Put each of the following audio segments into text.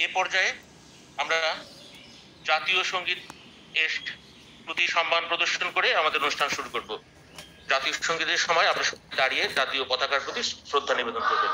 এ পর্যায়ে আমরা জাতীয় সঙ্গীত এর প্রতি সম্মান প্রদর্শন করে আমাদের অনুষ্ঠান শুরু করব। জাতীয় সঙ্গীতের সময় আপনারা দাঁড়িয়ে জাতীয় পতাকার প্রতি শ্রদ্ধা নিবেদন করবেন।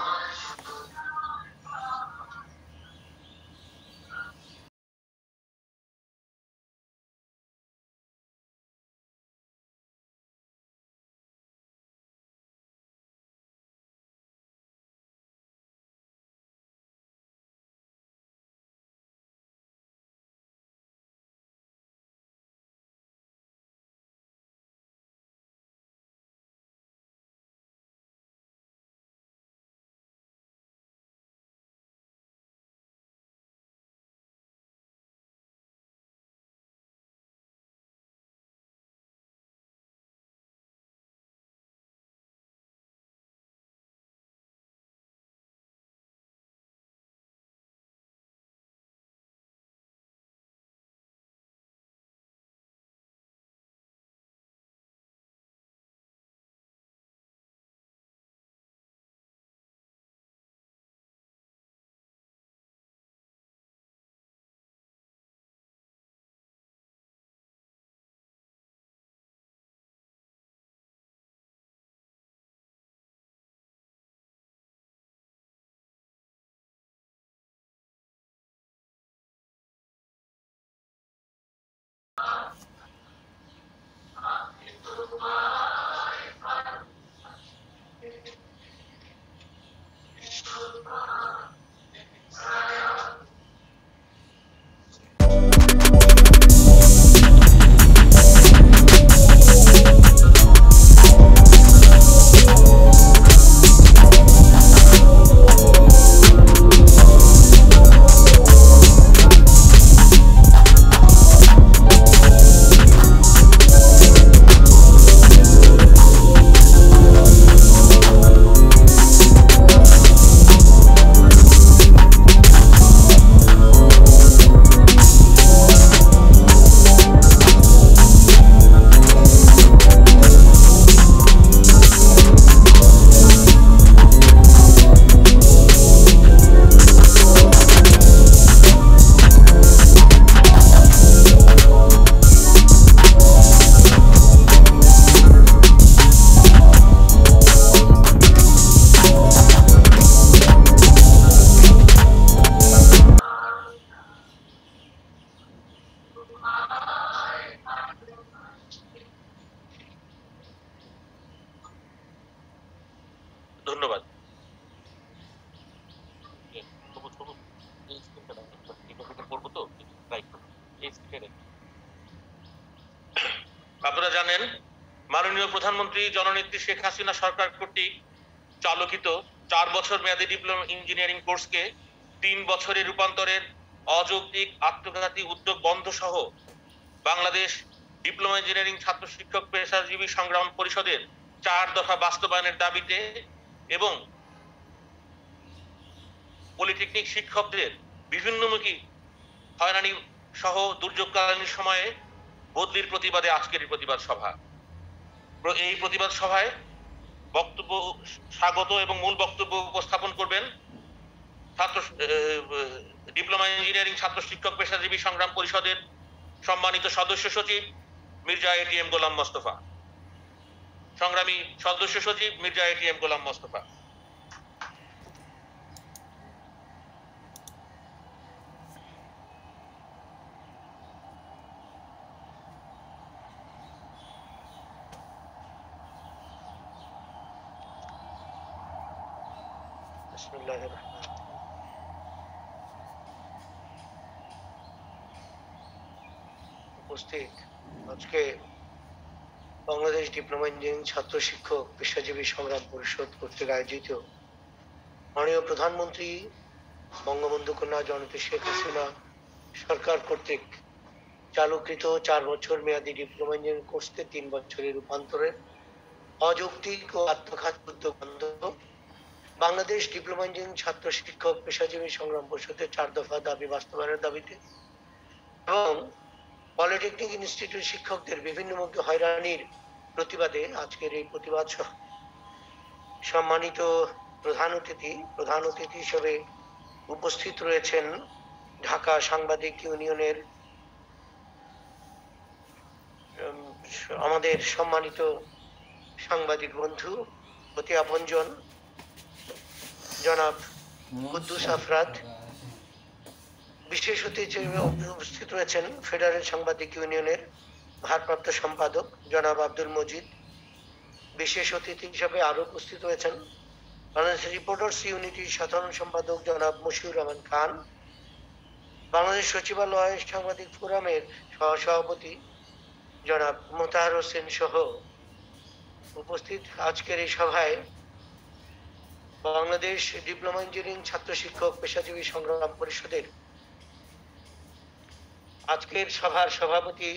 ধন্যবাদ। আপনারা জানেন মাননীয় প্রধানমন্ত্রী জননেত্রী শেখ হাসিনা সরকার কর্তৃক চালকিত 4 বছর মেয়াদী ডিপ্লোমা ইঞ্জিনিয়ারিং কোর্সকে 3 বছরে রূপান্তরের অযৌক্তিক আত্মঘাতী উদ্যোগ বন্ধ সহ বাংলাদেশ ডিপ্লোমা ইঞ্জিনিয়ারিং ছাত্র শিক্ষক পেশাজীবী সংগ্রাম পরিষদের 4 দফা বাস্তবায়নের দাবিতে এবং পলিটেকনিক শিক্ষকদের বিভিন্নমুখী হয়রানি সহ দুর্যোগকালীন সময়ে বদলির প্রতিবাদে আজকের এই প্রতিবাদ সভা। এই প্রতিবাদ সভায় বক্তব্য স্বাগত এবং মূল বক্তব্য উপস্থাপন করবেন ডিপ্লোমা ইঞ্জিনিয়ারিং ছাত্র শিক্ষক পেশাজীবী সংগ্রাম পরিষদের সম্মানিত সদস্য সচিব মির্জা এটিএম গোলাম মোস্তফা। সংগ্রামী সদস্য সচিব মির্জা এটিএম গোলাম মোস্তফা। উপস্থিত আজকে বাংলাদেশ ডিপ্লোমা ইঞ্জিনিয়ারিং ছাত্র শিক্ষক পেশাজীবী সংগ্রাম পরিষদ কর্তৃক আয়োজিত মাননীয় প্রধানমন্ত্রী বঙ্গবন্ধু কন্যা জননেত্রী শেখ হাসিনা সরকার কর্তৃক চালুকৃত 4 বছর মেয়াদী ডিপ্লোমা ইঞ্জিনিয়ারিং কোর্সকে 3 বছরে রূপান্তরের অযৌক্তিক ও আত্মঘাতী উদ্যোগ বন্ধ বাংলাদেশ ডিপ্লোমা ইঞ্জিনিয়ারিং ছাত্র শিক্ষক পেশাজীবী সংগ্রাম পরিষদের 4 দফা দাবি বাস্তবায়নের দাবিতে এবং পলিটেকনিক ইনস্টিটিউট শিক্ষকদের বিভিন্নমুখী হয়রানির প্রতিবাদে আজকের এই প্রতিবাদ সম্মানিত প্রধান অতিথি হিসেবে উপস্থিত রয়েছেন ঢাকা সাংবাদিক ইউনিয়নের আমাদের সম্মানিত সাংবাদিক বন্ধু, অতি আপনজন জনাব কুদ্দুস আফরাদ। বিশেষ অতিথি হিসেবে উপস্থিত রয়েছেন ফেডারেল সাংবাদিক ইউনিয়নের ভারপ্রাপ্ত সম্পাদক জনাব আব্দুল মজিদ। বিশেষ অতিথি হিসেবে আরো উপস্থিত রয়েছেন বাংলাদেশ রিপোর্টার্স ইউনিটির সাধারণ সম্পাদক জনাব মশিউর রহমান খান, বাংলাদেশ সচিবালয় সাংবাদিক ফোরামের সহসভাপতি জনাব মোতাহার হোসেন সহ উপস্থিত আজকের এই সভায় বাংলাদেশ ডিপ্লোমা ইঞ্জিনিয়ারিং ছাত্র শিক্ষক পেশাজীবী সংগ্রাম পরিষদের আজকের সভার সভাপতি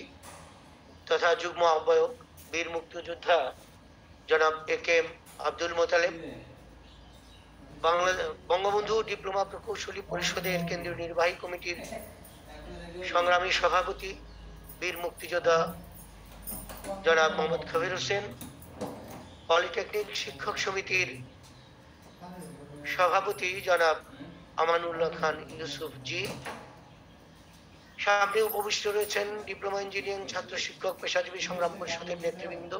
তথা যুগ্ম আহ্বায়ক বীর মুক্তিযোদ্ধা জনাব এ.কে.এম. আব্দুল মোতালেব, বঙ্গবন্ধু ডিপ্লোমা প্রকৌশলী পরিষদের কেন্দ্রীয় নির্বাহী কমিটির সংগ্রামী সভাপতি বীর মুক্তিযোদ্ধা জনাব মোহাম্মদ কবির হোসেন, পলিটেকনিক শিক্ষক সমিতির সভাপতি জনাব আমানুল্লাহ খান ইউসুফ জি। সামনে উপবিষ্ট রয়েছেন ডিপ্লোমা ইঞ্জিনিয়ারিং ছাত্র শিক্ষক পেশাজীবী সংগ্রাম পরিষদের নেতৃবৃন্দ,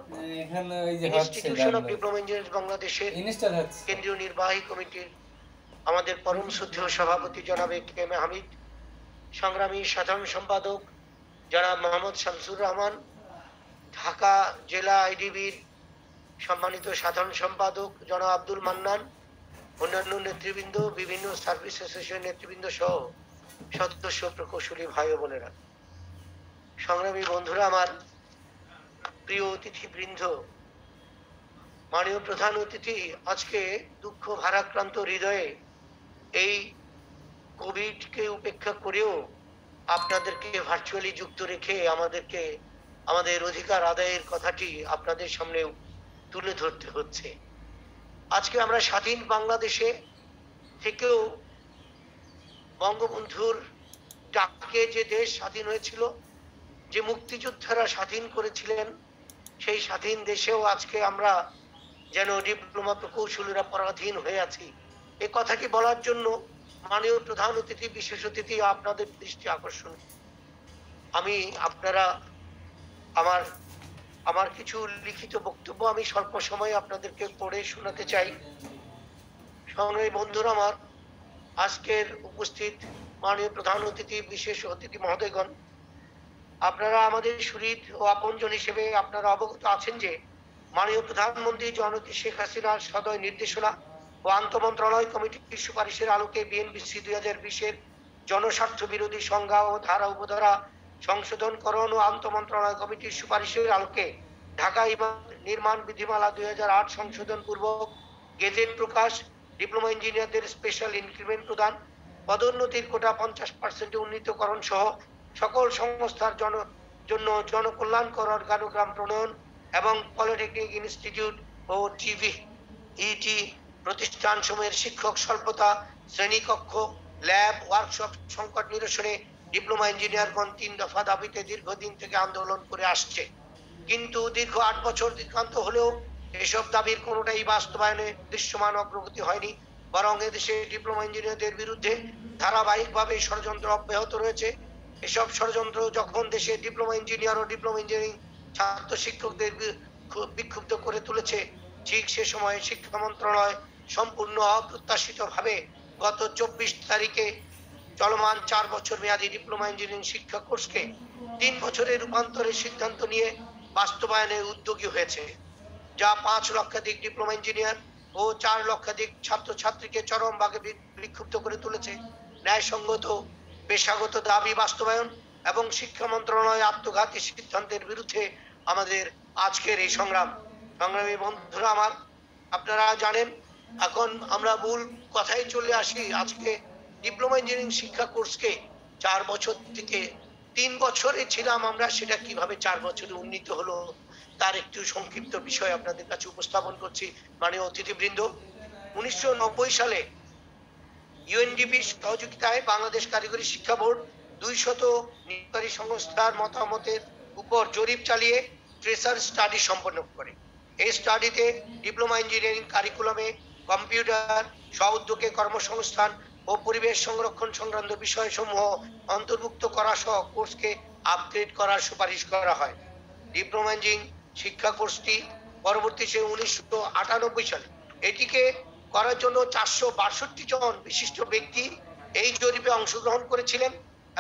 ইনস্টিটিউশন অফ ডিপ্লোমা ইঞ্জিনিয়ার্স বাংলাদেশের কেন্দ্রীয় নির্বাহী কমিটির আমাদের পরম শ্রদ্ধেয় সভাপতি জনাব এ.কে.এম. হামিদ, সংগ্রামী সাধারণ সম্পাদক জনাব মোহাম্মদ শামসুর রহমান, ঢাকা জেলা আইডিবির সম্মানিত সাধারণ সম্পাদক জনাব আব্দুল মান্নান, অন্যান্য নেতৃবৃন্দ, বিভিন্ন সার্ভিস অ্যাসোসিয়েশন নেতৃবৃন্দ সহ সদস্য প্রকৌশলী ভাই ও বোনেরা, সংগ্রামী বন্ধুরা, আমার প্রিয় অতিথিবৃন্দ, মাননীয় প্রধান অতিথি আজকে দুঃখ ভারাক্রান্ত হৃদয়ে এই কোভিডকে উপেক্ষা করেও আপনাদেরকে ভার্চুয়ালি যুক্ত রেখে আমাদেরকে আমাদের অধিকার আদায়ের কথাটি আপনাদের সামনে তুলে ধরতে হচ্ছে। আজকে আমরা স্বাধীন বাংলাদেশে থেকেও বঙ্গবন্ধুর ডাকে যে দেশ স্বাধীন হয়েছিল, যে মুক্তিযোদ্ধারা স্বাধীন করেছিলেন, সেই স্বাধীন দেশেও আজকে আমরা যেন ডিপ্লোমা প্রকৌশলীরা পরাধীন হয়ে আছি। এ কথাটি বলার জন্য মাননীয় প্রধান অতিথি, বিশেষ অতিথি আপনাদের দৃষ্টি আকর্ষণ। আমি আপনারা আমার কিছু লিখিত বক্তব্য আমি স্বল্প সময়ে আপনাদেরকে পড়ে শোনাতে চাই। সংগ্রামী বন্ধুরা আমার, আজকের উপস্থিত মাননীয় প্রধান অতিথি, বিশেষ অতিথি মহোদয়গণ, আপনারা আমাদের সুহৃদ ও আপনজন হিসেবে আপনারা অবগত আছেন যে মাননীয় প্রধানমন্ত্রী জননেত্রী শেখ হাসিনার সদয় নির্দেশনা ও আন্তঃমন্ত্রণালয় কমিটির সুপারিশের আলোকে বিএনপিসি 2020-এর জনস্বার্থ বিরোধী সংজ্ঞা ও ধারা উপধারা সংশোধনকরণ ও আন্তঃমন্ত্রণালয় কমিটির সুপারিশের আলোকে ঢাকা নির্মাণ বিধিমালা 2008 সংশোধন পূর্বক গেজেট প্রকাশ, ডিপ্লোমা ইঞ্জিনিয়ারদের স্পেশাল ইনক্রিমেন্ট প্রদান, পদোন্নতির কোটা 50% উন্নীতকরণ সহ সকল সংস্থার জন্য জনকল্যাণকর অর্গানোগ্রাম প্রণয়ন এবং পলিটেকনিক ইনস্টিটিউট ও টিভিইটি প্রতিষ্ঠান সমূহের শিক্ষক স্বল্পতা, শ্রেণীকক্ষ, ল্যাব, ওয়ার্কশপ সংকট নিরসনে ডিপ্লোমা ইঞ্জিনিয়ারগণ 3 দফা দাবিতে দীর্ঘদিন থেকে আন্দোলন করে আসছে। কিন্তু দীর্ঘ 8 বছর অতিক্রান্ত হলেও এসব দাবির কোনোটাই বাস্তবায়নে দৃশ্যমান অগ্রগতি হয়নি, বরং এদেশে ডিপ্লোমা ইঞ্জিনিয়ারদের বিরুদ্ধে ধারাবাহিকভাবে ষড়যন্ত্র অব্যাহত রয়েছে। এসব ষড়যন্ত্র যখন দেশে ডিপ্লোমা ইঞ্জিনিয়ার ও ডিপ্লোমা ইঞ্জিনিয়ারিং ছাত্র শিক্ষকদের বিক্ষুব্ধ করে তুলেছে, ঠিক সে সময় শিক্ষা মন্ত্রণালয় সম্পূর্ণ অপ্রত্যাশিতভাবে গত 24 তারিখে চলমান 4 বছর মেয়াদী ডিপ্লোমা ইঞ্জিনিয়ারিং শিক্ষা কোর্সকে 3 বছরের রূপান্তরের সিদ্ধান্ত নিয়ে বাস্তবায়নে উদ্যোগী হয়েছে, যা 5 লক্ষাধিক ডিপ্লোমা ইঞ্জিনিয়ার ও 4 লক্ষাধিক ছাত্রছাত্রীকে চরমভাবে বিক্ষুব্ধ করে তুলেছে। ন্যায়সঙ্গত পেশাগত দাবি বাস্তবায়ন এবং শিক্ষা মন্ত্রণালয় আত্মঘাতী সিদ্ধান্তের বিরুদ্ধে আমাদের আজকের এই সংগ্রাম। সংগ্রামী বন্ধুরা আমার, আপনারা জানেন, এখন আমরা মূল কথায় চলে আসি। আজকে ডিপ্লোমা ইঞ্জিনিয়ারিং শিক্ষা কোর্সকে 4 বছর থেকে 3 বছরে ছিলাম আমরা, সেটা কিভাবে 4 বছরে উন্নীত হলো তার একটু সংক্ষিপ্ত বিষয় আপনাদের কাছে উপস্থাপন করছি। মাননীয় অতিথিবৃন্দ, 1990 সালে ইউএনডিপির সহযোগিতায় বাংলাদেশ কারিগরি শিক্ষা বোর্ড 200 নিয়োগকারী সংস্থার মতামতের উপর জরিপ চালিয়ে ট্রেসার স্টাডি সম্পন্ন করে। এই স্টাডিতে ডিপ্লোমা ইঞ্জিনিয়ারিং কারিকুলামে কম্পিউটার, স্ব-উদ্যোগে কর্মসংস্থান ও ও পরিবেশ সংরক্ষণ সংক্রান্ত বিষয়সমূহ অন্তর্ভুক্ত করা সহ কোর্সকে আপগ্রেড করার সুপারিশ করা হয়। ডিপ্লোমা ইঞ্জিনিয়ারিং শিক্ষা কোর্সটি পরবর্তীতে 1998 সালে এটিকে করার জন্য 462 জন বিশিষ্ট ব্যক্তি এই জরিপে অংশগ্রহণ করেছিলেন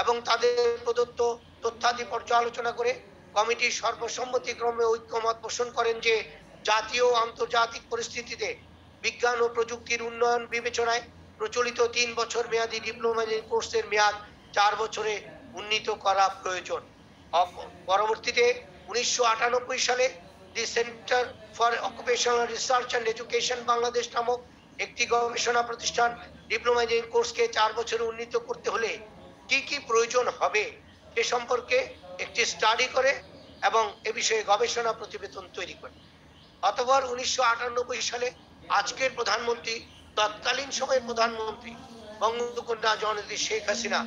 এবং তাদের প্রদত্ত তথ্যাদি পর্যালোচনা করে কমিটি সর্বসম্মতিক্রমে ঐক্যমত পোষণ করেন যে জাতীয় ও আন্তর্জাতিক পরিস্থিতিতে বিজ্ঞান ও প্রযুক্তির উন্নয়ন বিবেচনায় প্রচলিত 3 বছর মেয়াদী ডিপ্লোমা ইঞ্জিনিয়ারিং কোর্সের মেয়াদ 4 বছরে উন্নীত করা প্রয়োজন। পরবর্তীতে 1998 সালে দি centre for occupational research and education Bangladesh নামক একটি গবেষণা প্রতিষ্ঠান ডিপ্লোমা ইঞ্জিনিয়ারিং কোর্সকে 4 বছরে উন্নীত করতে হলে কি কি প্রয়োজন হবে সে সম্পর্কে একটি স্টাডি করে এবং এ বিষয়ে গবেষণা প্রতিবেদন তৈরি করে। অতঃপর 1998 সালে আজকের প্রধানমন্ত্রী, তৎকালীন সময়ের প্রধানমন্ত্রী বঙ্গবন্ধু জননেত্রী শেখ হাসিনা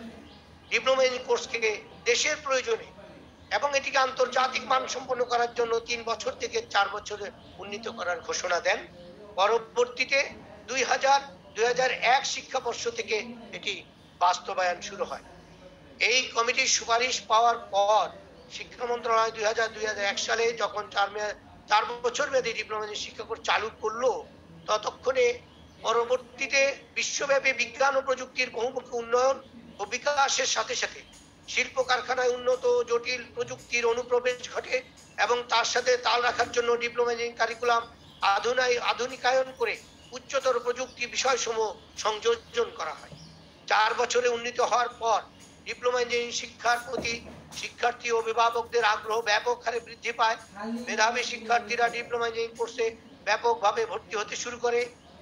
ডিপ্লোমা ইঞ্জিনিয়ারিং কোর্সকে দেশের প্রয়োজনে এবং এটিকে আন্তর্জাতিক মানসম্পন্ন করার জন্য 3 বছর থেকে 4 বছরে উন্নীত করার ঘোষণা দেন। পরবর্তীতে 2000-2001 শিক্ষাবর্ষ থেকে এটি বাস্তবায়ন শুরু হয়। এই কমিটির সুপারিশ পাওয়ার পর শিক্ষা মন্ত্রণালয় 2000-2001 সালে যখন 4 বছর মেয়াদী ডিপ্লোমা ইঞ্জিনিয়ারিং শিক্ষা কোর্স চালু করলো, ততক্ষণে পরবর্তীতে বিশ্বব্যাপী বিজ্ঞান ও প্রযুক্তির বহুমুখী উন্নয়ন ও বিকাশের সাথে সাথে শিল্প কারখানায় উন্নত জটিল প্রযুক্তির অনুপ্রবেশ ঘটে এবং তার সাথে তাল রাখার জন্য ডিপ্লোমা ইঞ্জিনিয়ারিং কারিকুলাম আধুনিকায়ন করে উচ্চতর প্রযুক্তি বিষয়সমূহ সংযোজন করা হয়। 4 বছরে উন্নীত হওয়ার পর ডিপ্লোমা ইঞ্জিনিয়ারিং শিক্ষার প্রতি শিক্ষার্থী ও অভিভাবকদের আগ্রহ ব্যাপক হারে বৃদ্ধি পায়। মেধাবী শিক্ষার্থীরা ডিপ্লোমা ইঞ্জিনিয়ারিং কোর্সে ব্যাপকভাবে ভর্তি হতে শুরু করে।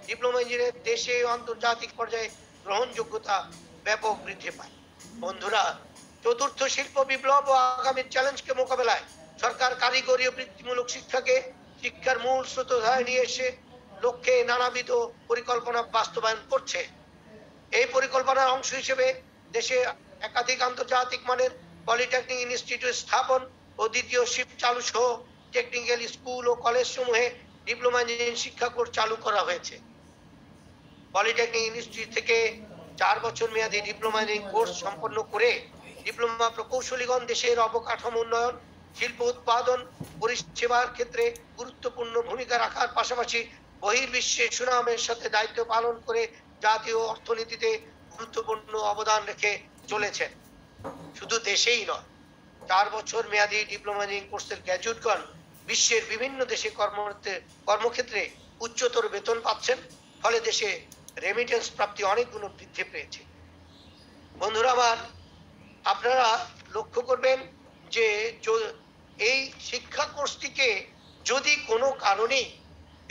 ডিপ্লোমা ইঞ্জিনিয়ারিং দেশে ও আন্তর্জাতিক পর্যায়ে গ্রহণযোগ্যতা ব্যাপক বৃদ্ধি পায়। বন্ধুরা, চতুর্থ শিল্প বিপ্লব ও আগামী চ্যালেঞ্জকে মোকাবেলায় সরকার কারিগরি ও বৃত্তিমূলক শিক্ষাকে শিক্ষার মূল স্রোতধারায় নিয়ে এসে লক্ষ্যে নানাবিধ পরিকল্পনা বাস্তবায়ন করছে। এই পরিকল্পনার অংশ হিসেবে দেশে একাধিক আন্তর্জাতিক মানের পলিটেকনিক ইনস্টিটিউট স্থাপন ও দ্বিতীয় শিফট চালু সহ টেকনিক্যাল স্কুল ও কলেজ সমূহে ডিপ্লোমা ইঞ্জিনিয়ারিং শিক্ষা কোর্স চালু করা হয়েছে। পলিটেকনিক ইনস্টিটিউট থেকে 4 বছর মেয়াদী ডিপ্লোমা ইঞ্জিনিয়ারিং কোর্স সম্পন্ন করে ডিপ্লোমা প্রকৌশলীগণ দেশের অবকাঠামো উন্নয়ন, শিল্প উৎপাদন, পরিষেবার ক্ষেত্রে গুরুত্বপূর্ণ ভূমিকা রাখার পাশাপাশি বহির্বিশ্বে সুনামের সাথে দায়িত্ব পালন করে জাতীয় অর্থনীতিতে গুরুত্বপূর্ণ অবদান রেখে চলেছেন। শুধু দেশেই নয়, 4 বছর মেয়াদী ডিপ্লোমা ইঞ্জিনিয়ারিং কোর্সের গ্র্যাজুয়েটগণ বিশ্বের বিভিন্ন দেশে কর্মক্ষেত্রে উচ্চতর বেতন পাচ্ছেন, ফলে দেশে রেমিটেন্স প্রাপ্তি অনেক গুণ বৃদ্ধি পেয়েছে। বন্ধুরা আমার, আপনারা লক্ষ্য করবেন যে এই শিক্ষা কোর্সটিকে যদি কোনো কারণে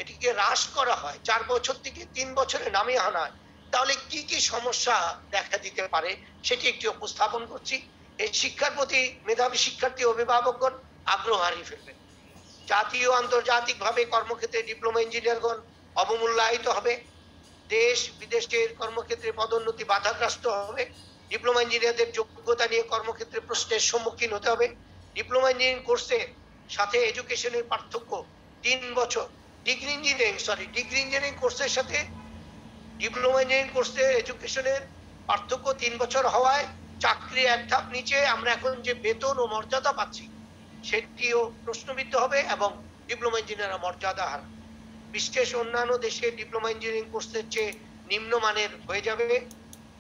এটিকে হ্রাস করা হয়, 4 বছর থেকে 3 বছরে নামিয়ে আনা হয়, তাহলে কি কি সমস্যা দেখা দিতে পারে সেটি একটি উপস্থাপন করছি। এই শিক্ষার প্রতি মেধাবী শিক্ষার্থী অভিভাবকগণ আগ্রহ হারিয়ে ফেলবেন। জাতীয় আন্তর্জাতিক ভাবে কর্মক্ষেত্রে ডিপ্লোমা ইঞ্জিনিয়ারগণ অবমূল্যায়িত হবে। দেশ বিদেশের কর্মক্ষেত্রে পদোন্নতি বাধাগ্রস্ত হবে। ডিপ্লোমা ইঞ্জিনিয়ারদের যোগ্যতা নিয়ে কর্মক্ষেত্রে প্রশ্নের সম্মুখীন হতে হবে। ডিপ্লোমা ইঞ্জিনিয়ারিং কোর্সের সাথে এডুকেশনের পার্থক্য 3 বছর। ডিগ্রি ইঞ্জিনিয়ারিং কোর্সের সাথে ডিপ্লোমা ইঞ্জিনিয়ারিং কোর্সের এডুকেশনের পার্থক্য 3 বছর হওয়ায় চাকরি এক ধাপ নিচে আমরা এখন যে বেতন ও মর্যাদা পাচ্ছি সেটিও প্রশ্নবিদ্ধ হবে এবং ডিপ্লোমা ইঞ্জিনিয়াররা মর্যাদা হারাবে। বিশ্বের অন্যান্য দেশে ডিপ্লোমা ইঞ্জিনিয়ারিং কোর্সের চেয়ে নিম্নমানের হয়ে যাবে।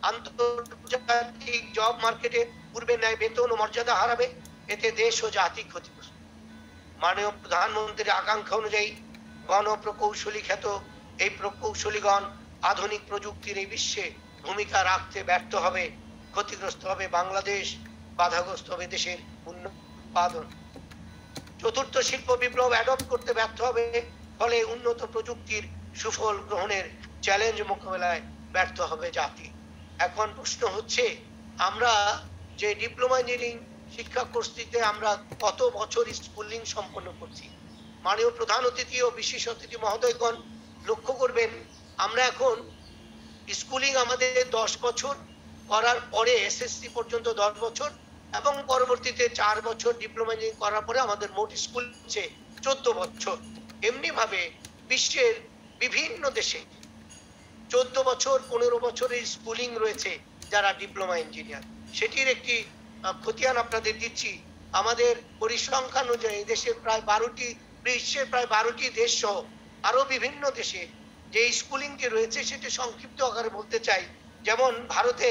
আন্তর্জাতিক জব মার্কেটে পূর্বের ন্যায় বেতন ও মর্যাদা হারাবে। এতে দেশ ও জাতি ক্ষতিগ্রস্ত। মাননীয় প্রধানমন্ত্রীর আকাঙ্ক্ষা অনুযায়ী গণপ্রকৌশলী খ্যাত এই প্রকৌশলীগণ আধুনিক প্রযুক্তির এই বিশ্বে ভূমিকা রাখতে ব্যর্থ হবে, ক্ষতিগ্রস্ত হবে বাংলাদেশ, বাধাগ্রস্ত হবে দেশের উৎপাদন। চতুর্থ শিল্প বিপ্লব অ্যাডপ্ট করতে ব্যর্থ হবে, ফলে উন্নত প্রযুক্তির সুফল গ্রহণের চ্যালেঞ্জ মোকাবেলায় ব্যর্থ হবে জাতি। এখন প্রশ্ন হচ্ছে, আমরা যে ডিপ্লোমা ইঞ্জিনিয়ারিং শিক্ষা কোর্সটিতে আমরা কত বছর স্কুলিং সম্পন্ন করছি? মাননীয় প্রধান অতিথি ও বিশেষ অতিথি মহোদয়গণ লক্ষ্য করবেন, আমরা এখন স্কুলিং আমাদের 10 বছর করার পরে এসএসসি পর্যন্ত 10 বছর এবং পরবর্তীতে 4 বছর ডিপ্লোমা ইঞ্জিনিয়ারিং করার পরে আমাদের মোট স্কুল হচ্ছে 14 বছর। এমনি ভাবে বিশ্বের বিভিন্ন দেশে 14 বছর 15 বছরের স্কুলিং রয়েছে যারা ডিপ্লোমা ইঞ্জিনিয়ার। সেটির একটি খতিয়ান আপনাদের দিচ্ছি। আমাদের পরিসংখ্যান অনুযায়ী দেশের প্রায় 12টি, বিশ্বের প্রায় 12টি দেশ সহ আরো বিভিন্ন দেশে যে স্কুলিংটি রয়েছে সেটি সংক্ষিপ্ত আকারে বলতে চাই। যেমন ভারতে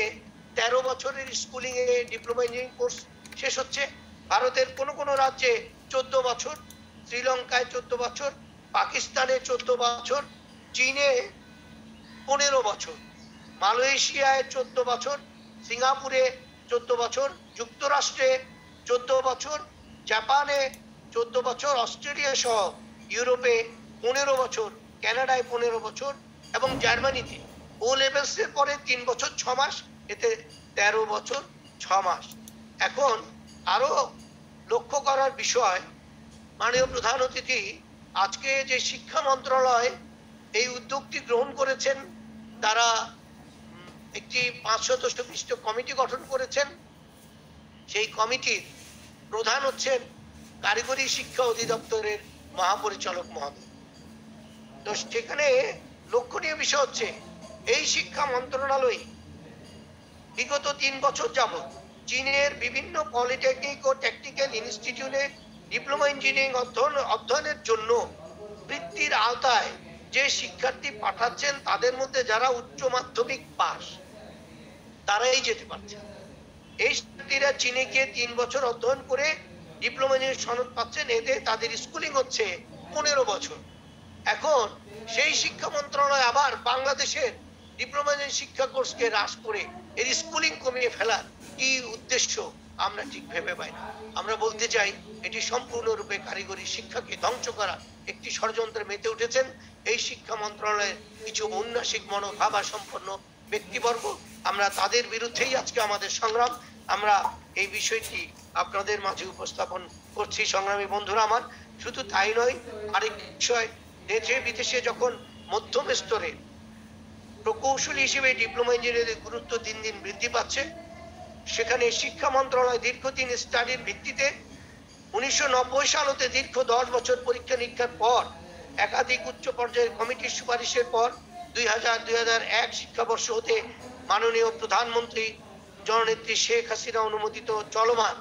13 বছরের স্কুলিং এ ডিপ্লোমা ইঞ্জিনিয়ারিং কোর্স শেষ হচ্ছে। ভারতের কোন কোন রাজ্যে 14 বছর, শ্রীলঙ্কায় 14 বছর, পাকিস্তানে 14 বছর, চীনে 15 বছর, মালয়েশিয়ায় 14 বছর, সিঙ্গাপুরে 14 বছর, যুক্তরাষ্ট্রে 14 বছর, জাপানে 14 বছর, অস্ট্রেলিয়া সহ ইউরোপে 15 বছর, কানাডায় 15 বছর এবং জার্মানিতে ও লেভেলস এর পরে 3 বছর 6 মাস, এতে 13 বছর 6 মাস। এখন আরো লক্ষ্য করার বিষয়, মাননীয় প্রধান অতিথি আজকে যে শিক্ষা মন্ত্রণালয় এই উদ্যোগটি গ্রহণ করেছেন, তারা একটি 5 সদস্য বিশিষ্ট কমিটি গঠন করেছেন। সেই কমিটির প্রধান হচ্ছেন কারিগরি শিক্ষা অধিদপ্তরের মহাপরিচালক মহোদয়। তো সেখানে লক্ষণীয় বিষয় হচ্ছে এই শিক্ষা মন্ত্রণালয় বিগত 3 বছর যাবত চীনের বিভিন্ন পলিটেকনিক ও টেকনিক্যাল ইনস্টিটিউটে ডিপ্লোমা ইঞ্জিনিয়ারিং অধ্যয়নের জন্য বৃত্তির আওতায় যে শিক্ষার্থী পাঠাচ্ছেন তাদের মধ্যে যারা উচ্চ মাধ্যমিক পাস তারাই যেতে পারছেন। এই শিক্ষার্থীরা চীনে গিয়ে 3 বছর অধ্যয়ন করে ডিপ্লোমা ইঞ্জিনিয়ারিং সনদ পাচ্ছেন, এতে তাদের স্কুলিং হচ্ছে 15 বছর। এখন সেই শিক্ষা মন্ত্রণালয় আবার বাংলাদেশের ডিপ্লোমা ইঞ্জিনিয়ারিং শিক্ষা কোর্সকে হ্রাস করে এর স্কুলিং কমিয়ে ফেলার কি উদ্দেশ্য আমরা ঠিক ভেবে পাই না। আমরা বলতে চাই এটি সম্পূর্ণরূপে কারিগরি শিক্ষাকে ধ্বংস করা একটি ষড়যন্ত্রে মেতে উঠেছেন এই শিক্ষা মন্ত্রণালয়ের কিছু ঔন্নাসিক মনোভাবা সম্পন্ন ব্যক্তিবর্গ। আমরা তাদের বিরুদ্ধেই আজকে আমাদের সংগ্রাম। আমরা এই বিষয়টি আপনাদের মাঝে উপস্থাপন করছি সংগ্রামী বন্ধুরা আমার। শুধু তাই নয়, আরেক বিষয়, দেশে বিদেশে যখন মধ্যম স্তরে প্রকৌশলী হিসেবে ডিপ্লোমা ইঞ্জিনিয়ারিং গুরুত্ব দিন দিন বৃদ্ধি পাচ্ছে, সেখানে শিক্ষা মন্ত্রণালয় দীর্ঘদিন স্টাডির ভিত্তিতে 1990 সাল হতে দীর্ঘ 10 বছর পরীক্ষা নিরীক্ষার পর একাধিক উচ্চ পর্যায়ের কমিটির সুপারিশের পর 2000-2001 শিক্ষাবর্ষ হতে মাননীয় প্রধানমন্ত্রী জননেত্রী শেখ হাসিনা অনুমোদিত চলমান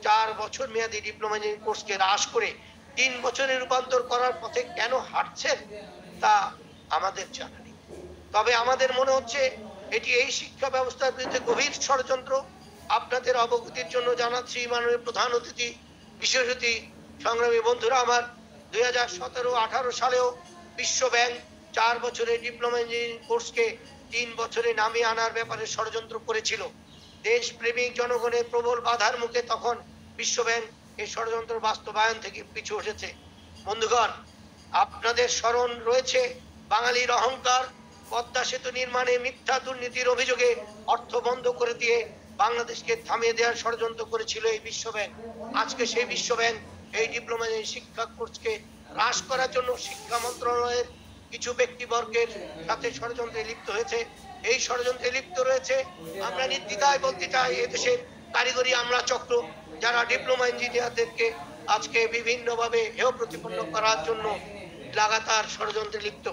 4 বছর মেয়াদী ডিপ্লোমা ইঞ্জিনিয়ারিং কোর্সকে হ্রাস করে 3 বছরে রূপান্তর করার পথে কেন হাঁটছেন তা আমাদের জানা নেই। তবে আমাদের মনে হচ্ছে এটি এই শিক্ষা ব্যবস্থার বিরুদ্ধে গভীর ষড়যন্ত্র। আপনাদের অবগতির জন্য জানাচ্ছি, মাননীয় প্রধান অতিথি, বিশেষ অতিথি, সংগ্রামী বন্ধুরা আমার, 2017-18 সালেও বিশ্ব ব্যাংক 4 বছরের ডিপ্লোমা ইঞ্জিনিয়ারিং কোর্সকে 3 বছরে নামিয়ে আনার ব্যাপারে ষড়যন্ত্র করেছিল। দেশপ্রেমিক জনগণের প্রবল বাধার মুখে তখন বিশ্ব ব্যাংক এই ষড়যন্ত্র বাস্তবায়ন থেকে পিছু উঠেছে। বন্ধুগণ, আপনাদের স্মরণ রয়েছে বাঙালির অহংকার পদ্মা সেতু নির্মাণে মিথ্যা দুর্নীতির অভিযোগে অর্থ বন্ধ করে দিয়ে বাংলাদেশকে থামিয়ে দেওয়ার ষড়যন্ত্র করেছিল এই বিশ্ব ব্যাংক। আজকে সেই বিশ্ব ব্যাংক এই ডিপ্লোমা শিক্ষা কোর্সকে হ্রাস করার জন্য শিক্ষা মন্ত্রণালয়ের কিছু ব্যক্তিবর্গের সাথে ষড়যন্ত্রে লিপ্ত হয়েছে। এই ষড়যন্ত্রে লিপ্ত রয়েছে, আমরা নির্দ্বিধায় বলতে চাই, এদেশের কারিগরি আমলা চক্র, যারা ডিপ্লোমা ইঞ্জিনিয়ারদেরকে আজকে বিভিন্নভাবে হেয় প্রতিপন্ন করার জন্য লাগাতার ষড়যন্ত্রে লিপ্ত।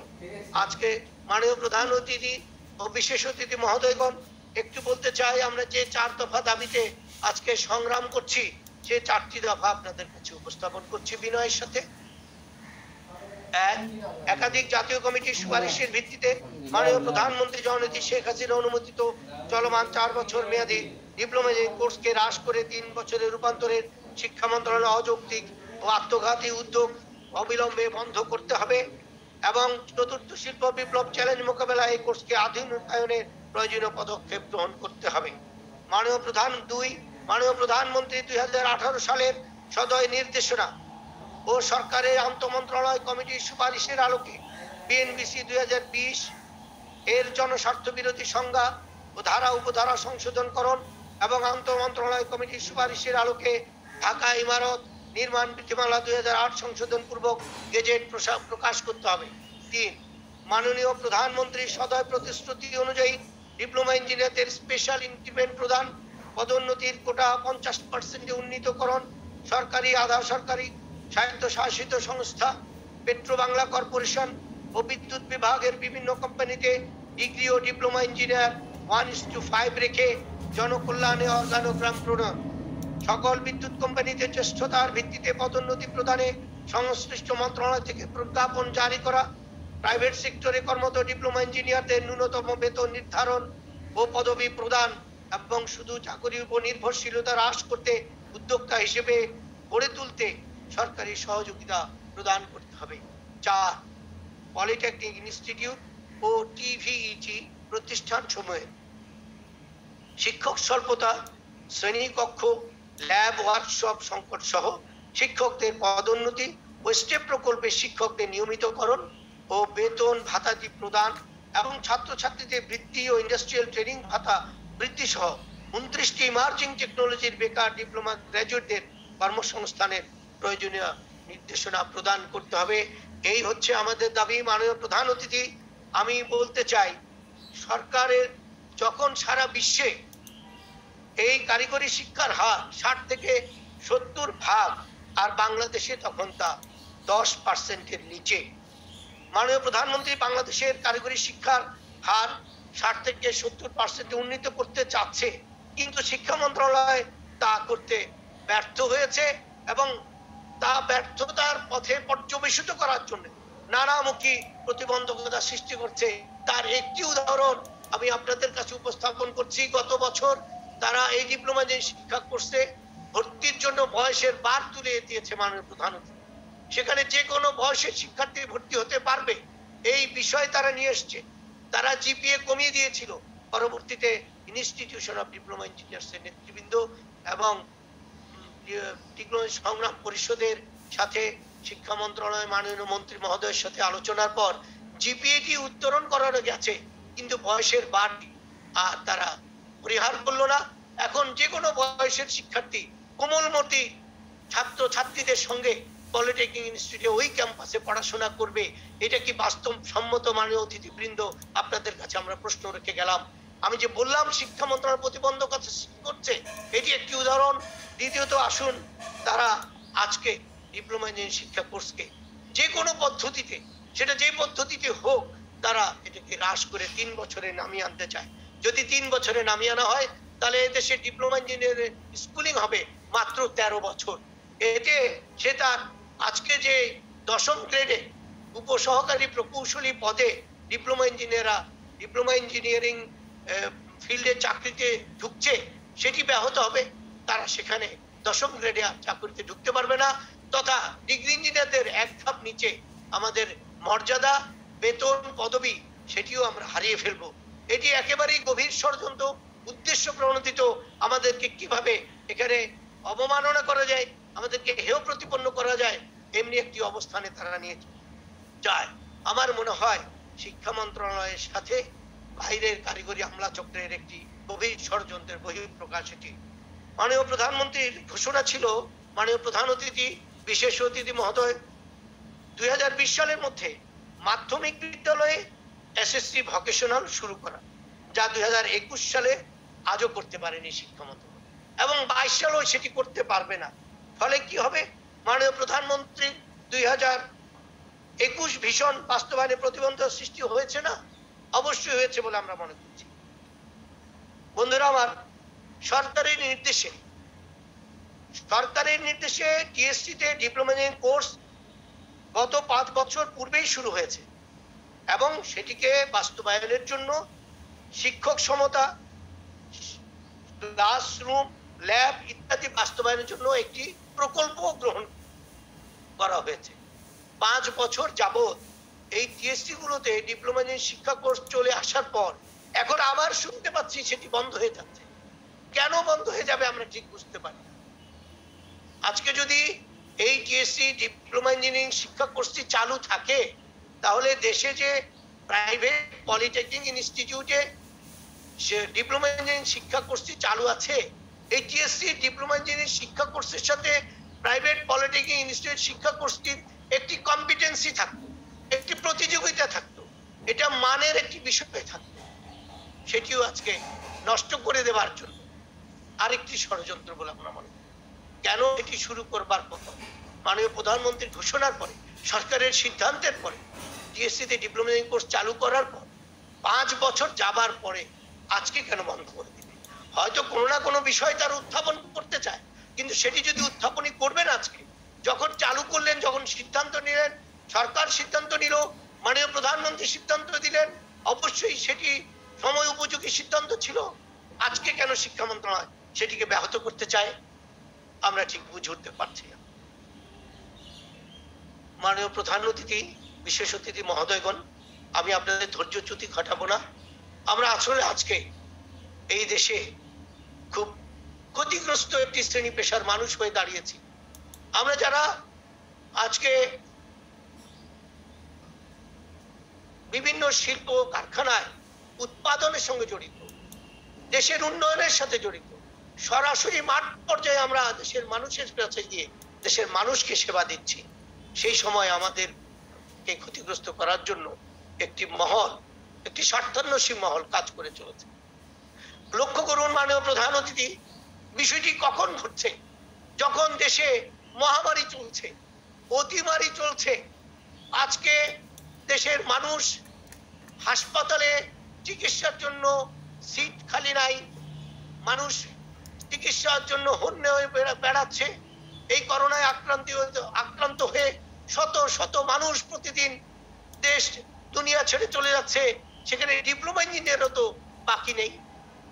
আজকে মাননীয় প্রধান অতিথি ও বিশেষ অতিথি মহোদয়গণ, একটু বলতে চাই, আমরা যে 4 দফা দাবিতে আজকে সংগ্রাম করছি, সে 4টি দফা আপনাদের কাছে উপস্থাপন করছি বিনয়ের সাথে। একাধিক জাতীয় কমিটির সুপারিশের ভিত্তিতে মাননীয় প্রধানমন্ত্রী জননেত্রী শেখ হাসিনা অনুমোদিত চলমান 4 বছর মেয়াদী ডিপ্লোমা কোর্সকে হ্রাস করে 3 বছরের রূপান্তরের শিক্ষা মন্ত্রণালয় অযৌক্তিক ও আত্মঘাতী উদ্যোগ অবিলম্বে বন্ধ করতে হবে এবং চতুর্থ শিল্প বিপ্লব চ্যালেঞ্জ মোকাবেলায় এই কোর্সকে আধুনিকায়নের প্রয়োজনীয় পদক্ষেপ গ্রহণ করতে হবে। মাননীয় প্রধানমন্ত্রী 2018 সালের সদয় নির্দেশনা ও সরকারের আন্তঃমন্ত্রণালয় কমিটির সুপারিশের আলোকে বিএনবিসি 2020 এর জনস্বার্থ বিরোধী সংজ্ঞা ও ধারা উপধারা সংশোধনকরণ এবং আন্তঃমন্ত্রণালয় কমিটির সুপারিশের আলোকে ঢাকা ইমারত নির্মাণ বিধিমালা 2008 সংশোধন পূর্বক গেজেট প্রকাশ করতে হবে। 3, মাননীয় প্রধানমন্ত্রীর সদয় প্রতিশ্রুতি অনুযায়ী ডিপ্লোমা ইঞ্জিনিয়ারদের স্পেশাল ইনক্রিমেন্ট প্রদান, পদোন্নতির কোটা 50% উন্নীতকরণ, সরকারি আধা সরকারি স্বায়ত্তশাসিত সংস্থা, পেট্রো বাংলা কর্পোরেশন ও বিদ্যুৎ বিভাগের বিভিন্ন কোম্পানিতে ডিগ্রি ও ডিপ্লোমা ইঞ্জিনিয়ার 1:5 রেখে জনকল্যাণে অর্গানোগ্রাম প্রণয়ন, সকল বিদ্যুৎ কোম্পানিতে জ্যেষ্ঠতার ভিত্তিতে পদোন্নতি প্রদানে সংশ্লিষ্ট মন্ত্রণালয় থেকে প্রজ্ঞাপন জারি করা, প্রাইভেট সেক্টরে কর্মরত ডিপ্লোমা ইঞ্জিনিয়ারদের ন্যূনতম বেতন নির্ধারণ ও পদবি প্রদান এবং শুধু চাকরির উপর নির্ভরশীলতা হ্রাস করতে উদ্যোক্তা হিসেবে গড়ে তুলতে সরকারি সহযোগিতা প্রদান করতে হবে। 4, পলিটেকনিক ইনস্টিটিউট ও টিভিইটি প্রতিষ্ঠান সমূহে শিক্ষক স্বল্পতা, শ্রেণীকক্ষ, ল্যাব, ওয়ার্কশপ সংকট সহ শিক্ষকদের পদোন্নতি ও স্টেপ প্রকল্পে শিক্ষকদের নিয়মিতকরণ ও বেতন ভাতাদি প্রদান এবং ছাত্রছাত্রীদের বৃত্তি ও ইন্ডাস্ট্রিয়াল ট্রেনিং ভাতা বৃদ্ধি সহ 29টি ইমার্জিং টেকনোলজির বেকার ডিপ্লোমা গ্র্যাজুয়েটদের কর্মসংস্থানের প্রয়োজনীয় নির্দেশনা প্রদান করতে হবে। এই হচ্ছে আমাদের দাবি। মাননীয় প্রধান অতিথি, আমি বলতে চাই, সরকারের যখন সারা বিশ্বে এই কারিগরি শিক্ষার হার 60 থেকে 70% আর বাংলাদেশে তখন তা 10%-এর নিচে। মাননীয় প্রধানমন্ত্রী বাংলাদেশের কারিগরি শিক্ষার হার 60 থেকে 70%-এ উন্নীত করতে চাচ্ছে, কিন্তু শিক্ষা মন্ত্রণালয় তা করতে ব্যর্থ হয়েছে এবং তা ব্যর্থতার পথে পর্যবেসিত করার জন্য নানামুখী প্রতিবন্ধকতা সৃষ্টি করছে। তার একটি উদাহরণ আমি আপনাদের কাছে উপস্থাপন করছি। গত বছর তারা এই ডিপ্লোমা যে শিক্ষা কোর্সে ভর্তির জন্য বয়সের বার তুলে দিয়েছে মাননীয় প্রধানমন্ত্রী। সেখানে যে কোনো বয়সের শিক্ষার্থী ভর্তি হতে পারবে, এই বিষয় তারা নিয়ে এসছে। তারা জিপিএ কমিয়ে দিয়েছিল। পরবর্তীতে ইনস্টিটিউশন অফ ডিপ্লোমা ইঞ্জিনিয়ার্স এর নেতৃবৃন্দ এবং টেকনোলজি সংগ্রাম পরিষদের সাথে শিক্ষা মন্ত্রণালয় মাননীয় মন্ত্রী মহোদয়ের সাথে আলোচনার পর জিপিএটি উত্তরণ করানো গেছে, কিন্তু বয়সের বাড়তি আর তারা পরিহার করলো না। এখন যে কোনো বয়সের শিক্ষার্থী কোমলমতি ছাত্র ছাত্রীদের সঙ্গে পলিটেকনিক ইনস্টিটিউটে ওই ক্যাম্পাসে পড়াশোনা করবে। এটা কি বাস্তব সম্মত? মাননীয় অতিথিবৃন্দ, আপনাদের কাছে আমরা প্রশ্ন রেখে গেলাম। আমি যে বললাম শিক্ষা মন্ত্রণালয় প্রতিবন্ধকতা সৃষ্টি করছে, এটি একটি উদাহরণ। দ্বিতীয়ত, আসুন তারা আজকে ডিপ্লোমা ইঞ্জিনিয়ারিং শিক্ষা কোর্সকে যে কোনো পদ্ধতিতে, সেটা যে পদ্ধতিতে হোক, তারা এটাকে হ্রাস করে 3 বছরে নামিয়ে আনতে চায়। যদি 3 বছরে নামিয়ে আনা হয়, তাহলে এদেশে ডিপ্লোমা ইঞ্জিনিয়ারিং স্কুলিং হবে মাত্র 13 বছর। এতে সে তার আজকে যে 10ম গ্রেডে উপসহকারী প্রকৌশলী পদে ডিপ্লোমা ইঞ্জিনিয়ারিং ফিল্ডে চাকরিতে ঢুকছে, সেটি ব্যাহত হবে। তারা সেখানে 10ম গ্রেডে চাকরিতে ঢুকতে পারবে না, তথা ডিগ্রি ইঞ্জিনিয়ারদের এক ধাপ নিচে আমাদের মর্যাদা, বেতন, পদবি সেটিও আমরা হারিয়ে ফেলবো। এটি একেবারেই গভীর ষড়যন্ত্র, উদ্দেশ্য প্রণোদিত। আমাদেরকে কিভাবে এখানে অবমাননা করা যায়, আমাদেরকে হেয় প্রতিপন্ন করা যায়, এমনি একটি অবস্থানে তারা নিয়ে যায়। আমার মনে হয় শিক্ষা মন্ত্রণালয়ের সাথে বাইরের কারিগরি আমলা চক্রের একটি গভীর ষড়যন্ত্রের বহিঃপ্রকাশ এটি। মাননীয় প্রধানমন্ত্রীর ঘোষণা ছিল, মাননীয় প্রধান অতিথি, বিশেষ অতিথি মহোদয়, 2020 সালের মধ্যে মাধ্যমিক বিদ্যালয়ে এসএসসি ভোকেশনাল শুরু করা, যা 2021 সালে আজও করতে পারেনি শিক্ষা মন্ত্রণালয়, এবং 22 সালেও সেটি করতে পারবে না। ফলে কি হবে? মাননীয় প্রধানমন্ত্রী 2021 ভীষণ বাস্তবায়নে প্রতিবন্ধক সৃষ্টি হয়েছে না? অবশ্যই হয়েছে বলে আমরা মনে করছি। বন্ধুরা আমার, সরকারের নির্দেশে টিএসসি তে ডিপ্লোমা ইঞ্জিনিয়ারিং কোর্স গত 5 বছর পূর্বেই শুরু হয়েছে এবং সেটিকে বাস্তবায়নের জন্য শিক্ষক সমতা, ক্লাসরুম, ল্যাব ইত্যাদি বাস্তবায়নের জন্য একটি প্রকল্প গ্রহণ করা হয়েছে। 5 বছর যাবত এই টিএসসি গুলোতে ডিপ্লোমা ইঞ্জিনিয়ারিং শিক্ষা কোর্স চলে আসার পর এখন আবার শুনতে পাচ্ছি সেটি বন্ধ হয়ে যাচ্ছে। কেন বন্ধ হয়ে যাবে আমরা ঠিক বুঝতে পারি না। আজকে যদি এই টিএসসি ডিপ্লোমা ইঞ্জিনিয়ারিং শিক্ষা কোর্সটি চালু থাকে, তাহলে দেশে যে প্রাইভেট পলিটেকনিক ইনস্টিটিউটে ডিপ্লোমা ইঞ্জিনিয়ারিং শিক্ষা কোর্সটি চালু আছে, এই টিএসসি ডিপ্লোমা ইঞ্জিনিয়ারিং শিক্ষা কোর্সের সাথে প্রাইভেট পলিটেকনিক ইনস্টিটিউট শিক্ষা কোর্সটির একটি কম্পিটেন্সি থাকতো, একটি প্রতিযোগিতা থাকতো, এটা মানের একটি বিষয় থাকতো। সেটিও আজকে নষ্ট করে দেওয়ার জন্য আরেকটি ষড়যন্ত্র বলে আমরা মনে করি। কেন এটি শুরু করবার পর, মাননীয় প্রধানমন্ত্রীর ঘোষণার পরে, সরকারের সিদ্ধান্তের পরে, টিএসসি তে ডিপ্লোমা ইঞ্জিনিয়ারিং কোর্স চালু করার পর 5 বছর যাবার পরে আজকে কেন বন্ধ করে দিবে? হয়তো কোনো না কোনো বিষয় তার উত্থাপন করতে চায়, কিন্তু সেটি যদি উত্থাপনই করবেন আজকে, যখন চালু করলেন, যখন সিদ্ধান্ত নিলেন, সরকার সিদ্ধান্ত নিল, মাননীয় প্রধানমন্ত্রী সিদ্ধান্ত দিলেন, অবশ্যই সেটি সময় উপযোগী সিদ্ধান্ত ছিল। আজকে কেন শিক্ষা মন্ত্রণালয় সেটিকে ব্যাহত করতে চায় আমরা ঠিক বুঝে উঠতে পারছি না। মাননীয় প্রধান অতিথি, বিশেষ অতিথি মহোদয়গণ, আমি আপনাদের ধৈর্যচ্যুতি ঘটাবো না। আমরা আসলে আজকে এই দেশে খুব ক্ষতিগ্রস্ত একটি শ্রেণী পেশার মানুষ হয়ে দাঁড়িয়েছি। আমরা যারা আজকে বিভিন্ন শিল্প কারখানায় উৎপাদনের সঙ্গে জড়িত, দেশের উন্নয়নের সাথে জড়িত, সরাসরি মাঠ পর্যায়ে আমরা দেশের মানুষের কাছে গিয়ে দেশের মানুষকে সেবা দিচ্ছি, সেই সময় আমাদেরকে ক্ষতিগ্রস্ত করার জন্য একটি মহল, একটি স্বার্থান্বেষী মহল কাজ করে চলেছে। লক্ষ্য করুন মাননীয় প্রধান অতিথি, বিষয়টি কখন ঘটছে? যখন দেশে মহামারী চলছে, অতিমারি চলছে। আজকে দেশের মানুষ হাসপাতালে চিকিৎসার জন্য সিট খালি নাই, মানুষ চিকিৎসার জন্য হন্যে হয়ে বেড়াচ্ছে। এই করোনায় আক্রান্ত হয়ে শত শত মানুষ প্রতিদিন দেশ দুনিয়া ছেড়ে চলে যাচ্ছে। সেখানে ডিপ্লোমা ইঞ্জিনিয়ারও তো বাকি নেই।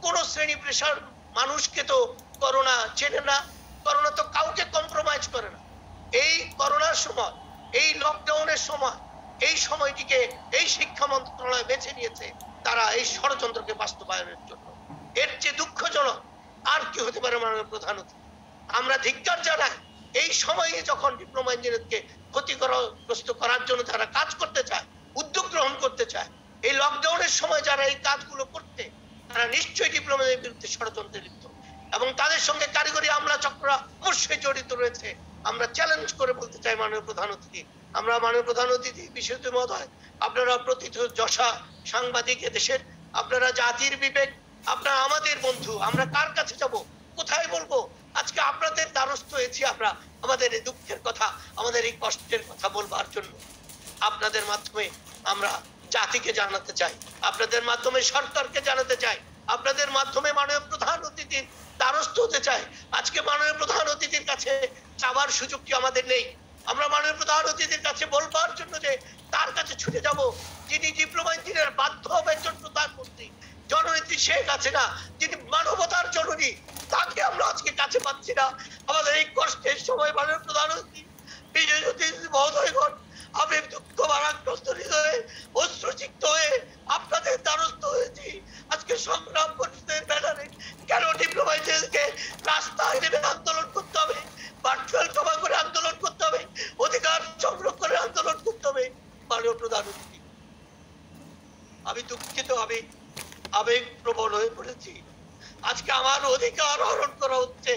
কোন শ্রেণী পেশার মানুষকে তো করোনা চেনে না, করোনা তো কাউকে কম্প্রোমাইজ করে না। এই করোনার সময়, এই লকডাউনের সময়, এই সময়টিকে এই শিক্ষা মন্ত্রণালয় বেছে নিয়েছে তারা এই ষড়যন্ত্রকে বাস্তবায়নের জন্য। এর চেয়ে দুঃখজনক আর কি হতে পারে মাননীয় প্রধান অতিথি? আমরা ধিক্কার জানাই, এই সময়ে যখন ডিপ্লোমা ইঞ্জিনিয়ারকে ক্ষতিগ্রস্ত করার জন্য যারা কাজ করতে চায়, উদ্যোগ গ্রহণ করতে চায়, এই লকডাউনের সময় যারা এই কাজগুলো করতে, তারা নিশ্চয়ই ডিপ্লোমাদের বিরুদ্ধে ষড়যন্ত্রে লিপ্ত এবং তাদের সঙ্গে কারিগরি আমলা চক্ররা অবশ্যই জড়িত রয়েছে। আমরা চ্যালেঞ্জ করে বলতে চাই মাননীয় প্রধান অতিথি, আমরা মাননীয় প্রধান অতিথি বিশেষ মহোদয়, আপনারা প্রথিতযশা সাংবাদিক দেশের, আপনারা জাতির বিবেক, আপনারা আমাদের বন্ধু, আমরা কার কাছে যাব, কোথায় বলবো? আজকে আপনাদের দ্বারস্থ হয়েছি আমরা, আমাদের এই দুঃখের কথা, আমাদের এই কষ্টের কথা বলবার জন্য। আপনাদের মাধ্যমে আমরা জাতিকে জানাতে চাই, আপনাদের মাধ্যমে সরকারকে জানাতে চাই, আপনাদের মাধ্যমে মাননীয় প্রধান অতিথির দ্বারস্থ হতে চাই। আজকে মাননীয় প্রধান অতিথির কাছে চাওয়ার সুযোগটি আমাদের নেই। আমরা মাননীয় প্রধান অতিথির কাছে বলবার জন্য যে তার কাছে ছুটে যাব, যিনি ডিপ্লোমা ইঞ্জিনিয়ার বাধ্য হবেন প্রধানমন্ত্রী জননেত্রী শেখ হাসিনা, যিনি মানবতার জননী, তাকে আমরা আজকে কাছে পাচ্ছি না। আমাদের এই কষ্টের সময় মাননীয় প্রধান অতিথি বিশেষ অতিথি মহোদয়গণ, আমি দুঃখ ভারাক্রান্ত হৃদয়ে অশ্রুসিক্ত হয়ে আপনাদের দ্বারস্থ হয়েছি। আজকে সংগ্রাম পরিষদের ব্যানারে কেন ডিপ্লোমা ইঞ্জিনিয়ারকে রাস্তায় নেমে আন্দোলন করতে হবে, ভার্চুয়াল সভা করে আন্দোলন করতে হবে, অধিকার সংরক্ষণের আন্দোলন করতে হবে? মাননীয় প্রধান অতিথি, আমি দুঃখিত, আমি আবেগ প্রবণ হয়ে পড়েছি। আজকে আমার অধিকার হরণ করা হচ্ছে,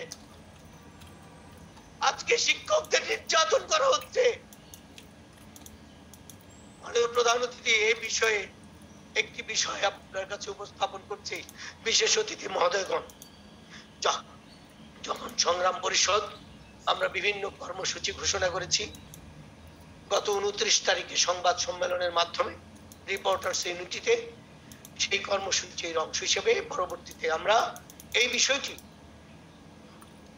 আজকে শিক্ষকদের নির্যাতন করা হচ্ছে। মাননীয় প্রধান অতিথি, এই বিষয়ে একটি বিষয় আপনার কাছে উপস্থাপন করছি। বিশেষ অতিথি মহোদয়গণ, যখন সংগ্রাম পরিষদ আমরা বিভিন্ন কর্মসূচি ঘোষণা করেছি, গত 29 তারিখে সংবাদ সম্মেলনের মাধ্যমে রিপোর্টার্স ইউনিটিতে, সেই কর্মসূচির অংশ হিসেবে পরবর্তীতে আমরা এই বিষয়টি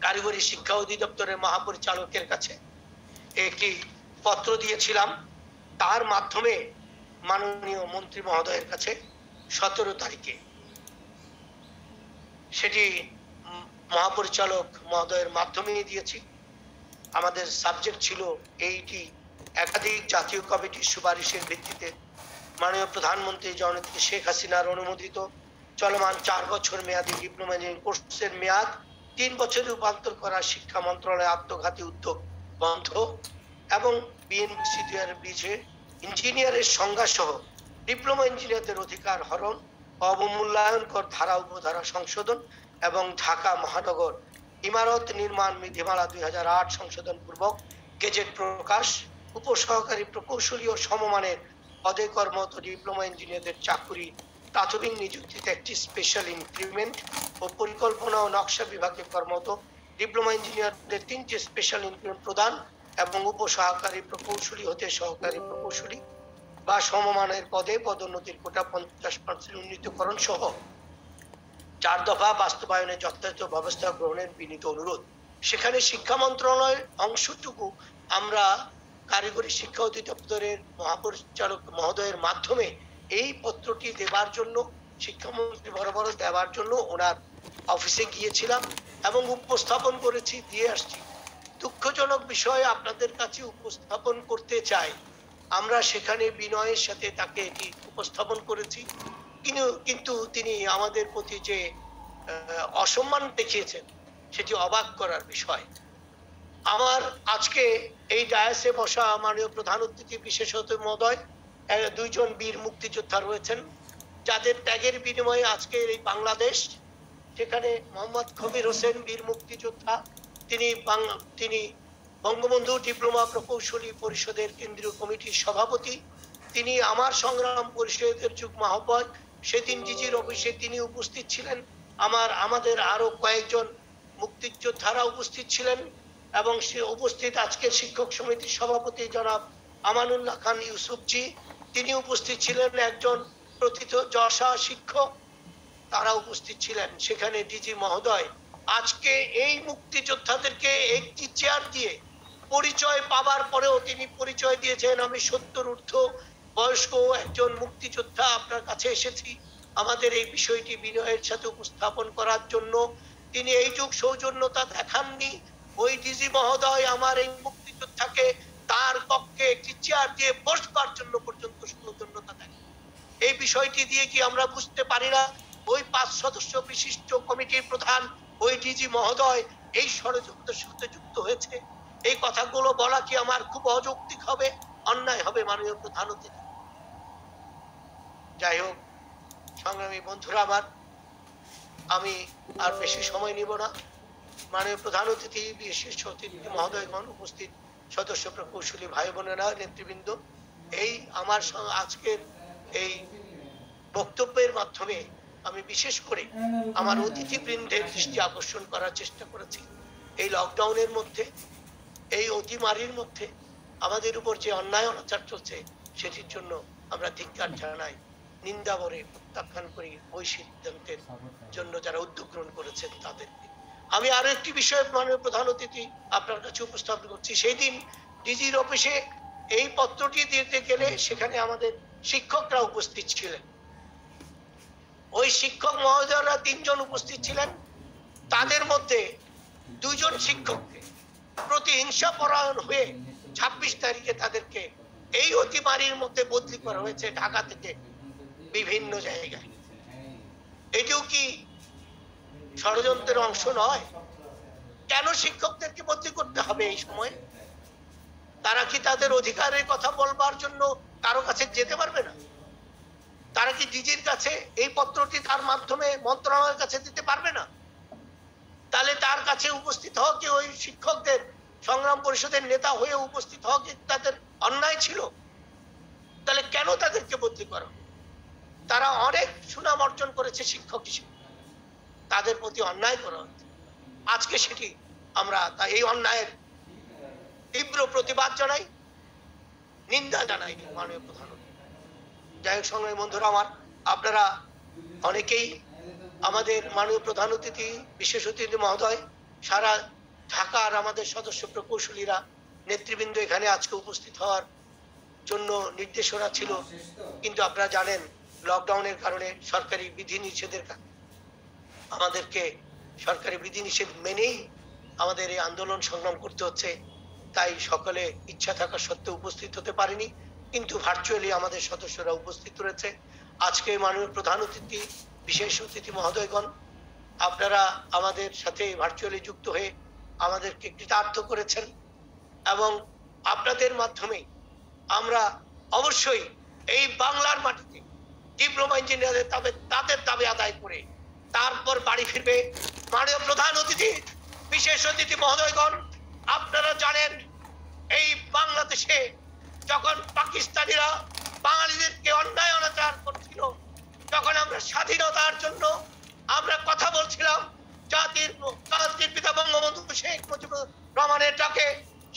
কারিগরি শিক্ষা অধিদপ্তরের মহাপরিচালকের কাছে একটি পত্র দিয়েছিলাম। তার মাধ্যমে মাননীয় মন্ত্রী মহোদয়ের কাছে 17 তারিখে সেটি মহাপরিচালক মহোদয়ের মাধ্যমে দিয়েছি। আমাদের সাবজেক্ট ছিল এইটি একাধিক জাতীয় কমিটির সুপারিশের ভিত্তিতে মাননীয় প্রধানমন্ত্রী জননেত্রী শেখ হাসিনার অনুমোদিত চলমান 4 বছর মেয়াদী ডিপ্লোমা ইঞ্জিনিয়ারিং কোর্সের মেয়াদ 3 বছরে রূপান্তর করা শিক্ষা মন্ত্রণালয়ের আত্মঘাতী উদ্যোগ বন্ধ এবং বিএনসিডিআর ইঞ্জিনিয়ারের সংজ্ঞা সহ ডিপ্লোমা ইঞ্জিনিয়ারদের অধিকার হরণ, অবমূল্যায়নকর ধারা উপধারা সংশোধন এবং ঢাকা মহানগর ইমারত নির্মাণ বিধিমালা 2008 সংশোধন পূর্বক গেজেট প্রকাশ, উপসহকারী প্রকৌশলী ও সমমানের পদে কর্মরত ডিপ্লোমা ইঞ্জিনিয়ারদের চাকুরি প্রাথমিক নিযুক্তিতে একটি স্পেশাল ইনক্রিমেন্ট ও পরিকল্পনা ও নকশা বিভাগে কর্মরত ডিপ্লোমা ইঞ্জিনিয়ারদের 3টি স্পেশাল ইনক্রিমেন্ট প্রদান এবং উপসহকারী প্রকৌশলী হতে সহকারী প্রকৌশলী বা সমমানের পদে পদোন্নতির কোটা 50% উন্নীতকরণ সহ 4 দফা বাস্তবায়নে যথাযথ ব্যবস্থা গ্রহণের বিনীত অনুরোধ। সেখানে শিক্ষা মন্ত্রণালয়ের অংশটুকু আমরা কারিগরি শিক্ষা অধিদপ্তরের মহাপরিচালক মহোদয়ের মাধ্যমে এই পত্রটি দেবার জন্য, শিক্ষামন্ত্রী বরাবর দেওয়ার জন্য ওনার অফিসে গিয়েছিলাম এবং উপস্থাপন করেছি, দিয়ে আসছি। দুঃখজনক বিষয় আপনাদের কাছে উপস্থাপন করতে চাই, আমরা সেখানে বিনয়ের সাথে তাকে এটি উপস্থাপন করেছি, কিন্তু তিনি আমাদের প্রতি যে অসম্মান দেখিয়েছেন সেটি অবাক করার বিষয়। আমার আজকে এই ডায়াসে বসা মাননীয় প্রধান অতিথি বিশেষ অতিথি মহোদয়, 2 জন বীর মুক্তিযোদ্ধা রয়েছেন যাদের ত্যাগের বিনিময়ে আজকের এই বাংলাদেশ। সেখানে মোহাম্মদ কবির হোসেন বীর মুক্তিযোদ্ধা, তিনি বঙ্গবন্ধু ডিপ্লোমা প্রকৌশলী পরিষদের কেন্দ্রীয় কমিটির সভাপতি, তিনি আমার সংগ্রাম পরিষদের যুগ্ম আহ্বায়ক। সেদিন ডিজির অফিসে তিনি উপস্থিত ছিলেন, আমাদের আরো কয়েকজন মুক্তিযোদ্ধারা উপস্থিত ছিলেন এবং সে উপস্থিত আজকের শিক্ষক সমিতির সভাপতি জনাব আমানুল্লাহ খান ইউসুফজি, তিনি উপস্থিত ছিলেন, একজন প্রথিত যশা শিক্ষক, তারা উপস্থিত ছিলেন। সেখানে ডিজি মহোদয় আজকে এই মুক্তিযোদ্ধাদেরকে একটি চেয়ার দিয়ে পরিচয় পাবার পরেও তিনি পরিচয় দিয়েছেন, আমি 70 ঊর্ধ্ব বয়স্ক একজন মুক্তিযোদ্ধা, আপনার কাছে এসেছি আমাদের এই বিষয়টি বিনয়ের সাথে উপস্থাপন করার জন্য। তিনি এইটুক সৌজন্যতা দেখাননি। ওই ডিজি মহোদয় আমার এই মুক্তিযোদ্ধাকে তার কক্ষে একটি চেয়ার দিয়ে বসবার জন্য পর্যন্ত সৌজন্যতা দেখেন। এই বিষয়টি দিয়ে কি আমরা বুঝতে পারি না ওই 5 সদস্য বিশিষ্ট কমিটির প্রধান ওই ডিজি মহোদয় এই ষড়যন্ত্রের সাথে যুক্ত হয়েছে? এই কথাগুলো বলা কি আমার খুব অযৌক্তিক হবে, অন্যায় হবে মাননীয় প্রধান অতিথি? যাই হোক সংগ্রামী বন্ধুরা আমার, আমি আর বেশি সময় নিব না। মাননীয় প্রধান অতিথি বিশেষ অতিথি মহোদয়গণ, উপস্থিত সদস্য প্রকৌশলী ভাই বোনেরা, নেতৃবৃন্দ, এই আমার আজকের এই বক্তব্যের মাধ্যমে আমি বিশেষ করে আমার অতিথিবৃন্দের দৃষ্টি আকর্ষণ করার চেষ্টা করেছি। এই লকডাউনের মধ্যে, এই অতিমারির মধ্যে আমাদের উপর যে অন্যায় অনাচার চলছে সেটির জন্য আমরা ধিক্কার জানাই, নিন্দা করে প্রত্যাখ্যান করি ওই সিদ্ধান্তের জন্য যারা উদ্যোগ গ্রহণ করেছেন তাদেরকে। আমি আরো একটি বিষয় মাননীয় প্রধান অতিথি আপনার কাছে উপস্থাপন করছি। সেই দিন ডিজির অফিসে এই পত্রটি দিতে গেলে সেখানে আমাদের শিক্ষকরা উপস্থিত ছিলেন। ওই শিক্ষক মহোদয়রা 3 জন উপস্থিত ছিলেন, তাদের মধ্যে 2 জন শিক্ষককে প্রতিহিংসা পরায়ণ হয়ে 26 তারিখে তাদেরকে এই অতিমারির মধ্যে বদলি করা হয়েছে ঢাকা থেকে বিভিন্ন জায়গায়। এটিও কি ষড়যন্ত্রের অংশ নয়? কেন শিক্ষকদেরকে বদলি করতে হবে এই সময়? তারা কি তাদের অধিকারের কথা বলবার জন্য কারো কাছে যেতে পারবে না? তারা কি ডিজির কাছে এই পত্রটি তার মাধ্যমে মন্ত্রণালয়ের কাছে দিতে পারবে না? তাহলে তার কাছে উপস্থিত হওয়া কি ওই শিক্ষকদের সংগ্রাম পরিষদের নেতা হয়ে উপস্থিত হওয়া কি তাদের অন্যায় ছিল? তাহলে কেন তাদেরকে বদলি করা? তারা অনেক সুনাম অর্জন করেছে শিক্ষক হিসেবে, তাদের প্রতি অন্যায় করা হচ্ছে। আজকে সেটি আমরা এই অন্যায়ের তীব্র প্রতিবাদ জানাই, নিন্দা জানাই মাননীয় প্রধানমন্ত্রী। যাই হোক সংগ্রামী বন্ধুরা আমার, আপনারা অনেকেই আমাদের মাননীয় প্রধান অতিথি বিশেষ অতিথি মহোদয়, সারা ঢাকার আমাদের সদস্য প্রকৌশলীরা, নেতৃবৃন্দ এখানে আজকে উপস্থিত হওয়ার জন্য নির্দেশনা ছিল, কিন্তু আপনারা জানেন লকডাউনের কারণে সরকারি বিধিনিষেধের আমাদেরকে সরকারি বিধিনিষেধ মেনেই আমাদের এই আন্দোলন সংগ্রাম করতে হচ্ছে। তাই সকলে ইচ্ছা থাকা সত্ত্বেও উপস্থিত হতে পারেনি, কিন্তু ভার্চুয়ালি আমাদের সদস্যরা উপস্থিত রয়েছে। আজকে মাননীয় প্রধান অতিথি বিশেষ অতিথি মহোদয়গণ, আপনারা আমাদের সাথে ভার্চুয়ালি যুক্ত হয়ে আমাদেরকে কৃতার্থ করেছেন এবং আপনাদের মাধ্যমে আমরা অবশ্যই এই বাংলার মাটিতে ডিপ্লোমা ইঞ্জিনিয়ারদের তাদের দাবি আদায় করে তারপর বাড়ি ফিরবে। মাননীয় প্রধান অতিথি বিশেষ অতিথি মহোদয়গণ, আপনারা জানেন এই বাংলাদেশে যখন পাকিস্তানিরা বাঙালিদেরকে অন্যায় অনাচার করছিল, তখন আমরা স্বাধীনতার জন্য আমরা কথা বলছিলাম জাতির পিতা বঙ্গবন্ধু শেখ মুজিবুর রহমানের ডাকে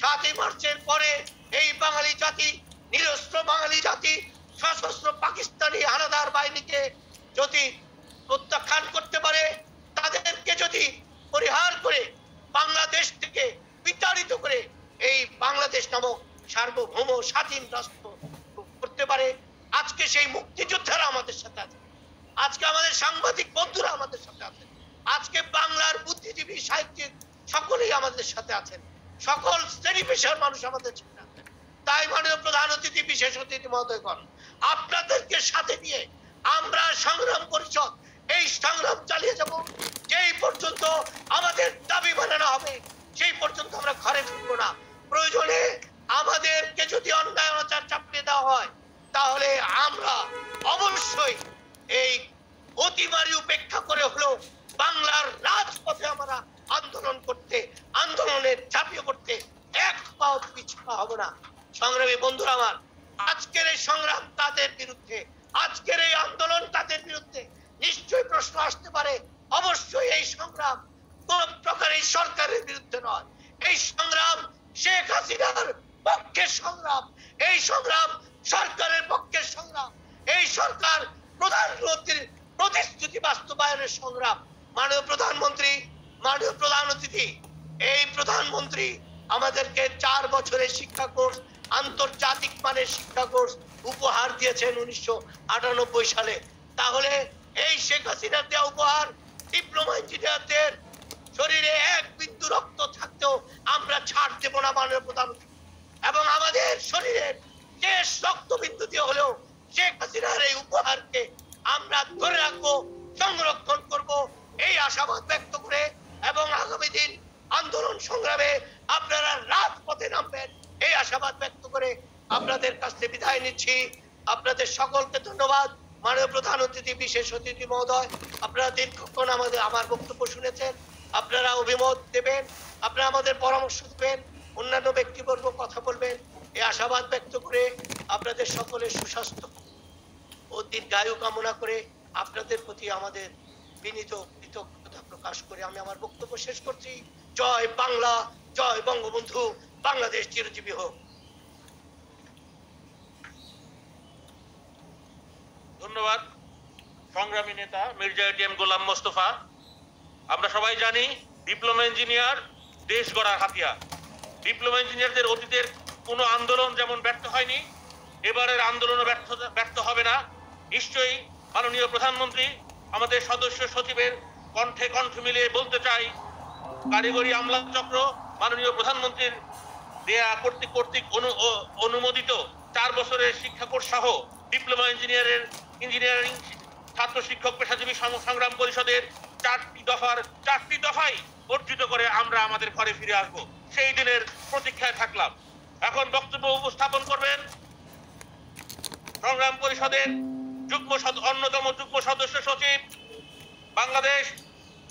7ই মার্চের পরে এই বাঙালি জাতি, নিরস্ত্র বাঙালি জাতি পাকিস্তানি হানাদার বাহিনীকে যদি প্রত্যাখ্যান করতে পারে, তাদেরকে যদি পরিহার করে বাংলাদেশ থেকে বিতাড়িত করে এই বাংলাদেশ নামক সার্বভৌম স্বাধীন রাষ্ট্র করতে পারে, আজকে সেই মুক্তিযোদ্ধারা আমাদের সাথে আছে, আজকে আমাদের সাংবাদিক বন্ধুরা আমাদের সাথে আছেন, আজকে বাংলার বুদ্ধিজীবী সাহিত্যিক সকলেই আমাদের সাথে আছেন, সকল শ্রেণী পেশার মানুষ আমাদের সাথে আছেন। তাই মাননীয় প্রধান অতিথি, বিশেষ অতিথি মহোদয়গণ, আপনাদেরকে সাথে নিয়ে আমরা সংগ্রাম পরিষদ এই সংগ্রাম চালিয়ে যাব। যেই পর্যন্ত আমাদের দাবি মানানো হবে সেই পর্যন্ত আমরা ঘরে ফিরবো না। প্রয়োজনে আমাদেরকে যদি অন্যায় অনাচার চাপিয়ে দেওয়া হয়, তাহলে আমরা অবশ্যই এই অতিমারি উপেক্ষা করে হলেও বাংলার রাজপথে আমরা আন্দোলন করতে, আন্দোলনের ঝাঁপিয়ে পড়তে এক পাও পিছু হব না। সংগ্রামী বন্ধুরা আমার, আজকের এই সংগ্রাম তাদের বিরুদ্ধে, আজকের এই আন্দোলন তাদের বিরুদ্ধে। নিশ্চয়ই প্রশ্ন আসতে পারে, অবশ্যই এই সংগ্রাম কোন প্রকার এই সরকারের বিরুদ্ধে নয়, এই সংগ্রাম শেখ হাসিনার পক্ষের সংগ্রাম, এই সংগ্রাম সরকারের পক্ষের সংগ্রাম, এই সরকার প্রধানমন্ত্রীর প্রতিশ্রুতি বাস্তবায়নের সংগ্রাম। মাননীয় প্রধানমন্ত্রী, মাননীয় প্রধান অতিথি, এই প্রধানমন্ত্রী আমাদেরকে 4 বছরের শিক্ষা কোর্স, আন্তর্জাতিক মানের শিক্ষা কোর্স উপহার দিয়েছেন 1998 সালে। তাহলে এই শেখ হাসিনার দেওয়া উপহার ডিপ্লোমা ইঞ্জিনিয়ারদের শরীরে 1 বিন্দু রক্ত থাকতেও আমরা ছাড় দেব না মাননীয় প্রধান অতিথি, এবং আমাদের শরীরের শেষ রক্তবিন্দু দিয়ে হলেও শেখ হাসিনার এই উপহারকে আমরা ধরে রাখবো, সংরক্ষণ করব, এই আশাবাদ ব্যক্ত করে, এবং আগামী দিন আন্দোলন সংগ্রামে আপনারা রাজপথে নামবেন এই আশাবাদ ব্যক্ত করে আপনাদের কাছ থেকে বিদায় নিচ্ছি। আপনাদের সকলকে ধন্যবাদ। মাননীয় প্রধান অতিথি, বিশেষ অতিথি মহোদয়, আপনারা দীর্ঘক্ষণ আমার বক্তব্য শুনেছেন, আপনারা অভিমত দেবেন, আপনারা আমাদের পরামর্শ দেবেন, অন্যান্য ব্যক্তিবর্গ কথা বলবেন, এই আশাবাদ ব্যক্ত করে আপনাদের সকলের সুস্বাস্থ্য ও দীর্ঘায়ু কামনা করে আপনাদের প্রতি আমাদের বিনীত কৃতজ্ঞতা প্রকাশ করে আমি আমার বক্তব্য শেষ করছি। জয় বাংলা, জয় বঙ্গবন্ধু, বাংলাদেশ চিরজীবী হোক। ধন্যবাদ সংগ্রামী নেতা মির্জা এটিএম গোলাম মোস্তফা। আমরা সবাই জানি ডিপ্লোমা ইঞ্জিনিয়ার দেশ গড়ার হাতিয়ার। ডিপ্লোমা ইঞ্জিনিয়ারদের অতীতের কোনো আন্দোলন যেমন ব্যর্থ হয়নি, এবারের আন্দোলনও ব্যর্থ হবে না। নিশ্চয়ই মাননীয় প্রধানমন্ত্রী আমাদের সদস্য সচিবের কণ্ঠে কণ্ঠ মিলিয়ে বলতে চাই, কারিগরি আমলা চক্র মাননীয় প্রধানমন্ত্রীর দেয়া কর্তৃক অনুমোদিত 4 বছরের শিক্ষা কোর্স সহ ডিপ্লোমা ইঞ্জিনিয়ারিং ছাত্র শিক্ষক পেশাজীবী সংগ্রাম পরিষদের 4টি দফাই অর্জিত করে আমরা আমাদের ঘরে ফিরে আসব, সেই দিনের প্রতীক্ষায় থাকলাম। এখন বক্তব্য উপস্থাপন করবেন সংগ্রাম পরিষদের অন্যতম যুগ্ম সদস্য সচিব, বাংলাদেশ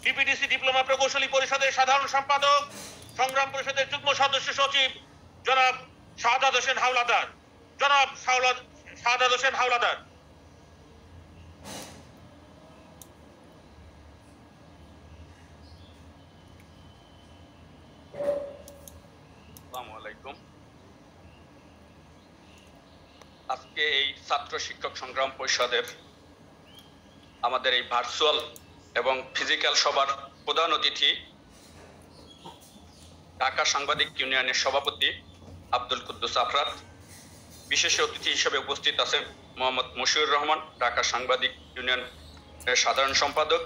ডিপিডিসি ডিপ্লোমা প্রকৌশলী পরিষদের সাধারণ সম্পাদক, সংগ্রাম পরিষদের যুগ্ম সদস্য সচিব জনাব শাহাদাত হোসেন হাওলাদার। জনাব শাহাদাত হোসেন হাওলাদার। আসসালামু আলাইকুম। আজকে এই ছাত্র শিক্ষক সংগ্রাম পরিষদের আমাদের এই ভার্চুয়াল এবং ফিজিক্যাল সভার প্রধান অতিথি ঢাকা সাংবাদিক ইউনিয়নের সভাপতি আব্দুল কুদ্দুস আফরাত, বিশেষ অতিথি হিসেবে উপস্থিত আছেন মোহাম্মদ মশিউর রহমান, ঢাকা সাংবাদিক ইউনিয়নের সাধারণ সম্পাদক,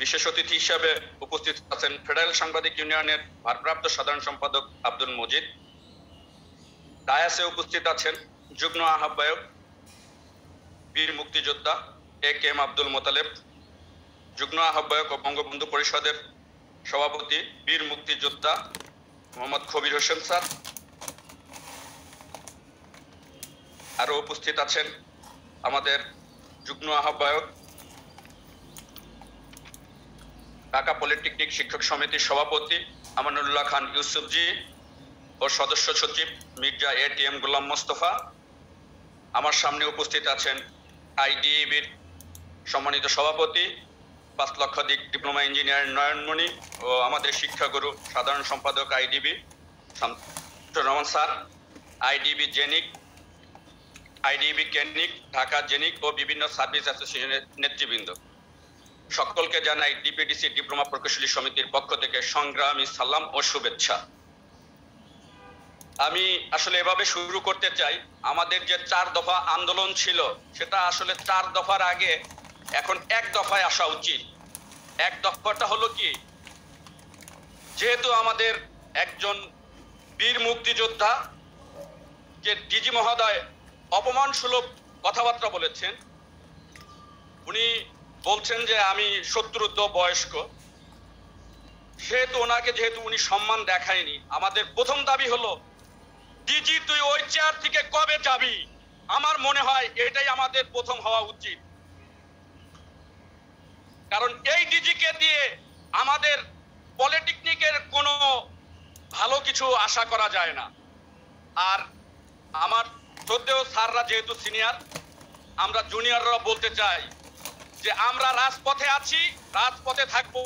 বিশেষ অতিথি হিসেবে উপস্থিত আছেন ফেডারেল সাংবাদিক ইউনিয়নের ভারপ্রাপ্ত সাধারণ সম্পাদক আব্দুল মজিদ। ডায়াসে উপস্থিত আছেন যুগ্ম আহ্বায়ক বীর মুক্তিযোদ্ধা AK আব্দুল মোতালেব, যুগ্ম আহ্বায়ক ও বঙ্গবন্ধু পরিষদের সভাপতি বীর মুক্তিযোদ্ধা মোহাম্মদ খবির হোসেন স্যার। আরো উপস্থিত আছেন আমাদের যুগ্ম আহ্বায়ক ঢাকা পলিটেকনিক শিক্ষক সমিতির সভাপতি আমানুল্লাহ খান ইউসুফজি ও সদস্য সচিব মির্জা ATM গোলাম মোস্তফা। আমার সামনে উপস্থিত আছেন IDEBর সম্মানিত সভাপতি 5 লক্ষাধিক ডিপ্লোমা ইঞ্জিনিয়ার নয়নমণি ও আমাদের শিক্ষাগুরু সাধারণ সম্পাদক IDB Shamsur Rahman sir, IDB জেনিক আইডিবি ক্লিনিক, ঢাকা জেনিক ও বিভিন্ন সার্ভিস অ্যাসোসিয়েশনের নেতৃবৃন্দ, সকলকে জানাই ডিপিডিসি ডিপ্লোমা প্রকৌশলী সমিতির পক্ষ থেকে সংগ্রামী সালাম ও শুভেচ্ছা। আমি আসলে এভাবে শুরু করতে চাই, আমাদের যে 4 দফা আন্দোলন ছিল সেটা আসলে 4 দফার আগে এখন 1 দফায় আসা উচিত। 1 দফাটা হলো কি, যেহেতু আমাদের একজন বীর মুক্তিযোদ্ধা যে ডিজি মহোদয় অপমানসুলভ কথাবার্তা বলেছেন, উনি বলছেন যে আমি 70 বয়স্ক, সেহেতু ওনাকে যেহেতু উনি সম্মান দেখায়নি, আমাদের প্রথম দাবি হলো ডিজি তুই ওই চেয়ার থেকে কবে যাবি? আমার মনে হয় এটাই আমাদের প্রথম হওয়া উচিত, কারণ এই ডিজিকে দিয়ে আমাদের পলিটেকনিকের কোনো ভালো কিছু আশা করা যায় না। আর আমার শ্রদ্ধেয় স্যাররা যেহেতু সিনিয়র, আমরা জুনিয়ররা বলতে চাই যে আমরা রাজপথে আছি, রাজপথে থাকবো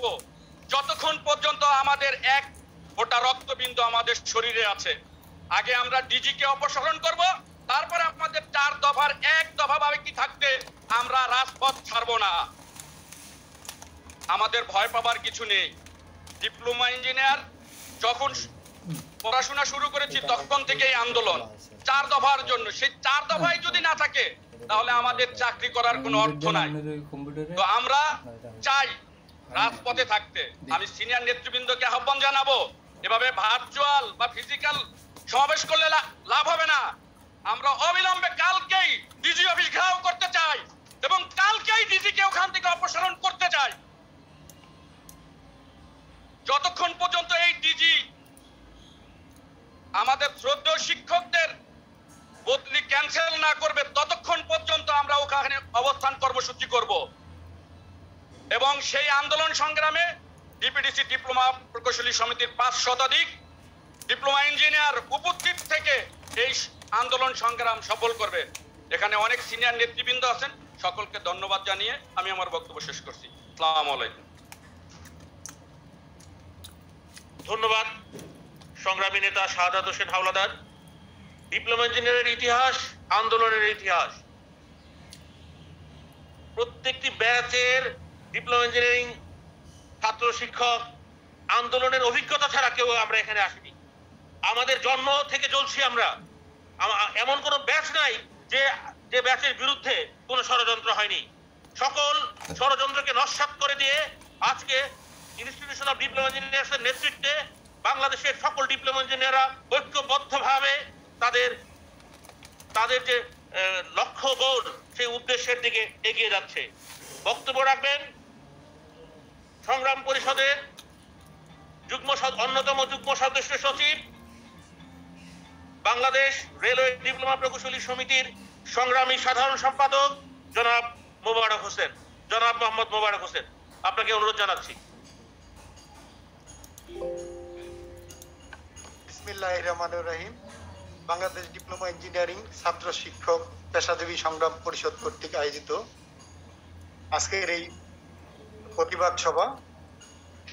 যতক্ষণ পর্যন্ত আমাদের 1 ফোঁটা রক্তবিন্দু আমাদের শরীরে আছে। আগে আমরা ডিজিকে অপসারণ করব, তারপরে আমাদের 4 দফার 1 দফা ভাবে কি থাকতে আমরা রাজপথ ছাড়বো না। আমাদের ভয় পাবার কিছু নেই। ডিপ্লোমা ইঞ্জিনিয়ার যখন পড়াশোনা শুরু করেছি তখন থেকেই আন্দোলন 4 দফার জন্য। সেই 4 দফাই যদি না থাকে তাহলে আমাদের চাকরি করার কোনো অর্থ নাই। তো আমরা চাই রাজপথে থাকতে। আমি সিনিয়র নেতৃবৃন্দকে আহ্বান জানাবো, এভাবে ভার্চুয়াল বা ফিজিক্যাল সমাবেশ করলে লাভ হবে না। আমরা অবিলম্বে কালকেই ডিজি অফিস ঘেরাও করতে চাই এবং কালকেই ডিজিকে ওখান থেকে অপসারণ করতে চাই। যতক্ষণ পর্যন্ত এই ডিজি আমাদের শ্রদ্ধেয় শিক্ষকদের বদলি ক্যান্সেল না করবে ততক্ষণ পর্যন্ত আমরা ওখানে অবস্থান কর্মসূচি করব। এবং সেই আন্দোলন সংগ্রামে ডিপিডিসি ডিপ্লোমা প্রকৌশলী সমিতির 5 শতাধিক ডিপ্লোমা ইঞ্জিনিয়ার উপস্থিত থেকে এই আন্দোলন সংগ্রাম সফল করবে। এখানে অনেক সিনিয়র নেতৃবৃন্দ আছেন, সকলকে ধন্যবাদ জানিয়ে আমি আমার বক্তব্য শেষ করছি। আসসালামু আলাইকুম। ধন্যবাদ সংগ্রামী নেতা শাহাদাত হোসেন হাওলাদার। ডিপ্লোমা ইঞ্জিনিয়ারের ইতিহাস, আন্দোলনের ইতিহাস, প্রত্যেকটি ব্যাচের ডিপ্লোমা ইঞ্জিনিয়ারিং ছাত্র শিক্ষক আন্দোলনের অভিজ্ঞতা ছাড়া কেউ আমরা এখানে আসিনি। আমাদের জন্ম থেকে জ্বলছি আমরা। এমন কোনো ব্যাচ নাই যে ব্যাচের বিরুদ্ধে কোনো ষড়যন্ত্র হয়নি। সকল ষড়যন্ত্রকে নস্যাৎ করে দিয়ে আজকে ইনস্টিটিউশন অফ ডিপ্লোমা ইঞ্জিনিয়ার্সের নেতৃত্বে বাংলাদেশের সকল ডিপ্লোমা ইঞ্জিনিয়াররা ঐক্যবদ্ধভাবে তাদের যে লক্ষ্য গোল, সেই উদ্দেশ্যের দিকে এগিয়ে যাচ্ছে। বক্তব্য রাখবেন সংগ্রাম পরিষদের অন্যতম যুগ্ম সদস্য সচিব, বাংলাদেশ রেলওয়ে ডিপ্লোমা প্রকৌশলী সমিতির সংগ্রামী সাধারণ সম্পাদক জনাব মোহাম্মদ মোবারক হোসেন। আপনাকে অনুরোধ জানাচ্ছি। বিসমিল্লাহির রহমানির রহিম। বাংলাদেশ ডিপ্লোমা ইঞ্জিনিয়ারিং ছাত্র শিক্ষক পেশাজীবী সংগ্রাম পরিষদ কর্তৃক আয়োজিত আজকের এই প্রতিবাদ সভা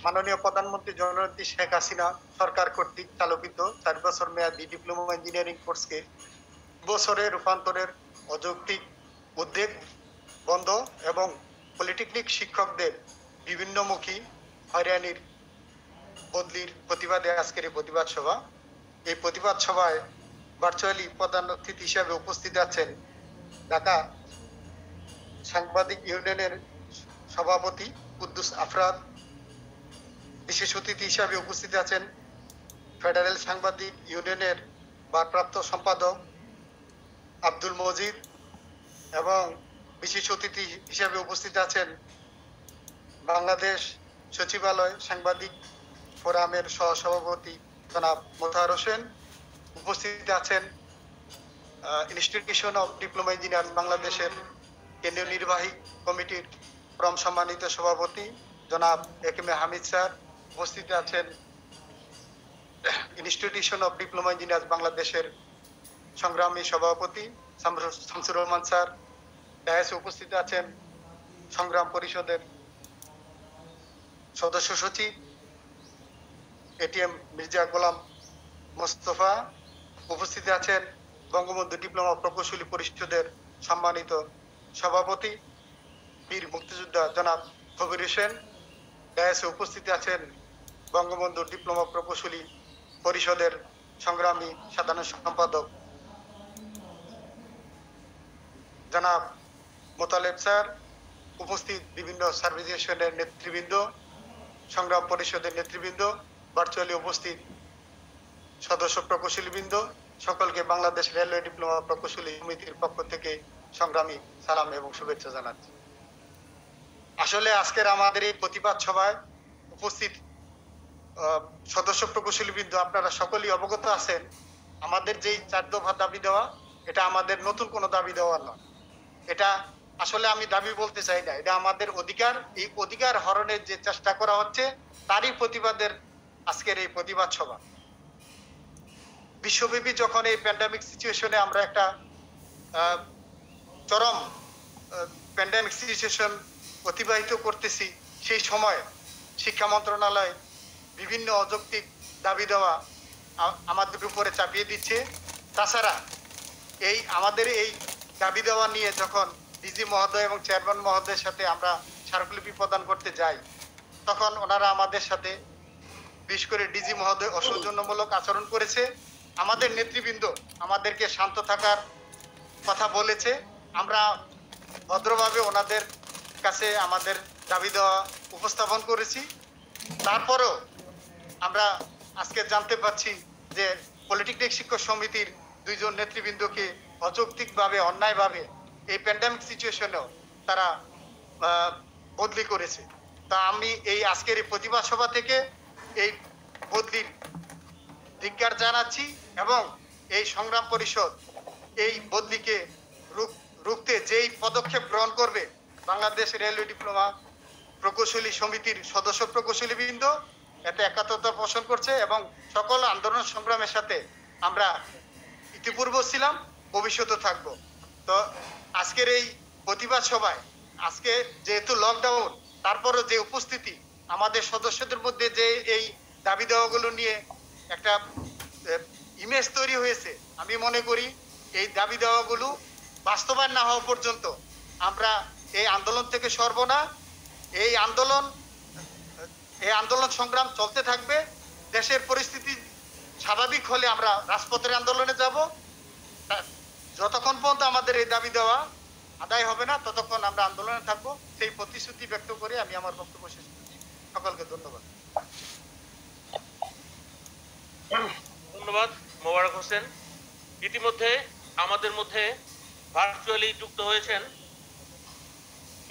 মাননীয় প্রধানমন্ত্রী জননেত্রী শেখ হাসিনা সরকার কর্তৃক চালকিত 4 বছর মেয়াদী ডিপ্লোমা ইঞ্জিনিয়ারিং কোর্সকে বছরে রূপান্তরের অযৌক্তিক উদ্যোগ বন্ধ এবং পলিটেকনিক শিক্ষকদের বিভিন্নমুখী হয়রানির বদলির প্রতিবাদে আজকের এই প্রতিবাদ সভা। এই প্রতিবাদ সভায় ভার্চুয়ালি প্রধান অতিথি হিসাবে উপস্থিত আছেন ঢাকা সাংবাদিক ইউনিয়নের সভাপতি কুদ্দুস আফরাদ। বিশেষ অতিথি হিসাবে উপস্থিত আছেন ফেডারেল সাংবাদিক ইউনিয়নের ভারপ্রাপ্ত সম্পাদক আব্দুল মজিদ এবং বিশেষ অতিথি হিসাবে উপস্থিত আছেন বাংলাদেশ সচিবালয় সাংবাদিক ফোরামের সহসভাপতি জনাব মোতাহার হোসেন। উপস্থিত আছেন ইনস্টিটিউশন অফ ডিপ্লোমা ইঞ্জিনিয়ার বাংলাদেশের কেন্দ্রীয় নির্বাহী কমিটির পরম সম্মানিত সভাপতি জনাব একেম হামিদ স্যার। উপস্থিত আছেন ইনস্টিটিউশন অফ ডিপ্লোমা ইঞ্জিনিয়ার বাংলাদেশের সংগ্রামী সভাপতি শামসুর রহমান স্যার। ডায়াসে উপস্থিত আছেন সংগ্রাম পরিষদের সদস্য সচিব এটিএম মির্জা গোলাম মোস্তফা। উপস্থিত আছেন বঙ্গবন্ধু ডিপ্লোমা প্রকৌশলী পরিষদের সম্মানিত সভাপতি বীর মুক্তিযোদ্ধা জনাব কবির হোসেন। ডায়াসে উপস্থিত আছেন বঙ্গবন্ধু ডিপ্লোমা প্রকৌশলী পরিষদের সংগ্রামী সাধারণ সম্পাদক জনাব মোতালেব স্যার, উপস্থিত বিভিন্ন সার্ভিসেশনের নেতৃবৃন্দ, সংগ্রাম পরিষদের নেতৃবৃন্দ, ভার্চুয়ালি উপস্থিত সদস্য প্রকৌশলীবৃন্দ, সকলকে বাংলাদেশ রেলওয়ে ডিপ্লোমা প্রকৌশলী সমিতির পক্ষ থেকে সংগ্রামী সালাম এবং শুভেচ্ছা জানাচ্ছি। আসলে আজকের আমাদের এই প্রতিবাদ সভায় উপস্থিত সদস্য প্রকৌশলীবৃন্দ, আপনারা সকলেই অবগত আছেন আমাদের যেই 4 দফা দাবি দেওয়া, এটা আমাদের নতুন কোনো দাবি দেওয়া নয়। এটা আসলে আমি দাবি বলতে চাই না, এটা আমাদের অধিকার। এই অধিকার হরণের যে চেষ্টা করা হচ্ছে তারই প্রতিবাদের আজকের এই প্রতিবাদ সভা। বিশ্বব্যাপী যখন এই প্যান্ডামিক সিচুয়েশনে আমরা একটা চরম প্যান্ডামিক সিচুয়েশন অতিবাহিত করতেছি, সেই সময় শিক্ষা মন্ত্রণালয় বিভিন্ন অযৌক্তিক দাবি দেওয়া আমাদের উপরে চাপিয়ে দিচ্ছে। তাছাড়া আমাদের এই দাবি দেওয়া নিয়ে যখন ডিজি মহোদয় এবং চেয়ারম্যান মহোদয়ের সাথে আমরা স্মারকলিপি প্রদান করতে যাই, তখন ওনারা আমাদের সাথে, বিশেষ করে ডিজি মহোদয়, অসৌজন্যমূলক আচরণ করেছে। আমাদের নেতৃবৃন্দ আমাদেরকে শান্ত থাকার কথা বলেছে। আমরা ভদ্রভাবে ওনাদের কাছে আমাদের দাবি দেওয়া উপস্থাপন করেছি। তারপরেও আমরা আজকে জানতে পাচ্ছি যে পলিটেকনিক শিক্ষক সমিতির 2 জন নেতৃবৃন্দকে অযৌক্তিকভাবে, অন্যায়ভাবে এই প্যান্ডামিক সিচুয়েশনেও তারা বদলি করেছে। তা আমি এই আজকের এই প্রতিবাদ সভা থেকে এই বদলির ধিক্কার জানাচ্ছি এবং এই সংগ্রাম পরিষদ এই বদলিকে রুখতে যেই পদক্ষেপ গ্রহণ করবে, বাংলাদেশ রেলওয়ে ডিপ্লোমা প্রকৌশলী সমিতির সদস্য প্রকৌশলীবৃন্দ এতে একাত্মতা পোষণ করছে এবং সকল আন্দোলন সংগ্রামের সাথে আমরা ইতিপূর্বে ছিলাম, ভবিষ্যতে থাকব। তো আজকের এই প্রতিবাদ সভায় আজকে যেহেতু লকডাউন, তারপরও যে উপস্থিতি, আমাদের সদস্যদের মধ্যে যে এই দাবি দেওয়াগুলো নিয়ে একটা ইমেজ তৈরি হয়েছে, আমি মনে করি এই দাবি দেওয়াগুলো বাস্তবায়ন না হওয়া পর্যন্ত আমরা এই আন্দোলন থেকে সরব না। এই আন্দোলন সংগ্রাম চলতে থাকবে। দেশের পরিস্থিতি স্বাভাবিক হলে আমরা রাজপথের আন্দোলনে যাব। যতক্ষণ পর্যন্ত আমাদের এই দাবি দেওয়া আদায় হবে না, ততক্ষণ আমরা আন্দোলনে থাকবো। সেই প্রতিশ্রুতি ব্যক্ত করে আমি আমার বক্তব্য শেষ করছি। সকলকে ধন্যবাদ। ধন্যবাদ মোবারক হোসেন। ইতিমধ্যে আমাদের মধ্যে ভার্চুয়ালি যুক্ত হয়েছেন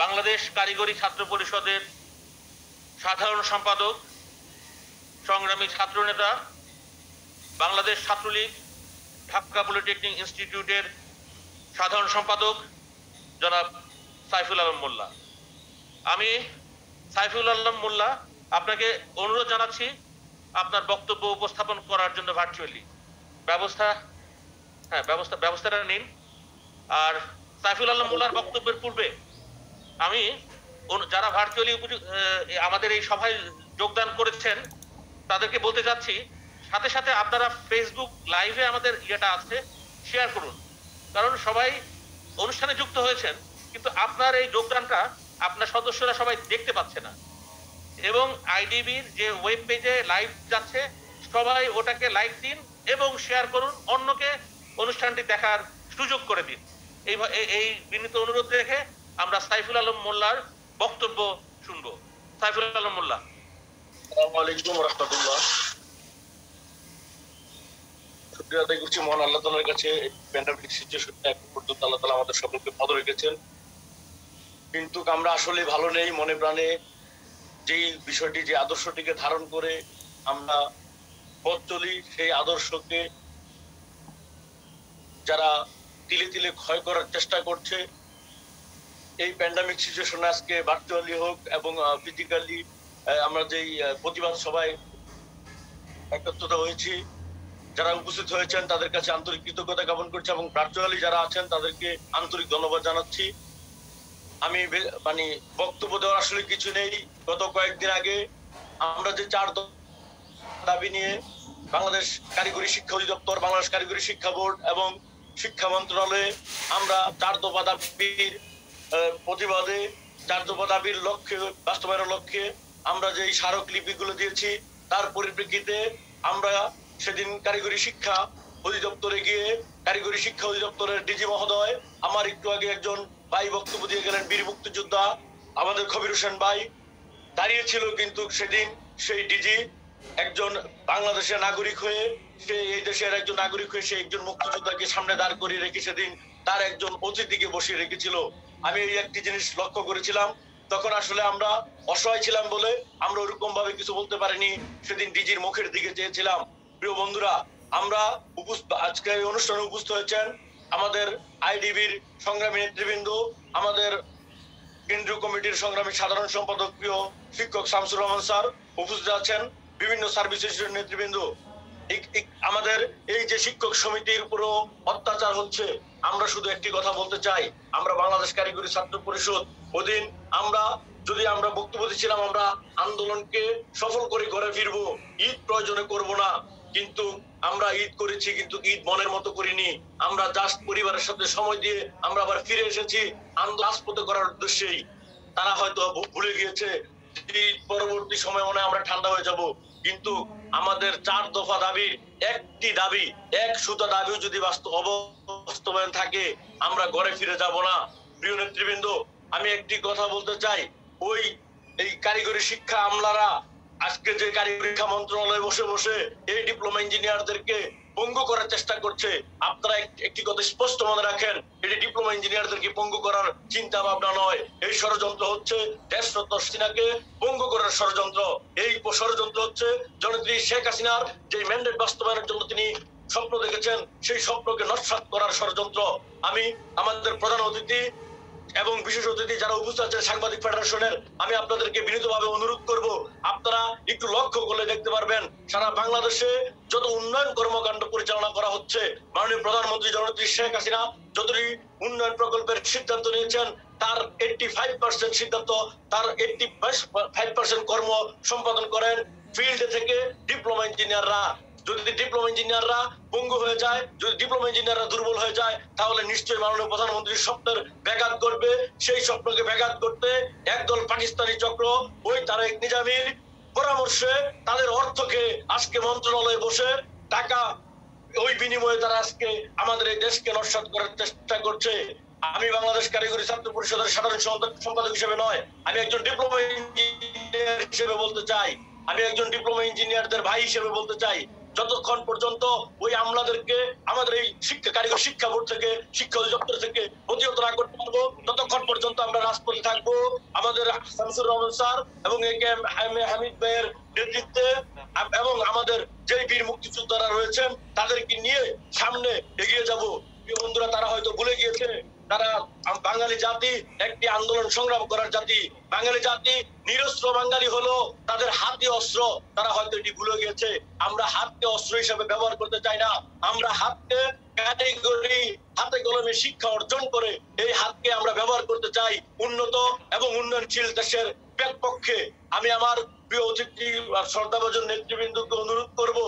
বাংলাদেশ কারিগরি ছাত্র পরিষদের সাধারণ সম্পাদক, সংগ্রামী ছাত্রনেতা, বাংলাদেশ ছাত্রলীগ ঢাকা পলিটেকনিক ইনস্টিটিউটের সাধারণ সম্পাদক জনাব সাইফুল আলম মোল্লা। আমি সাইফুল আলম মোল্লা আপনাকে অনুরোধ জানাচ্ছি আপনার বক্তব্য উপস্থাপন করার জন্য ভার্চুয়ালি ব্যবস্থাটা নিন। আর সাইফুল আলম মোল্লার বক্তব্যের পূর্বে আমি যারা ভার্চুয়ালি আমাদের এই সভায় যোগদান করেছেন তাদেরকে বলতে চাচ্ছি, সাথে সাথে আপনারা ফেসবুক লাইভে আমাদের ইয়েটা আছে, শেয়ার করুন। কারণ সবাই অনুষ্ঠানে যুক্ত হয়েছেন, কিন্তু আপনার এই যোগদানটা আপনার সদস্যরা সবাই দেখতে পাচ্ছে না। এবং আইডিবির যে ওয়েব পেজে লাইভ যাচ্ছে, সবাই ওটাকে লাইক দিন এবং শেয়ার করুন, অন্যকে অনুষ্ঠানটি দেখার সুযোগ করে দিন। এই বিনীত অনুরোধ রেখে আমরা সাইফুল আলম মোল্লার বক্তব্য শুনবো। সাইফুল আলম মোল্লা। আসসালামু আলাইকুম ওয়া রাহমাতুল্লাহ। শুকরিয়া আদায় করছি মহান আল্লাহ তাআলার কাছে। প্যান্ডামিক সিচুয়েশনটা এখন পর্যন্ত আল্লাহ তাআলা আমাদের সকলকে ভালো রেখেছেন, কিন্তু আমরা আসলে ভালো নেই মনে প্রাণে। যেই বিষয়টি, যে আদর্শটিকে ধারণ করে আমরা পথ চলি, সেই আদর্শকে যারা তিলে তিলে ক্ষয় করার চেষ্টা করছে, এই প্যান্ডামিক সিচুয়েশনে আজকে ভার্চুয়ালি হোক এবং ফিজিক্যালি আমরা যেই প্রতিবাদ সভায় একত্রিত হয়েছি, যারা উপস্থিত হয়েছেন তাদের কাছে আন্তরিক কৃতজ্ঞতা জ্ঞাপন করছি এবং ভার্চুয়ালি যারা আছেন তাদেরকে আন্তরিক ধন্যবাদ জানাচ্ছি। আমি বক্তব্য দেওয়ার আসলে কিছু নেই। গত কয়েকদিন আগে আমরা যে 4 দাবি নিয়ে বাংলাদেশ কারিগরি শিক্ষা অধিদপ্তর, বাংলাদেশ কারিগরি শিক্ষা বোর্ড এবং শিক্ষা মন্ত্রণালয়ে আমরা 4 দফা দাবির প্রতিবাদে 4 দফা দাবির লক্ষ্যে বাস্তবায়নের লক্ষ্যে আমরা যে স্মারকলিপিগুলো দিয়েছি তার পরিপ্রেক্ষিতে আমরা সেদিন কারিগরি শিক্ষা অধিদপ্তরে গিয়ে কারিগরি শিক্ষা অধিদপ্তরের ডিজি মহোদয়, আমার একটু আগে একজন ভাই বক্তব্য দিয়ে গেলেন বীর মুক্তিযোদ্ধা আমাদের খবির হোসেন ভাই দাঁড়িয়েছিল, কিন্তু সেদিন সেই ডিজি একজন বাংলাদেশের নাগরিক হয়ে, সে এই দেশের একজন নাগরিক হয়ে সে একজন মুক্তিযোদ্ধাকে সামনে দাঁড় করিয়ে রেখে সেদিন তার একজন অতিথিকে বসিয়ে রেখেছিল। আমি এই একটি জিনিস লক্ষ্য করেছিলাম, তখন আসলে আমরা অসহায় ছিলাম বলে আমরা ওরকম ভাবে কিছু বলতে পারিনি, সেদিন ডিজির মুখের দিকে চেয়েছিলাম। প্রিয় বন্ধুরা, আমরা আজকে এই অনুষ্ঠানে উপস্থিত হয়েছেন আমাদের আইডিবির সংগ্রামী নেতৃবৃন্দ, আমাদের কেন্দ্রীয় কমিটির সংগ্রামী সাধারণ সম্পাদক প্রিয় শিক্ষক শামসুর রহমান স্যার উপস্থিত আছেন, বিভিন্ন সার্ভিসের নেতৃবৃন্দ। আমাদের এই যে শিক্ষক সমিতির উপরও অত্যাচার হচ্ছে, আমরা শুধু একটি কথা বলতে চাই, আমরা বাংলাদেশ কারিগরি ছাত্র পরিষদ ওদিন আমরা বক্তব্য দিচ্ছিলাম আমরা আন্দোলনকে সফল করে ঘরে ফিরবো, ঈদ প্রয়োজনে করব না, কিন্তু আমরা ঈদ করেছি কিন্তু ঈদ মনের মতো করিনি। আমরা জাস্ট পরিবারের সাথে সময় দিয়ে আমরা আবার ফিরে এসেছি আন্দোলন রাজপথে করার উদ্দেশ্যেই। তারা হয়তো ভুলে গিয়েছে ঈদ পরবর্তী সময় মনে আমরা ঠান্ডা হয়ে যাব, কিন্তু আমাদের 4 দফা দাবির একটি দাবি, এক সুতা দাবিও যদি বাস্তবায়ন থাকে আমরা ঘরে ফিরে যাব না। প্রিয় নেতৃবৃন্দ, আমি একটি কথা বলতে চাই, এই কারিগরি শিক্ষা আমলারা আজকে যে কারিগরি শিক্ষা মন্ত্রণালয়ে বসে বসে এই ডিপ্লোমা ইঞ্জিনিয়ারদেরকে পঙ্গু করার চেষ্টা করছে। আপনারা একটি কথা স্পষ্ট মনে রাখেন, এটি ডিপ্লোমা ইঞ্জিনিয়ারদেরকে পঙ্গু করার চিন্তা ভাবনা নয়, এই ষড়যন্ত্র হচ্ছে দেশরত্ন হাসিনাকে পঙ্গু করার ষড়যন্ত্র। এই ষড়যন্ত্র হচ্ছে জননেত্রী শেখ হাসিনার যে ম্যান্ডেট বাস্তবায়নের জন্য তিনি স্বপ্ন দেখেছেন, সেই স্বপ্নকে নস্যাৎ করার ষড়যন্ত্র। আমি আমাদের প্রধান অতিথি এবং বিশেষ অতিথি যারা উপস্থিত আছেন সাংবাদিক ফেডারেশনের, আমি আপনাদেরকে বিনীতভাবে অনুরোধ করব, আপনারা একটু লক্ষ্য করলে দেখতে পারবেন সারা বাংলাদেশে যত উন্নয়ন কর্মকাণ্ড পরিচালনা করা হচ্ছে, মাননীয় প্রধানমন্ত্রী জননেত্রী শেখ হাসিনা যতটি উন্নয়ন প্রকল্পের সিদ্ধান্ত নিয়েছেন তার 85% সিদ্ধান্ত, তার 85% কর্ম সম্পাদন করেন ফিল্ডে থেকে ডিপ্লোমা ইঞ্জিনিয়াররা। যদি ডিপ্লোমা ইঞ্জিনিয়াররা পঙ্গু হয়ে যায়, যদি ডিপ্লোমা ইঞ্জিনিয়াররা দুর্বল হয়ে যায়, তাহলে নিশ্চয়ই মাননীয় প্রধানমন্ত্রীর স্বপ্নের ব্যাঘাত করবে। সেই স্বপ্নকে ব্যাঘাত করতে একদল পাকিস্তানি চক্র ওই তারেক নিজামীর পরামর্শে তাদের অর্থকে আজকে মন্ত্রণালয়ে বসে টাকা ওই বিনিময়ে তারা আজকে আমাদের এই দেশকে নস্যাৎ করার চেষ্টা করছে। আমি বাংলাদেশ কারিগরি ছাত্র পরিষদের সাধারণ সম্পাদক হিসেবে নয়, আমি একজন ডিপ্লোমা ইঞ্জিনিয়ার হিসেবে বলতে চাই, আমি একজন ডিপ্লোমা ইঞ্জিনিয়ারদের ভাই হিসেবে বলতে চাই, যতক্ষণ পর্যন্ত ওই আমলাদেরকে আমাদের এই কারিগরি শিক্ষা বোর্ড থেকে, শিক্ষা অধিদপ্তর থেকে প্রতিহত না করতে পারবো, ততক্ষণ পর্যন্ত আমরা রাজপথে থাকবো। আমাদের শামসুর রহমান স্যার এবং হামিদ ভাইয়ের নেতৃত্বে এবং আমাদের যে বীর মুক্তিযোদ্ধারা রয়েছেন তাদেরকে নিয়ে সামনে এগিয়ে যাব। বন্ধুরা, তারা হয়তো ভুলে গিয়েছে তারা বাঙালি জাতি একটি আন্দোলন সংগ্রাম করার জাতি, বাঙালি জাতি নিরস্ত্র বাঙালি হলো তাদের হাতে অস্ত্র, তারা হয়তো এটি ভুলে গিয়েছে। আমরা হাতকে অস্ত্র হিসেবে ব্যবহার করতে চাই না, আমরা হাতকে ক্যাটেগরি হাতে কলমে শিক্ষা অর্জন করে এই হাতকে আমরা ব্যবহার করতে চাই উন্নত এবং উন্নয়নশীল দেশের পক্ষে। আমি আমার প্রিয় অতিথি শ্রদ্ধাভাজন নেতৃবৃন্দকে অনুরোধ করব,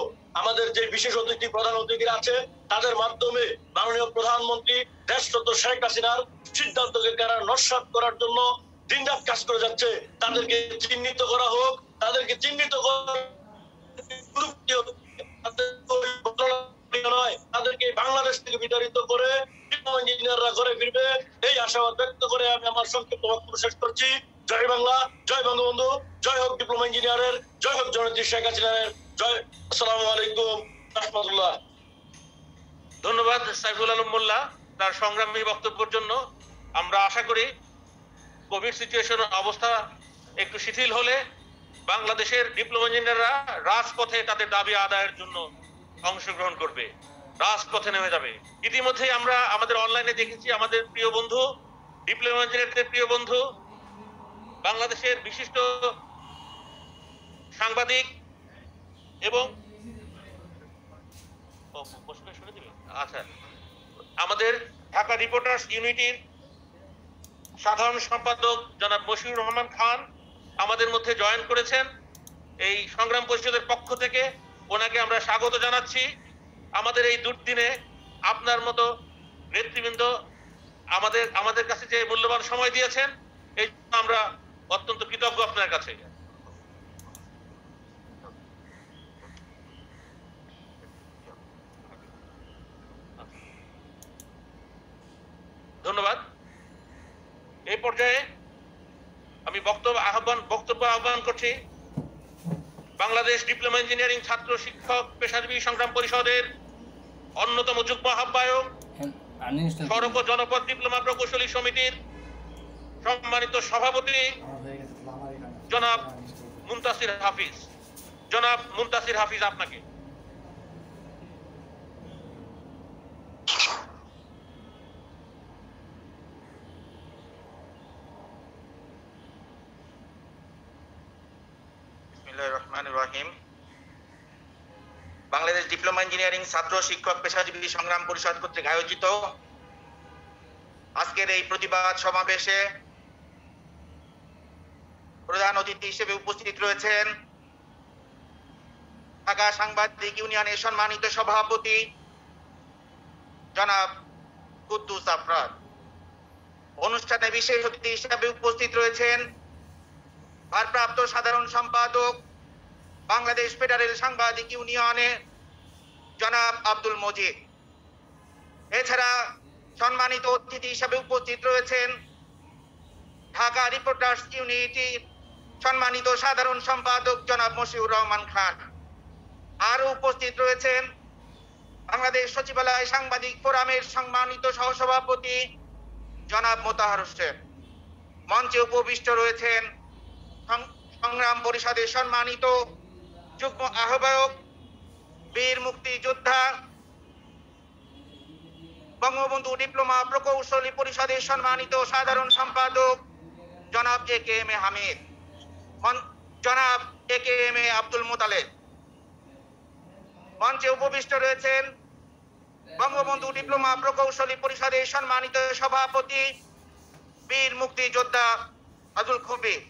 আমাদের যে বিশেষ অতিথি প্রধান অতিথিরা আছে তাদের মাধ্যমে মাননীয় প্রধানমন্ত্রী দেশরত্ন শেখ হাসিনার সিদ্ধান্তকে কারা নস্যাৎ করার জন্য দিনরাত কাজ করে যাচ্ছে, তাদেরকে চিহ্নিত করা হোক, তাদেরকে চিহ্নিত নয়, তাদেরকে বাংলাদেশ থেকে বিতাড়িত করে ইঞ্জিনিয়াররা ঘরে ফিরবে, এই আশাবাদ ব্যক্ত করে আমি আমার সংক্ষিপ্ত বক্তব্য শেষ করছি। জয় বাংলা, জয় বঙ্গবন্ধু, জয় হোক ডিপ্লোমা ইঞ্জিনিয়ারের, জয় হোক জননেত্রী শেখ হাসিনার জয়। আসসালামু আলাইকুম রাহমাতুল্লাহ। ধন্যবাদ সাইফুল আলম মোল্লা তার সংগ্রামী বক্তব্যের জন্য। আমরা আশা করি কোভিড সিচুয়েশন অবস্থা একটু শিথিল হলে বাংলাদেশের ডিপ্লোমা ইঞ্জিনিয়াররা রাজপথে তাদের দাবি আদায়ের জন্য অংশগ্রহণ করবে, রাজপথে নেমে যাবে। ইতিমধ্যে আমরা আমাদের অনলাইনে দেখেছি আমাদের প্রিয় বন্ধু ডিপ্লোমা ইঞ্জিনিয়ারদের প্রিয় বন্ধু বাংলাদেশের বিশিষ্ট সাংবাদিক এবং আচ্ছা আমাদের ঢাকা রিপোর্টার্স ইউনিটির সাধারণ সম্পাদক জনাব মশিউর রহমান খান আমাদের মধ্যে জয়েন করেছেন এই সংগ্রাম পরিষদের পক্ষ থেকে। ওনাকে আমরা স্বাগত জানাচ্ছি। আমাদের এই দুর্দিনে আপনার মতো নেতৃবৃন্দ আমাদের কাছে যে মূল্যবান সময় দিয়েছেন, এই জন্য আমরা অত্যন্ত কৃতজ্ঞ আপনার কাছে। ধন্যবাদ। এই পর্যায়ে আমি বক্তব্য আহ্বান করছি বাংলাদেশ ডিপ্লোমা ইঞ্জিনিয়ারিং ছাত্র শিক্ষক পেশাজীবী সংগ্রাম পরিষদের অন্যতম যুগ্ম আহ্বায়ক, সড়ক ও জনপথ ডিপ্লোমা প্রকৌশলী সমিতির সম্মানিত সভাপতি জনাব মুনতাসির হাফিজ। জনাব মুনতাসির হাফিজ, আপনাকে। বাংলাদেশ ডিপ্লোমা ইঞ্জিনিয়ারিং ছাত্র শিক্ষক পেশাজীবী সংগ্রাম পরিষদ কর্তৃক আয়োজিত আজকের এই প্রতিবাদ সমাবেশে প্রধান অতিথি হিসেবে উপস্থিত রয়েছেন ঢাকা সাংবাদিক ইউনিয়নের সম্মানিত সভাপতি জনাব কুদ্দুস আফরাদ। অনুষ্ঠানে বিশেষ অতিথি হিসেবে উপস্থিত রয়েছেন ভারপ্রাপ্ত সাধারণ সম্পাদক বাংলাদেশ ফেডারেল সাংবাদিক ইউনিয়নে জনাব আব্দুল মজিদ। এছাড়া সম্মানিত অতিথি হিসেবে উপস্থিত রয়েছেন ঢাকা রিপোর্টার্স ইউনিটির সম্মানিত সাধারণ সম্পাদক জনাব মশিউর রহমান খান। আরো উপস্থিত রয়েছেন বাংলাদেশ সচিবালয় সাংবাদিক ফোরামের সম্মানিত সহসভাপতি জনাব মোতাহার হোসেন। মঞ্চে উপবিষ্ট রয়েছেন সংগ্রাম পরিষদের সম্মানিত যুগ্ম আহ্বায়ক বীর মুক্তিযোদ্ধা বঙ্গবন্ধু ডিপ্লোমা প্রকৌশলী পরিষদের সম্মানিত সাধারণ সম্পাদক জনাব AKM হামিদ, জনাব AKM আব্দুল মোতালেব। মঞ্চে উপবিষ্ট রয়েছেন বঙ্গবন্ধু ডিপ্লোমা প্রকৌশলী পরিষদের সম্মানিত সভাপতি বীর মুক্তিযোদ্ধা আব্দুল খবির।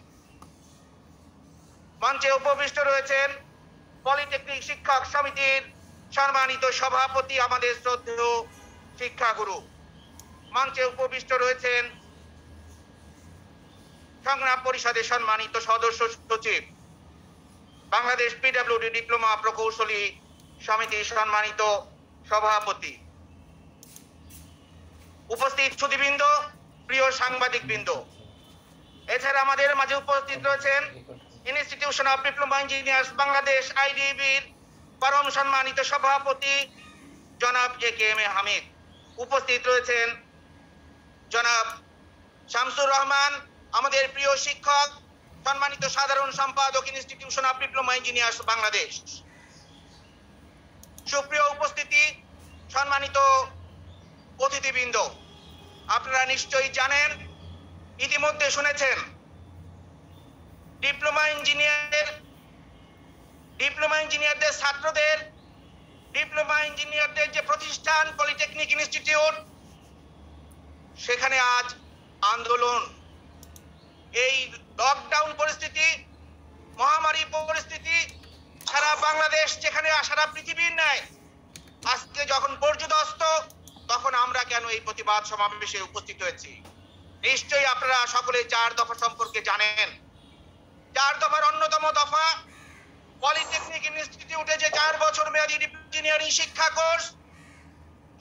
মঞ্চে উপবিষ্ট রয়েছেন পলিটেকনিক শিক্ষক সমিতির সম্মানিত সভাপতি আমাদের শ্রদ্ধেয় শিক্ষাগুরু। মঞ্চে উপবিষ্ট রয়েছেন সংগ্রাম পরিষদের সম্মানিত সদস্য সচিব বাংলাদেশ PWD ডিপ্লোমা প্রকৌশলী সমিতির সম্মানিত সভাপতি। উপস্থিত সুধীবৃন্দ, প্রিয় সাংবাদিক বৃন্দ, এছাড়া আমাদের মাঝে উপস্থিত রয়েছেন institution of diploma engineers Bangladesh IDBর পরম সম্মানিত সভাপতি জনাব AKM হামিদ। উপস্থিত রয়েছেন জনাব শামসুর রহমান, আমাদের প্রিয় শিক্ষক, সম্মানিত সাধারণ সম্পাদক institution of diploma engineers Bangladesh. সুপ্রিয় উপস্থিতি, সম্মানিত অতিথিবৃন্দ, আপনারা নিশ্চয়ই জানেন, ইতিমধ্যে শুনেছেন ডিপ্লোমা ইঞ্জিনিয়ারদের ছাত্রদের, ডিপ্লোমা ইঞ্জিনিয়ারদের যে প্রতিষ্ঠান পলিটেকনিক ইনস্টিটিউট, সেখানে আজ আন্দোলন। এই লকডাউন পরিস্থিতি, মহামারী পরিস্থিতি সারা বাংলাদেশ, যেখানে সারা পৃথিবীর ন্যায় আজকে যখন পর্যদস্ত, তখন আমরা কেন এই প্রতিবাদ সমাবেশে উপস্থিত হয়েছি? নিশ্চয়ই আপনারা সকলে 4 দফা সম্পর্কে জানেন। 4 দফার অন্যতম দফা পলিটেকনিক ইনস্টিটিউটে যে 4 বছর মেয়াদী ইঞ্জিনিয়ারিং শিক্ষা কোর্স,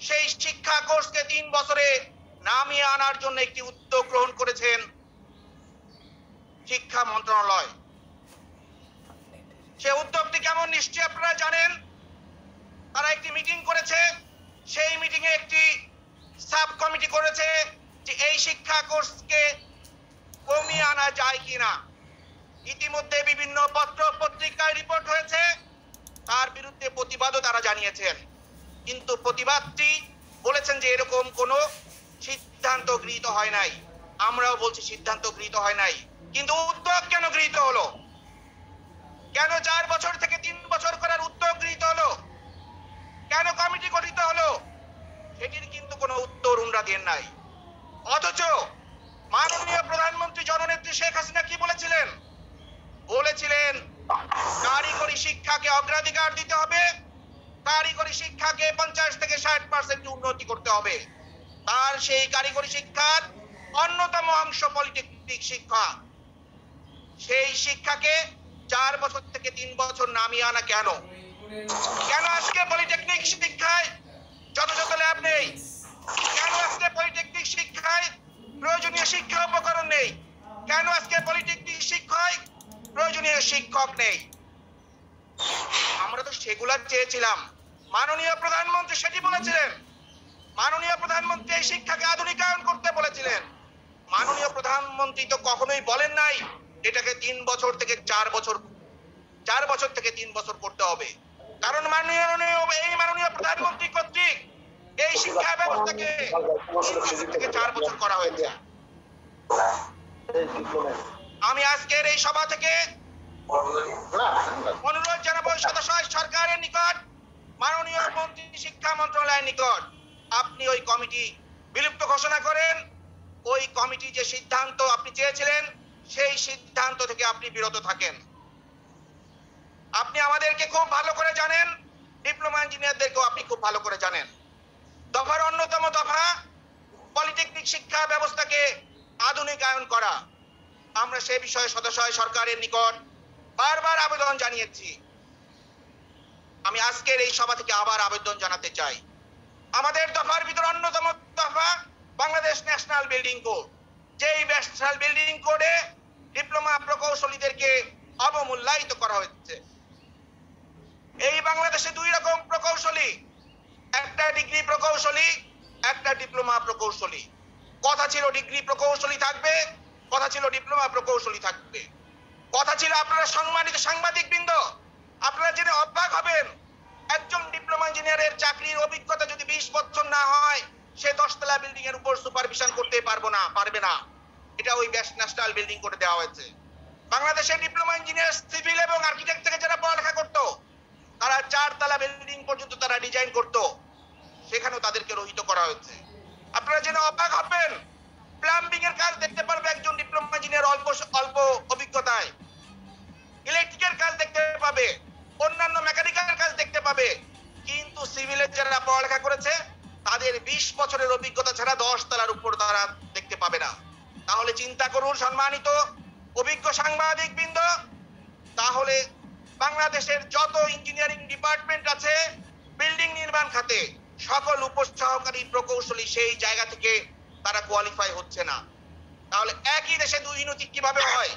সেই শিক্ষা কোর্সকে 3 বছরে নামিয়ে আনার জন্য একটি উদ্যোগ গ্রহণ করেছেন শিক্ষা মন্ত্রণালয়। সে উদ্যোগটি কেমন নিশ্চয়ই আপনারা জানেন। তারা একটি মিটিং করেছে, সেই মিটিং এ একটি সাব কমিটি করেছে যে এই শিক্ষা কোর্সকে কমিয়ে আনা যায় কিনা। ইতিমধ্যে বিভিন্ন পত্র পত্রিকায় রিপোর্ট হয়েছে, তার বিরুদ্ধে প্রতিবাদও তারা জানিয়েছেন, কিন্তু প্রতিবাদটি বলেছেন যে এরকম কোনো সিদ্ধান্ত গৃহীত হয় নাই। আমরাও বলছি সিদ্ধান্ত গৃহীত হয় নাই, কিন্তু উদ্যোগ কেন গৃহীত হলো? কেন 4 বছর থেকে 3 বছর করার উদ্যোগ গৃহীত হলো? কেন কমিটি গঠিত হলো? সেটির কিন্তু কোনো উত্তর উনরা দেন নাই। অথচ মাননীয় প্রধানমন্ত্রী জননেত্রী শেখ হাসিনা কি বলেছিলেন? বলেছিলেন কারিগরি শিক্ষাকে অগ্রাধিকার দিতে হবে, কারিগরি শিক্ষাকে 50 থেকে 60% উন্নতি করতে হবে। তার সেই কারিগরি শিক্ষার অন্যতম অংশ পলিটেকনিক শিক্ষা। সেই শিক্ষাকে 4 বছর থেকে 3 বছর নামিয়ে আনা কেন? কেন আজকে পলিটেকনিক শিক্ষায় যথাযথ ল্যাব নেই? কেন আজকে পলিটেকনিক শিক্ষায় প্রয়োজনীয় শিক্ষা উপকরণ নেই? কেন আজকে পলিটেকনিক শিক্ষায় প্রয়োজনীয় শিক্ষক নেই? আমরা তো সেগুলা চেয়েছিলাম। মাননীয় প্রধানমন্ত্রী সেটি বলেছিলেন। মাননীয় প্রধানমন্ত্রী এই শিক্ষাকে আধুনিকায়ন করতে বলেছিলেন। মাননীয় প্রধানমন্ত্রী তো কখনোই বলেন নাই এটাকে 3 বছর থেকে 4 বছর 4 বছর থেকে 3 বছর করতে হবে। কারণ মাননীয় প্রধানমন্ত্রী কর্তৃক এই শিক্ষা ব্যবস্থাকে 4 বছর করা হয়েছে। আমি আজকের এই সভা থেকে অনুরোধ জানাবো সরকারের নিকট, মাননীয় মন্ত্রী শিক্ষা মন্ত্রণালয়ের নিকট, আপনি ওই কমিটি বিলুপ্ত ঘোষণা করেন। ওই কমিটি যে সিদ্ধান্ত আপনি চেয়েছিলেন সেই সিদ্ধান্ত থেকে আপনি বিরত থাকেন। আপনি আমাদেরকে খুব ভালো করে জানেন, ডিপ্লোমা ইঞ্জিনিয়ারদেরকেও আপনি খুব ভালো করে জানেন। দফার অন্যতম দফা পলিটেকনিক শিক্ষা ব্যবস্থাকে আধুনিকায়ন করা। আমরা সে বিষয়ে সরকারের নিকট বারবার আবেদন জানিয়েছি। আমি আজকের এই সভা থেকে আবার আবেদন জানাতে চাই। আমাদের দফার ভিতর অন্যতম দফা বাংলাদেশ ন্যাশনাল বিল্ডিং কোড। যেই ন্যাশনাল বিল্ডিং কোডে ডিপ্লোমা প্রকৌশলীদেরকে অবমূল্যায়িত করা হচ্ছে। এই বাংলাদেশে 2 রকম প্রকৌশলী, একটা ডিগ্রি প্রকৌশলী, একটা ডিপ্লোমা প্রকৌশলী। কথা ছিল ডিগ্রি প্রকৌশলী থাকবে, কথা ছিল ডিপ্লোমা প্রকৌশলী থাকবে। কথা ছিল, আপনারা সম্মানিত সাংবাদিকবৃন্দ, আপনারা জেনে অবাক হবেন, একজন ডিপ্লোমা ইঞ্জিনিয়ারের চাকরির অভিজ্ঞতা যদি 20 বছর না হয়, সে 10 তলা বিল্ডিং এর উপর সুপারভিশন করতে পারবে না। এটা ওই ন্যাশনাল বিল্ডিং করে দেওয়া হয়েছে। বাংলাদেশের ডিপ্লোমা ইঞ্জিনিয়ার, সিভিল এবং আর্কিটেক্ট থেকে যারা পড়ালেখা করতো, তারা 4 তলা বিল্ডিং পর্যন্ত তারা ডিজাইন করতো, সেখানেও তাদেরকে রহিত করা হয়েছে। আপনারা জেনে অবাক হবেন, প্লাম্বিং এর কাজ দেখতে পারবে একজন ডিপ্লোমা ইঞ্জিনিয়ার অল্প অভিজ্ঞতায়, ইলেকট্রিকের কাজ দেখতে পাবে, অন্যান্য মেকানিক্যাল কাজ দেখতে পাবে, কিন্তু সিভিলের যারা পড়ালেখা করেছে তাদের 20 বছরের অভিজ্ঞতা ছাড়া 10 তলার উপর তারা দেখতে পাবে না। তাহলে চিন্তা করুন সম্মানিত অভিজ্ঞ সাংবাদিক বৃন্দ, তাহলে বাংলাদেশের যত ইঞ্জিনিয়ারিং ডিপার্টমেন্ট আছে বিল্ডিং নির্মাণ খাতে, সকল উপসহকারী প্রকৌশলী সেই জায়গা থেকে তারা কোয়ালিফাই হচ্ছে না। তাহলে একই দেশে 2 ইউনিট কিভাবে হয়?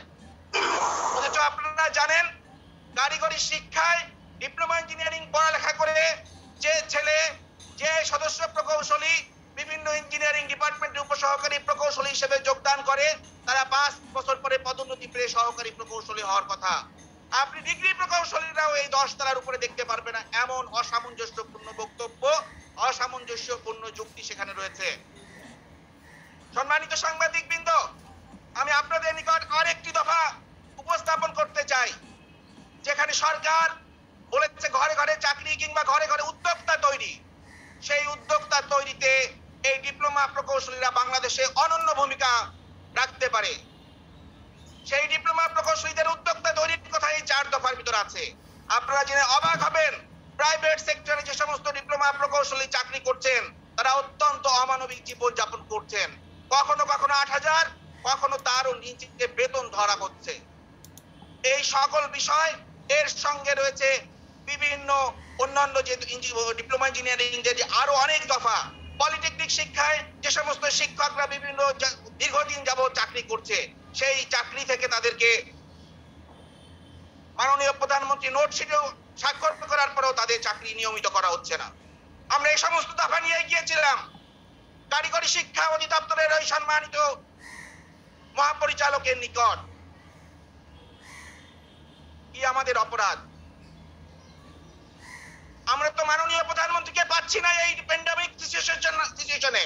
অথচ আপনারা জানেন, কারিগরি শিক্ষায় ডিপ্লোমা ইঞ্জিনিয়ারিং পড়ালেখা করে যে সদস্য প্রকৌশলী বিভিন্ন ইঞ্জিনিয়ারিং ডিপার্টমেন্টে উপসহকারী প্রকৌশলী হিসেবে যোগদান করে, তারা 5 বছর পরে পদোন্নতি পেয়ে সহকারী প্রকৌশলী হওয়ার কথা। আপনি ডিগ্রি প্রকৌশলীরাও এই 10 তলার উপরে দেখতে পারবে না, এমন অসামঞ্জস্যপূর্ণ বক্তব্য, অসামঞ্জস্যপূর্ণ যুক্তি সেখানে রয়েছে। সম্মানিত সাংবাদিকবৃন্দ, আমি আপনাদের নিকট আরেকটি দফা উপস্থাপন করতে চাই, যেখানে সরকার বলেছে ঘরে ঘরে চাকরি কিংবা ঘরে ঘরে উদ্যোক্তা তৈরি। সেই উদ্যোক্তা তৈরিতে এই ডিপ্লোমা প্রকৌশলীরা বাংলাদেশে অনন্য ভূমিকা রাখতে পারে। সেই ডিপ্লোমা প্রকৌশলীদের উদ্যোক্তা তৈরির কথা এই 4 দফার ভিতর আছে। আপনারা জেনে অবাক হবেন, প্রাইভেট সেক্টরে যে সমস্ত ডিপ্লোমা প্রকৌশলী চাকরি করছেন, তারা অত্যন্ত অমানবিক জীবন যাপন করছেন। কখনো 8,000, কখনো তারও নিচে বেতন ধরা হচ্ছে। এই সকল বিষয় এর সঙ্গে রয়েছে বিভিন্ন অন্যান্য যে ডিপ্লোমা ইঞ্জিনিয়ারিং যে আরো অনেক দফা। পলিটেকনিক শিক্ষায় যে সমস্ত শিক্ষকরা বিভিন্ন দীর্ঘদিন যাবত চাকরি করছে, সেই চাকরি থেকে তাদেরকে মাননীয় প্রধানমন্ত্রী নোটশিটেও স্বাক্ষর করার পরেও তাদের চাকরি নিয়মিত করা হচ্ছে না। আমরা এই সমস্ত দফা নিয়ে গিয়েছিলাম কারিগরি শিক্ষা অধিদপ্তরের ওই সম্মানিত মহাপরিচালকের নিকট। কি আমাদের অপরাধ? আমরা তো মাননীয় প্রধানমন্ত্রীকে পাচ্ছি না এই প্যান্ডেমিক সিচুয়েশনে,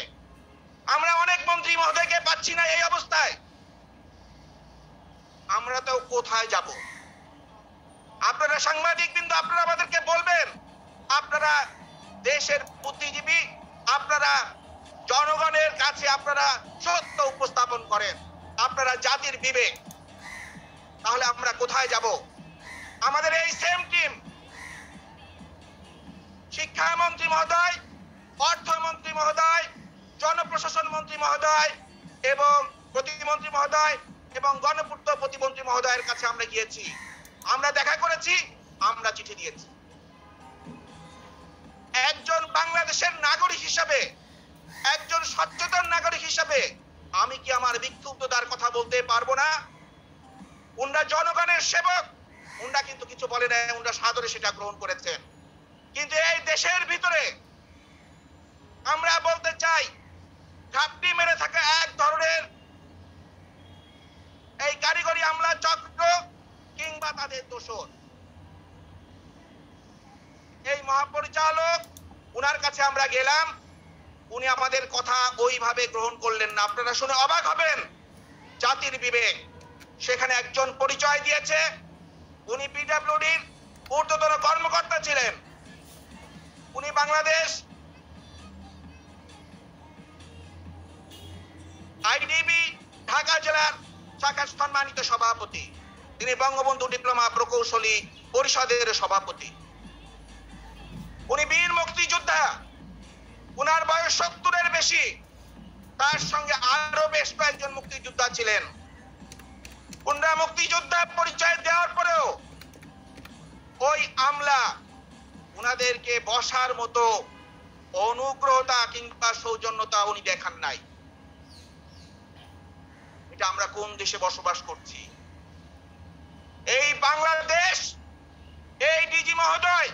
আমরা অনেক মন্ত্রী মহোদয়কে পাচ্ছি না এই অবস্থায়। আমরা তো কোথায় যাব? আপনারা সাংবাদিকবৃন্দ, আপনারা আমাদেরকে বলবেন, আপনারা দেশের বুদ্ধিজীবী, আপনারা জনগণের কাছে আপনারা সত্য উপস্থাপন করেন, আপনারা জাতির বিবেক, তাহলে আমরা কোথায় যাব? আমাদের এই সেম টিম, শিক্ষামন্ত্রী মহোদয়, অর্থমন্ত্রী মহোদয়, জনপ্রশাসন মন্ত্রী মহোদয় এবং প্রতিমন্ত্রী মহোদয় এবং গণপূর্ত প্রতিমন্ত্রী মহোদয়ের কাছে আমরা গিয়েছি, আমরা দেখা করেছি, আমরা চিঠি দিয়েছি। একজন বাংলাদেশের নাগরিক হিসাবে, একজন সচেতন নাগরিক হিসাবে আমি কি আমার বিক্ষুব্ধতার কথা বলতে পারবো না? উনারা জনগণের সেবক, উনারা কিন্তু কিছু বলে না, উনারা সাদরে সেটা গ্রহণ করেছেন। কিন্তু এই দেশের ভিতরে আমরা বলতে চাই, ঘাপটি মেরে থাকা এক ধরনের এই কারিগরি আমলা চক্র কিংবা তাদের দোষর, এই মহাপরিচালক উনার কাছে আমরা গেলাম, উনি আমাদের কথা ওইভাবে গ্রহণ করলেন না। আপনারা শুনে অবাক হবেন, জাতির বিবেক সেখানে একজন পরিচয় দিয়েছে, উনি পিডব্লিউডির ঊর্ধ্বতন কর্মকর্তা ছিলেন, উনি বাংলাদেশ আইডিবি ঢাকা জেলার শাখার সম্মানিত সভাপতি, তিনি বঙ্গবন্ধু ডিপ্লোমা প্রকৌশলী পরিষদের সভাপতি, উনি বীর মুক্তিযোদ্ধা, উনার বয়স 70-এর বেশি, তার সঙ্গে আরো বেশ কয়েকজন মুক্তিযোদ্ধা ছিলেন। উনারা মুক্তিযোদ্ধা পরিচয় দেওয়ার পরেও ওই আমলা উনাদেরকে বসার মতো অনুগ্রহতা কিংবা সৌজন্যতা উনি দেখান নাই। এটা আমরা কোন দেশে বসবাস করছি? এই বাংলাদেশ, এই ডিজি মহোদয়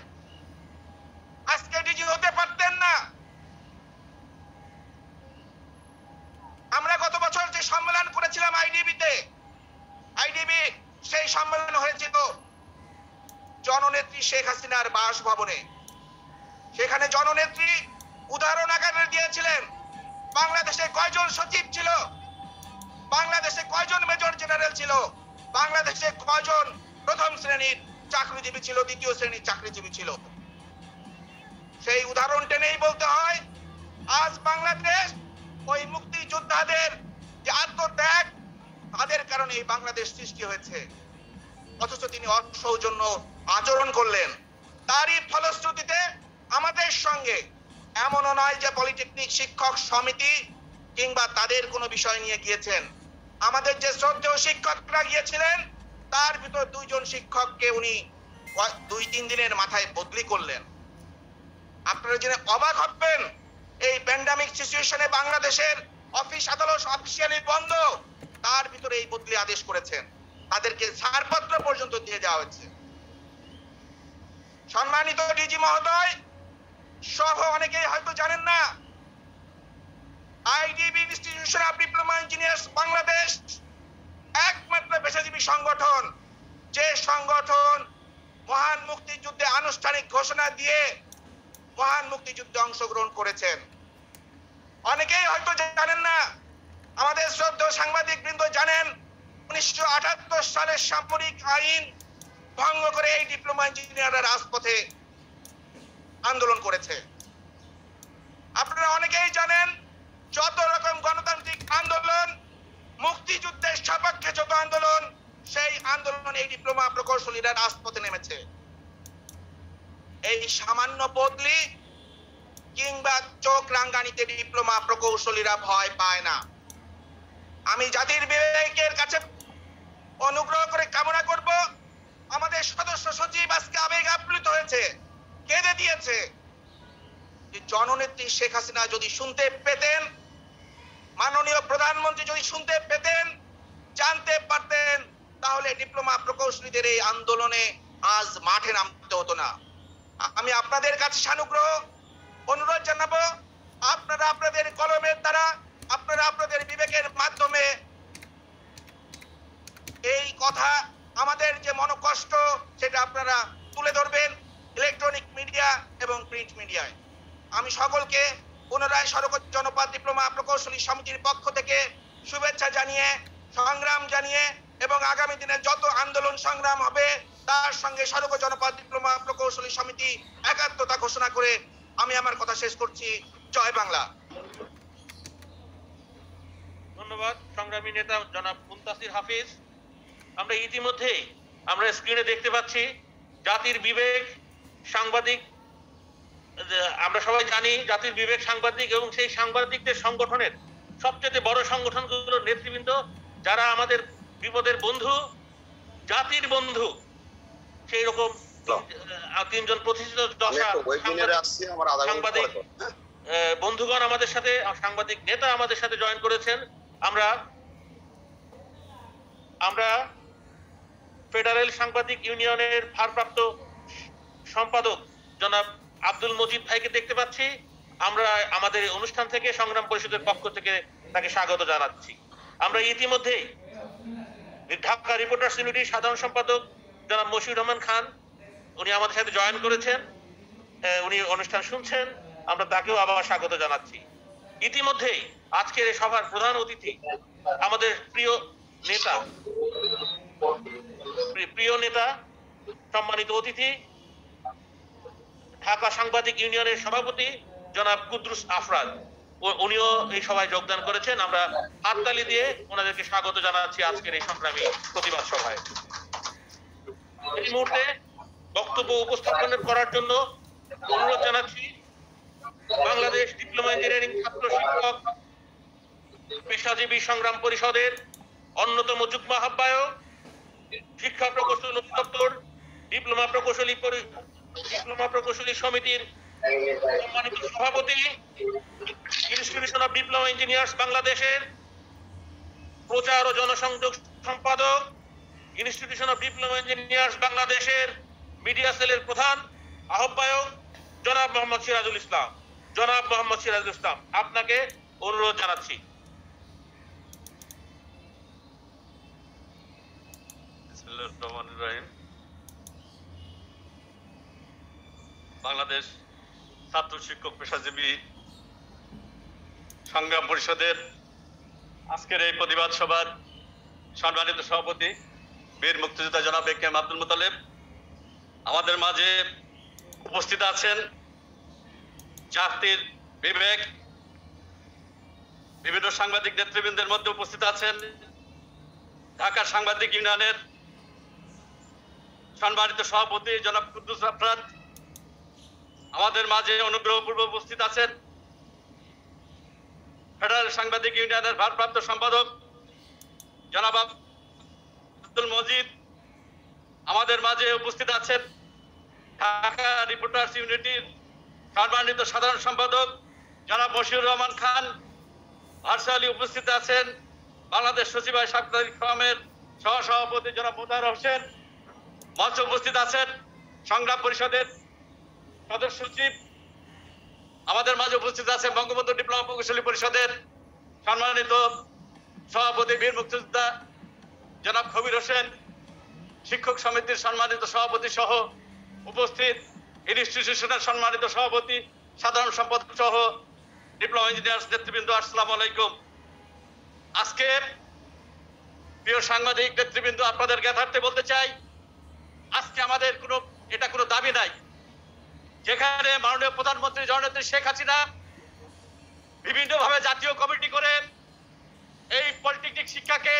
আজকে ডিজি হতে পারতেন না। আমরা গত বছর যে সম্মেলন করেছিলাম আইডিবি সেই সম্মেলন হয়েছিল জননেত্রী শেখ হাসিনার বাসভবনে। সেখানে জননেত্রী উদাহরণ আকারে দিয়েছিলেন বাংলাদেশে কয়জন সচিব ছিল, বাংলাদেশে কয়জন মেজর জেনারেল ছিল, বাংলাদেশে কয়জন প্রথম শ্রেণীর চাকরিজীবী ছিল, দ্বিতীয় শ্রেণীর চাকরিজীবী ছিল। সেই উদাহরণ টেনেই বলতে হয়, আজ বাংলাদেশ ওই মুক্তিযোদ্ধাদের যে আত্মত্যাগ, তাদের কারণে এই বাংলাদেশ সৃষ্টি হয়েছে, অথচ তিনি অসৌজন্য আচরণ করলেন। তারই ফলশ্রুতিতে আমাদের সঙ্গে এমনও নয় যে পলিটেকনিক শিক্ষক সমিতি কিংবা তাদের কোনো বিষয় নিয়ে গিয়েছেন, আমাদের যে শ্রদ্ধেয় শিক্ষকরা গিয়েছিলেন তার ভিতর 2 জন শিক্ষককে উনি 2-3 দিনের মাথায় বদলি করলেন। আপনারা জেনে অবাক হবেন, এই প্যান্ডামিক সিচুয়েশনে বাংলাদেশের অফিস আদালত অফিসিয়ালি বন্ধ, তার ভিতরে এই বদলি আদেশ করেছেন, তাদেরকে ছাড়পত্র পর্যন্ত দিয়ে দেওয়া হয়েছে। সম্মানিত ডিজি মহোদয় সহ অনেকেই হয়তো জানেন না, IDB institution of diploma engineers Bangladesh একমাত্র পেশাজীবী সংগঠন, যে সংগঠন মহান মুক্তিযুদ্ধে আনুষ্ঠানিক ঘোষণা দিয়ে মহান মুক্তিযুদ্ধে অংশগ্রহণ করেছেন। অনেকেই হয়তো জানেন না, আমাদের শ্রদ্ধেয় সাংবাদিক বৃন্দ জানেন, 1978 সালের সামরিক আইন ভঙ্গ করে এই ডিপ্লোমা ইঞ্জিনিয়াররা রাজপথে আন্দোলন করেছে। আপনারা অনেকেই জানেন, যত রকম গণতান্ত্রিক আন্দোলন, মুক্তিযুদ্ধের সপক্ষে যত আন্দোলন, সেই আন্দোলন এই ডিপ্লোমা প্রকৌশলীরা রাজপথে নেমেছে। এই সামান্য বদলি কিংবা চোখ রাঙ্গানিতে ডিপ্লোমা প্রকৌশলীরা ভয় পায় না। আমি জাতির বিবেকের কাছে অনুগ্রহ করে কামনা করব, আমাদের সদস্য সচিব আজকে আবেগ আপ্লুত হয়েছে, কেঁদে দিয়েছে। যে জননেত্রী শেখ হাসিনা যদি শুনতে পেতেন, মাননীয় প্রধানমন্ত্রী যদি শুনতে পেতেন, জানতে পারতেন, তাহলে ডিপ্লোমা প্রকৌশলীদের এই আন্দোলনে আজ মাঠে নামতে হতো না। আমি আপনাদের কাছে সানুগ্রহ অনুরোধ জানাবো, আপনারা আপনাদের কলমের দ্বারা, আপনারা আপনাদের বিবেকের মাধ্যমে এই কথা, আমাদের যে মনোকষ্ট, সেটা আপনারা তুলে ধরবেন ইলেকট্রনিক মিডিয়া এবং প্রিন্ট মিডিয়ায়। আমি সকলকে পুনরায় সড়ক জনপদ ডিপ্লোমা প্রকৌশলী সমিতির পক্ষ থেকে শুভেচ্ছা জানিয়ে, সংগ্রাম জানিয়ে এবং আগামী দিনে যত আন্দোলন সংগ্রাম হবে তার সঙ্গে সড়ক জনপদ ডিপ্লোমা প্রকৌশলী সমিতি একাত্মতা ঘোষণা করে আমি আমার কথা শেষ করছি। জয় বাংলা। ধন্যবাদ সংগ্রামী নেতা জনাব মুনতাসির হাফিজ। আমরা ইতিমধ্যেই আমরা স্ক্রিনে দেখতে পাচ্ছি জাতির বিবেক সাংবাদিক আমরা সবাই জানি জাতির বিবেক সাংবাদিক, এবং সেই সাংবাদিকদের সংগঠনের সবচেয়ে বড় সংগঠনগুলোর নেতৃবৃন্দ যারা আমাদের বিপদের বন্ধু, জাতির বন্ধু, সেই রকম 3 জন প্রতিষ্ঠিত সাংবাদিক বন্ধুগণ আমাদের সাথে, সাংবাদিক নেতা আমাদের সাথে জয়েন করেছেন। আমরা ফেডারেল সাংবাদিক ইউনিয়নের ভারপ্রাপ্ত সম্পাদক জনাব আব্দুল মজিদ ভাইকে দেখতে পাচ্ছি। আমরা আমাদের অনুষ্ঠান থেকে সংগ্রাম পরিষদের পক্ষ থেকে তাকে স্বাগত জানাচ্ছি। আমরা ইতিমধ্যেই ঢাকা রিপোর্টার্স ইউনিটির সাধারণ সম্পাদক জনাব মশিউর রহমান খান, উনি আমাদের সাথে জয়েন করেছেন, উনি অনুষ্ঠান শুনছেন, আমরা তাকেও আবার স্বাগত জানাচ্ছি। ইতিমধ্যেই আজকের এই সভার প্রধান অতিথি আমাদের প্রিয় নেতা সম্মানিত অতিথি ঢাকা সাংবাদিক ইউনিয়নের সভাপতি জনাব কুদ্দুস আফরাদ, উনিও এই সভায় যোগদান করেছেন। আমরা হাততালি দিয়ে ওনাদেরকে স্বাগত জানাচ্ছি আজকের এই সংগ্রামী প্রতিবাদ সভায়। এই মুহূর্তে বক্তব্য উপস্থাপন করার জন্য অনুরোধ জানাচ্ছি বাংলাদেশ ডিপ্লোমা ইঞ্জিনিয়ারিং ছাত্র শিক্ষক পেশাজীবী সংগ্রাম পরিষদের অন্যতম যুগ্ম আহ্বায়ক, শিক্ষা প্রকৌশল অধিদপ্তর ডিপ্লোমা প্রকৌশলী সমিতির সম্মানিত সভাপতি, ইনস্টিটিউশন অফ ডিপ্লোমা ইঞ্জিনিয়ার্স বাংলাদেশের প্রচার ও জনসংযোগ সম্পাদক, ইনস্টিটিউশন অফ ডিপ্লোমা ইঞ্জিনিয়ার্স বাংলাদেশের মিডিয়া সেলের প্রধান আহ্বায়ক জনাব মোহাম্মদ সিরাজুল ইসলাম। আপনাকে অনুরোধ জানাচ্ছি। বাংলাদেশ ছাত্র শিক্ষক পেশাজীবী সংগ্রাম পরিষদের আজকের এই প্রতিবাদ সভার সম্মানিত সভাপতি বীর মুক্তিযোদ্ধা জনাব এ কে এম আব্দুল মোতালেব, আমাদের মাঝে উপস্থিত আছেন জাতির বিবেক বিভিন্ন সাংবাদিক নেতৃবৃন্দের মধ্যে উপস্থিত আছেন ঢাকা সাংবাদিক ইউনিয়নের সম্মানিত সভাপতি জনাব কুদ্দুস আফরাদ, আমাদের মাঝে অনুগ্রহপূর্বক উপস্থিত আছেন ফেডারেল সাংবাদিক ইউনিয়নের ভারপ্রাপ্ত সম্পাদক জনাব আব্দুল মজিদ, আমাদের মাঝে উপস্থিত আছেন ঢাকা রিপোর্টার্স ইউনিটির সম্মানিত সাধারণ সম্পাদক জনাব মশিউর রহমান খান, ভার্চুয়ালি উপস্থিত আছেন বাংলাদেশ সচিবালয় সাংবাদিক ফোরামের সহসভাপতি জনাব মোতাহার হোসেন, মঞ্চে উপস্থিত আছেন সংগ্রাম পরিষদের সদস্য সচিব, আমাদের মাঝে উপস্থিত আছেন বঙ্গবন্ধু ডিপ্লোমা প্রকৌশলী পরিষদের সম্মানিত সভাপতি বীর মুক্তিযোদ্ধা জনাব খবির হোসেন, শিক্ষক সমিতির সম্মানিত সভাপতি সহ উপস্থিত ইনস্টিটিউশনের সম্মানিত সভাপতি, সাধারণ সম্পাদক সহ ডিপ্লোমা ইঞ্জিনিয়ার্স নেতৃবৃন্দ, আসসালামু আলাইকুম। আজকে প্রিয় সাংবাদিক নেতৃবৃন্দ, আপনাদের জ্ঞাতার্থে বলতে চাই, আজকে আমাদের কোনো দাবি নাই। যেখানে মাননীয় প্রধানমন্ত্রী জননেত্রী শেখ হাসিনা বিভিন্নভাবে জাতীয় কমিটি করে এই পলিটেকনিক শিক্ষাকে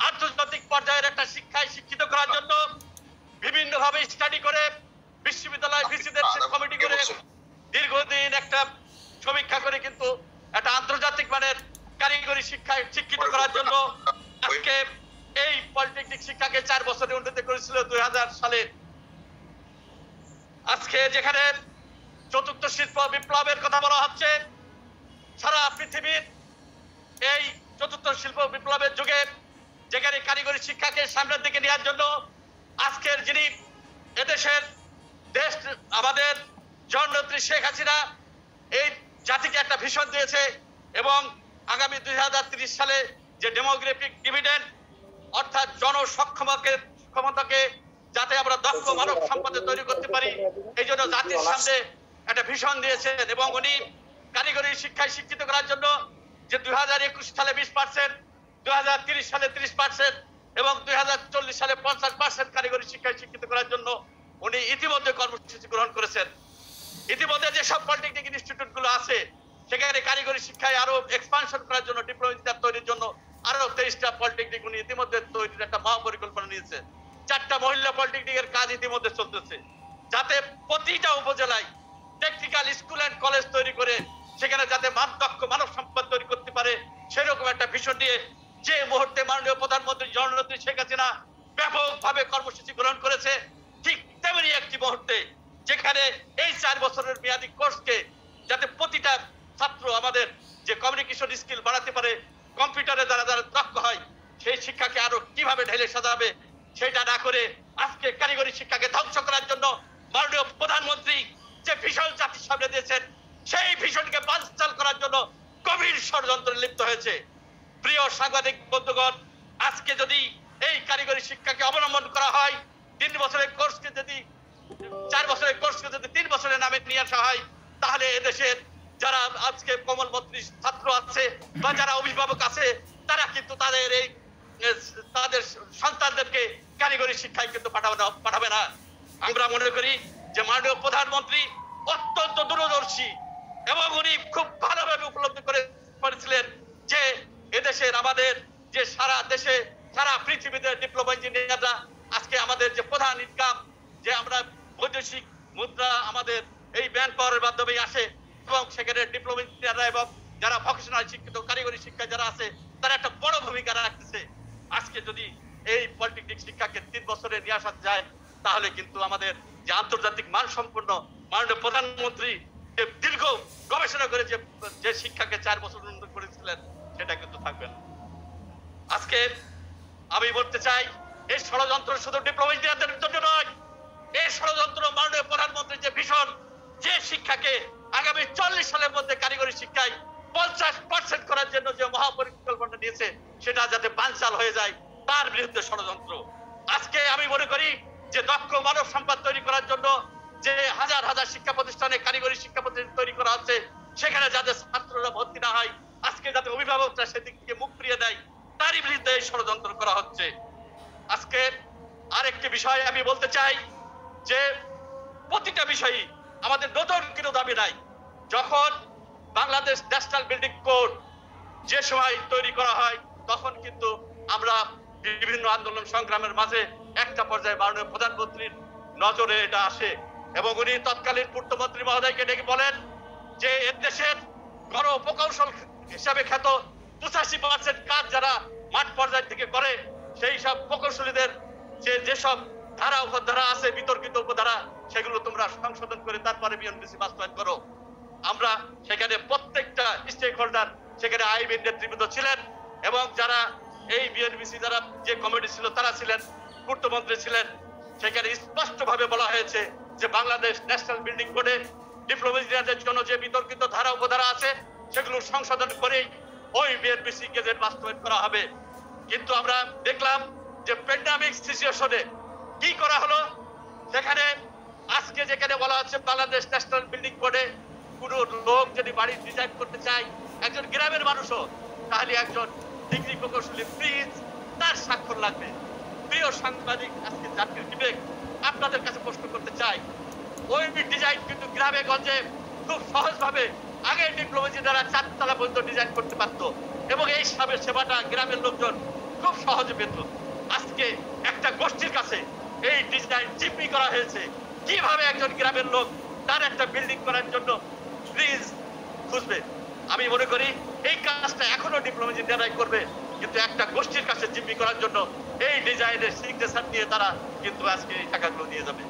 আন্তর্জাতিক পর্যায়ের একটা শিক্ষায় শিক্ষিত করার জন্য বিভিন্নভাবে স্টাডি করে বিশ্ববিদ্যালয় ভিসিদের কমিটি করে দীর্ঘদিন একটা সমীক্ষা করে কিন্তু একটা আন্তর্জাতিক মানের কারিগরি শিক্ষায় শিক্ষিত করার জন্য আজকে এই পলিটেকনিক শিক্ষাকে 4 বছরে উন্নীত করেছিল 2000 সালে। আজকে যেখানে চতুর্থ শিল্প বিপ্লবের কথা বলা হচ্ছে, সারা পৃথিবীর এই চতুর্থ শিল্প বিপ্লবের যুগে যেখানে কারিগরি শিক্ষাকে সামনের দিকে নেওয়ার জন্য আজকের যিনি এদেশের দেশ আমাদের জননেত্রী শেখ হাসিনা এই জাতিকে একটা ভিশন দিয়েছে এবং আগামী 2030 সালে যে ডেমোগ্রাফিক ডিভিডেন্ড অর্থাৎ জনসক্ষমতাকে যাতে আমরা দক্ষ মানব সম্পদে তৈরি করতে পারি, এই জন্য জাতির সামনে একটা ভিশন দিয়েছেন এবং উনি কারিগরি শিক্ষায় শিক্ষিত করার জন্য যে 2021 সালে 20%, 2030 সালে 30% এবং 2040 সালে 50% কারিগরি শিক্ষায় শিক্ষিত করার জন্য উনি ইতিমধ্যে কর্মসূচি গ্রহণ করেছেন। ইতিমধ্যে যেসব পলিটেকনিক ইনস্টিটিউট গুলো আছে সেখানে কারিগরি শিক্ষায় আরো এক্সপানশন করার জন্য, ডিপ্লোমা ইঞ্জিনিয়ার তৈরির জন্য আরো 23টা পলিটেকনিক উনি ইতিমধ্যে তৈরির একটা মহাপরিকল্পনা নিয়েছে। 4টা মহিলা পলিটেকনিকের কাজ ইতিমধ্যে চলতেছে, যাতে প্রতিটা উপজেলায় টেকনিক্যাল স্কুল এন্ড কলেজ তৈরি করে সেখানে যাতে দক্ষ মানব সম্পদ তৈরি করতে পারে সেরকম একটা ভিশন দিয়ে যে মুহূর্তে মাননীয় প্রধানমন্ত্রী জননেত্রী শেখ হাসিনা ব্যাপকভাবে কর্মসূচি গ্রহণ করেছে, ঠিক তেমনি একটি মুহূর্তে যেখানে এই 4 বছরের মেয়াদী কোর্সকে যাতে প্রতিটা ছাত্র আমাদের যে কমিউনিকেশন স্কিল বাড়াতে পারে, কম্পিউটারে যারা যারা দক্ষ হয়, সেই শিক্ষাকে আরো কিভাবে ঢেলে সাজাবে সেটা না করে আজকে কারিগরি শিক্ষাকে ধ্বংস করার জন্য মাননীয় প্রধানমন্ত্রী যে ভীষণ জাতির সামনে দিয়েছেন সেই ভীষণকে বানচাল করার জন্য গভীর ষড়যন্ত্রে লিপ্ত হয়েছে। প্রিয় সাংবাদিক বন্ধুগণ, আজকে যদি এই কারিগরি শিক্ষাকে অবলম্বন করা হয়, 3 বছরের কোর্সকে যদি 4 বছরের কোর্সকে যদি 3 বছরের নামে নিয়ে আসা হয়, তাহলে এদেশের যারা আজকে কমলমন্ত্রী ছাত্র আছে বা যারা অভিভাবক আছে তারা কিন্তু তাদের সন্তানদেরকে কারিগরি শিক্ষায় কিন্তু পাঠাবে না। আমরা মনে করি যে মাননীয় প্রধানমন্ত্রী অত্যন্ত দূরদর্শী এবং উনি খুব ভালোভাবে উপলব্ধি করেছিলেন যে এদেশের আমাদের যে সারা দেশে সারা পৃথিবীতে ডিপ্লোমা ইঞ্জিনিয়াররা আজকে আমাদের যে প্রধান ইনকাম যে আমরা বৈদেশিক মুদ্রা আমাদের এই ম্যান পাওয়ারের মাধ্যমে আসে এবং সেখানে ডিপ্লোমা ইঞ্জিনিয়াররা এবং যারা ভোকেশনাল শিক্ষিত কারিগরি শিক্ষা যারা আছে তারা একটা বড় ভূমিকা রাখতেছে। আজকে যদি এই পলিটেকনিক শিক্ষাকে 3 বছরে নিয়ে আসা যায় তাহলে কিন্তু আমাদের যে আন্তর্জাতিক মানসম্পন্ন মাননীয় প্রধানমন্ত্রী যে দীর্ঘ গবেষণা করে যে শিক্ষাকে 4 বছর উন্নত করেছিলেন সেটা কিন্তু থাকবে না। আজকে আমি বলতে চাই এই ষড়যন্ত্র শুধু ডিপ্লোমা ইঞ্জিনিয়ারদের জন্য নয়, এই ষড়যন্ত্র মাননীয় প্রধানমন্ত্রীর যে ভীষণ যে শিক্ষাকে আগামী 40 সালের মধ্যে কারিগরি শিক্ষায় 50% করার জন্য যে মহাপরিকল্পনা নিয়েছে সেটা যাতে বানচাল হয়ে যায় তার বিরুদ্ধে ষড়যন্ত্র। আজকে আমি মনে করি যে দক্ষ মানব সম্পদ তৈরি করার জন্য যে হাজার হাজার শিক্ষা প্রতিষ্ঠানে কারিগরি শিক্ষা প্রতিষ্ঠান তৈরি করা হচ্ছে সেখানে যাতে ছাত্ররা ভর্তি না হয়, আজকে যাতে অভিভাবকরা সেদিক থেকে মুখ ফিরিয়ে দেয় তারই বিরুদ্ধে ষড়যন্ত্র করা হচ্ছে। আজকে আরেকটি বিষয় আমি বলতে চাই যে প্রতিটা বিষয়ই আমাদের নতুন কোনো দাবি নাই। যখন বাংলাদেশ ন্যাশনাল বিল্ডিং কোড যে সময় তৈরি করা হয় তখন কিন্তু আমরা বিভিন্ন আন্দোলন সংগ্রামের মাঝে একটা পর্যায়ে মাননীয় প্রধানমন্ত্রীর নজরে এটা আসে এবং উনি তৎকালীন পূর্তমন্ত্রী মহোদয়কে ডেকে বলেন যে এর দেশের গণ প্রকৌশল হিসাবে খ্যাত 85% কাজ যারা মাঠ পর্যায় থেকে করে সেই সব প্রকৌশলীদের যেসব ধারা উপধারা আছে বিতর্কিত উপধারা সেগুলো তোমরা সংশোধন করে তারপরে বিএনপিসি বাস্তবায়ন করো। আমরা সেখানে প্রত্যেকটা স্টেক হোল্ডার সেখানে আইবির নেতৃবৃন্দ ছিলেন এবং যারা এই বিএনপিসি যারা যে কমিটি ছিল তারা ছিলেন, পূর্তমন্ত্রী ছিলেন। সেখানে স্পষ্টভাবে বলা হয়েছে যে বাংলাদেশ ন্যাশনাল বিল্ডিং কোডে ডিপ্লোমা ইঞ্জিনিয়ারদের জন্য যে বিতর্কিত ধারা উপধারা আছে সেগুলো সংশোধন করেই ওই বিএনপিসি গেজেট বাস্তবায়ন করা হবে। কিন্তু আমরা দেখলাম যে প্যান্ডেমিক সিচুয়েশনে কি করা হলো, সেখানে আজকে যেখানে বলা হচ্ছে বাংলাদেশ ন্যাশনাল বিল্ডিং কোডে কোনো লোক যদি বাড়ি ডিজাইন করতে চায় একজন গ্রামের মানুষও তাহলে একজন ডিগ্রি প্রকৌশলী প্রিন্স তার স্বাক্ষর লাগবে। প্রিয় সাংবাদিক, আজকে জাতির বিবেক আপনাদের কাছে প্রশ্ন করতে চাই, ওই ডিজাইন কিন্তু গ্রামে গঞ্জে খুব সহজভাবে আগে ডিপ্লোমা ইঞ্জিনিয়াররা 4 তলা পর্যন্ত ডিজাইন করতে পারত এবং এই সেবাটা গ্রামের লোকজন খুব সহজে পেত। আজকে একটা গোষ্ঠীর কাছে এই ডিজাইন জিম্মি করা হয়েছে। কিভাবে একজন গ্রামের লোক তার একটা বিল্ডিং করার জন্য প্লিজ খুঁজবে? আমি মনে করি এই কাজটা এখনো ডিপ্লোমা ইঞ্জিনিয়াররাই করবে, কিন্তু একটা গোষ্ঠীর কাছে জিম্মি করার জন্য এই ডিজাইনের সিগনেচার নিয়ে তারা কিন্তু আজকে এই টাকাগুলো নিয়ে যাবে।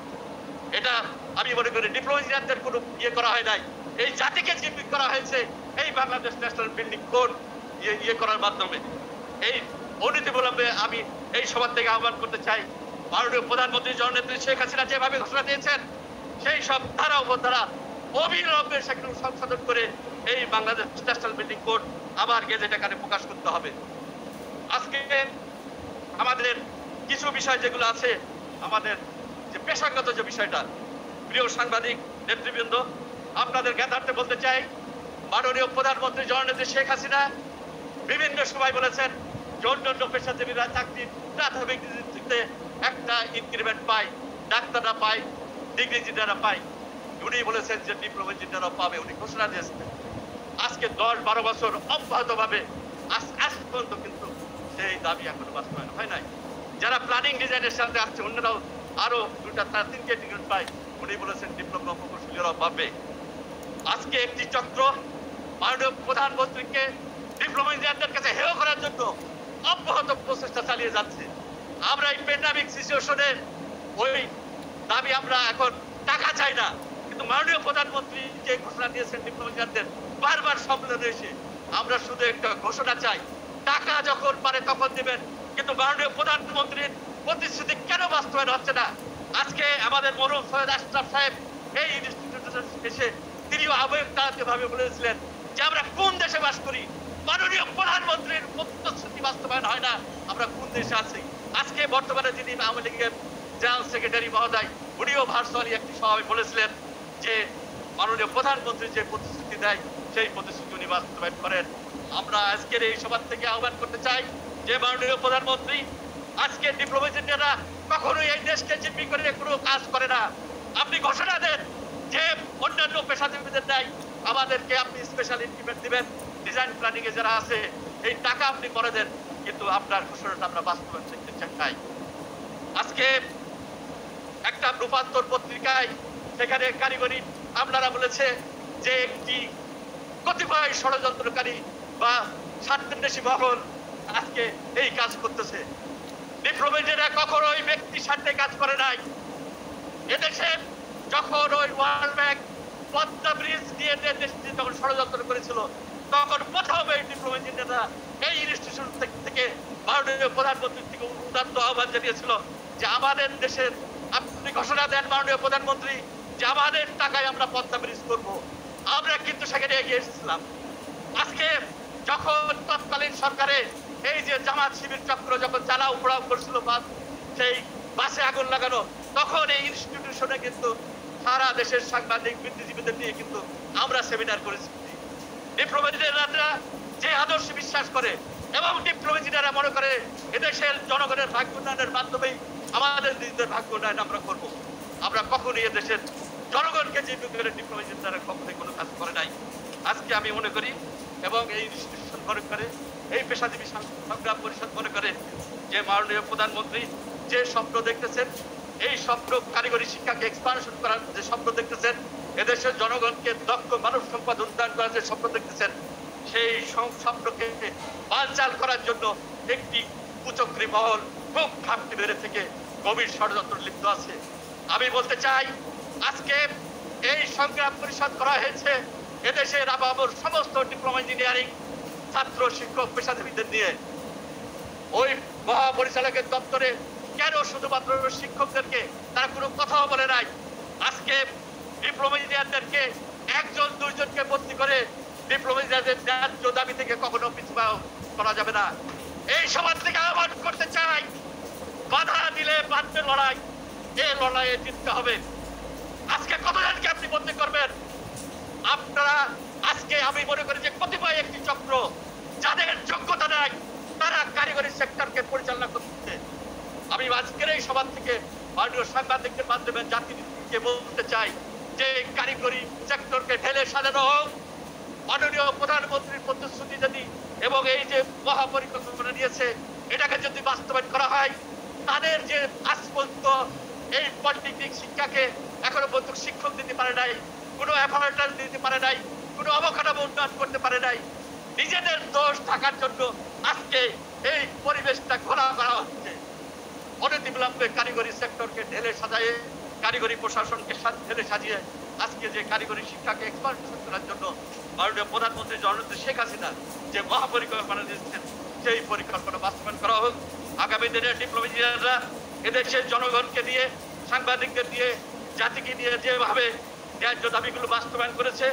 এটা আমি মনে করি ডিপ্লোমা ইঞ্জিনিয়ারদের কোনো ইয়ে করা হয় নাই, এই জাতিকে জিম্মি করা হয়েছে এই বাংলাদেশ ন্যাশনাল বিল্ডিং কোড ইয়ে করার মাধ্যমে। এই অনীতিমূলকে আমি এই সভা থেকে আহ্বান করতে চাই, মাননীয় প্রধানমন্ত্রী জননেত্রী শেখ হাসিনা যেভাবে ঘোষণা দিয়েছেন সেই সব ধারা উপধারা অবিলম্বে সেগুলো সংশোধন করে এই বাংলাদেশ ন্যাশনাল বিল্ডিং কোড আবার গেজেট আকারে প্রকাশ করতে হবে। আজকে আমাদের কিছু বিষয় যেগুলো আছে আমাদের যে পেশাগত যে বিষয়টা, প্রিয় সাংবাদিক নেতৃবৃন্দ আপনাদের জ্ঞাতার্থে বলতে চাই, মাননীয় প্রধানমন্ত্রী জননেত্রী শেখ হাসিনা বিভিন্ন সময় বলেছেন যে অন্যান্য পেশাজীবীরা চাকরির প্রাথমিক নিযুক্তিতে একটা ইনক্রিমেন্ট পায়, ডাক্তাররা পায়, ডিগ্রি ইঞ্জিনিয়াররা পায়। উনি বলেছেন যে ডিপ্লোমা ইঞ্জিনিয়াররা পাবে, উনি ঘোষণা দিয়েছেন। আজকে 10-12 বছর অব্যাহত ভাবে আজ পর্যন্ত কিন্তু সেই দাবি এখনো বাস্তবায়ন হয় নাই। যারা প্ল্যানিং ডিজাইনের সাথে আসছে অন্যরাও আরো 2-3 ক্যাটাগরি পায়, উনি বলেছেন ডিপ্লোমা প্রকৌশলীরাও পাবে। আজকে একটি চক্র মাননীয় প্রধানমন্ত্রীকে ডিপ্লোমা ইঞ্জিনিয়ারদের কাছে হেয় করার জন্য অব্যাহত প্রচেষ্টা চালিয়ে যাচ্ছে। আমরা এই প্যান্ডামিক সিচুয়েশনে ওই দাবি আমরা এখন টাকা চাই না, কিন্তু মাননীয় প্রধানমন্ত্রী যে ঘোষণা দিয়েছেন ডিপ্লোমা ইঞ্জিনিয়ারদের বারবার সম্মেলনে এসে আমরা শুধু একটা ঘোষণা চাই, টাকা যখন পারে তখন দিবেন, কিন্তু মাননীয় প্রধানমন্ত্রীর প্রতিশ্রুতি কেন বাস্তবায়ন হচ্ছে না? আজকে আমাদের মরহুম সৈয়দ আশরাফ সাহেব এই ইনস্টিটিউটে এসে তিনিও আবেগতাড়িতভাবে বলেছিলেন যে আমরা কোন দেশে বাস করি, মাননীয় প্রধানমন্ত্রীর প্রতিশ্রুতি বাস্তবায়ন হয় না, আমরা কোন দেশে আছি। আজকে বর্তমানে যিনি আওয়ামী লীগের জেনারেল সেক্রেটারি মহোদয়, উনিও ভার্চুয়ালি একটি সভায় বলেছিলেন যে মাননীয় প্রধানমন্ত্রী যে প্রতিশ্রুতি দেয় সেই প্রতিশ্রুতি উনি বাস্তবায়ন করেন। আমরা আজকের এই সভা থেকে আহ্বান করতে চাই যে মাননীয় প্রধানমন্ত্রী, আজকে ডিপ্লোমা ইঞ্জিনিয়াররা কখনোই এই দেশকে জিম্মি করে কোনো কাজ করে না। আপনি ঘোষণা দেন যে অন্যান্য পেশাজীবীদের নেয় আমাদেরকে আপনি স্পেশাল ইনক্রিমেন্ট দিবেন, ডিজাইন প্ল্যানিং এ যারা আছে এই টাকা আপনি করে দেন, কিন্তু আপনার ঘোষণাটা আমরা বাস্তবায়ন দেখতে চাই। আজকে একটা রূপান্তর পত্রিকায় সেখানে কারিগরি আমলারা বলেছে যে একটি কতিপয় ষড়যন্ত্রকারী বা স্বার্থান্বেষী মহল আজকে এই কাজ করতেছে। ডিপ্লোমা ইঞ্জিনিয়াররা কখনো ওই ব্যক্তির স্বার্থে কাজ করে নাই। এদেশে যখন ওই ওয়ার্ল্ড ব্যাংক পদ্মা ব্রিজ নিয়ে দেশটি যখন ষড়যন্ত্র করেছিল, তখন প্রথম এই ডিপ্লোমা ইঞ্জিনিয়াররা এই ইনস্টিটিউশন থেকে মাননীয় প্রধানমন্ত্রীর থেকে উদাত্ত আহ্বান জানিয়েছিল যে আমাদের দেশের আপনি ঘোষণা দেন মাননীয় প্রধানমন্ত্রী যে আমাদের টাকায় আমরা পদ্মা ব্রিজ করবো। আমরা কিন্তু সেখানে এগিয়ে এসেছিলাম। আজকে যখন তৎকালীন সরকারে এই যে জামাত শিবির চক্র যখন জ্বালা উপড়াও করছিল সেই বাসে আগুন লাগানো, তখন এই ইনস্টিটিউশনে কিন্তু সারা দেশের সাংবাদিক বুদ্ধিজীবীদের নিয়ে কিন্তু আমরা সেমিনার করেছি। ডিপ্লোমা ইঞ্জিনিয়াররা যে আদর্শে বিশ্বাস করে এবং ডিপ্লোমা ইঞ্জিনিয়াররা মনে করে এদেশের জনগণের ভাগ্য উন্নয়নের মাধ্যমেই আমাদের নিজেদের ভাগ্য উন্নয়ন আমরা করবো। আমরা কখনই এদেশের জনগণকে জিম্মি করে ডিপ্লোমা ইঞ্জিনিয়াররা কখনোই কোনো কাজ করে নাই। আজকে আমি মনে করি এবং এই ইনস্টিটিউশন মনে করে, এই পেশাজীবী সংগ্রাম পরিষদ মনে করে যে মাননীয় প্রধানমন্ত্রী যে স্বপ্ন দেখতেছেন, এই স্বপ্ন কারিগরি শিক্ষাকে এক্সপানশন করার যে স্বপ্ন দেখতেছেন, এদেশের জনগণকে দক্ষ মানব সম্পদ উন্নয়ন করার যে স্বপ্ন দেখতেছেন, সেই স্বপ্নকে বানচাল করার জন্য একটি কুচক্রী মহল খুব ঘাটতি বেড়ে থেকে গভীর ষড়যন্ত্র লিপ্ত আছে। আমি বলতে চাই আজকে এই সংগ্রাম পরিষদ করা হয়েছে এদেশের আবাবর সমস্ত ডিপ্লোমা ইঞ্জিনিয়ারিং ছাত্র শিক্ষক পেশাজীবীদের নিয়ে। ওই মহাপরিচালকের দপ্তরে কেন শুধুমাত্র শিক্ষকদেরকে তারা কোনো কথাও বলে নাই? আজকে ডিপ্লোমা ইঞ্জিনিয়ারদেরকে একজন দুইজনকে ভর্তি করে ডিপ্লোমা ইঞ্জিনিয়ারদের ন্যায্য দাবি থেকে কখনো পিছপা করা যাবে না। এই সমাজ থেকে আহ্বান করতে চাই, বাধা দিলে বাঁধবে লড়াই, এই লড়াইয়ে জিততে হবে। আজকে কতজনকে আপনি বন্দী করবেন? আপনারা আজকে আমি মনে করি যে কতিপয় একটি চক্র যাদের যোগ্যতা নাই তারা কারিগরি সেক্টরকে পরিচালনা করছে। আমি আজকের এই সভা থেকে মাননীয় সাংবাদিকদের মাধ্যমে জাতিকে বলতে চাই যে কারিগরি সেক্টরকে ঢেলে সাজানো হোক, মাননীয় প্রধানমন্ত্রীর প্রতিশ্রুতি যদি এবং এই যে মহাপরিকল্পনা নিয়েছে এটাকে যদি বাস্তবায়ন করা হয়, তাদের যে আজ পর্যন্ত এই পলিটেকনিক শিক্ষাকে এখনো পর্যন্ত শিক্ষক দিতে পারে নাই, কোনো অ্যাপারেটাস দিতে পারে নাই, কোনো অবকাঠামো উন্নয়ন করতে পারে নাই, নিজেদের দোষ থাকার জন্য আজকে এই পরিবেশটা ঘোলা করা হচ্ছে। অনতিবিলম্বে কারিগরি সেক্টরকে ঢেলে সাজায়ে, কারিগরি প্রশাসনকে ঢেলে সাজিয়ে আজকে যে কারিগরি শিক্ষাকে এক্সপানশন করার জন্য মাননীয় প্রধানমন্ত্রী জননেত্রী শেখ হাসিনা যে মহাপরিকল্পনা দিয়েছেন সেই পরিকল্পনা বাস্তবায়ন করা হোক। আগামী দিনে ডিপ্লোমা ইঞ্জিনিয়াররা এদেশের জনগণকে দিয়ে, সাংবাদিকদের দিয়ে, জাতিকে দিয়ে যেভাবে ন্যায্য দাবিগুলো বাস্তবায়ন করেছে,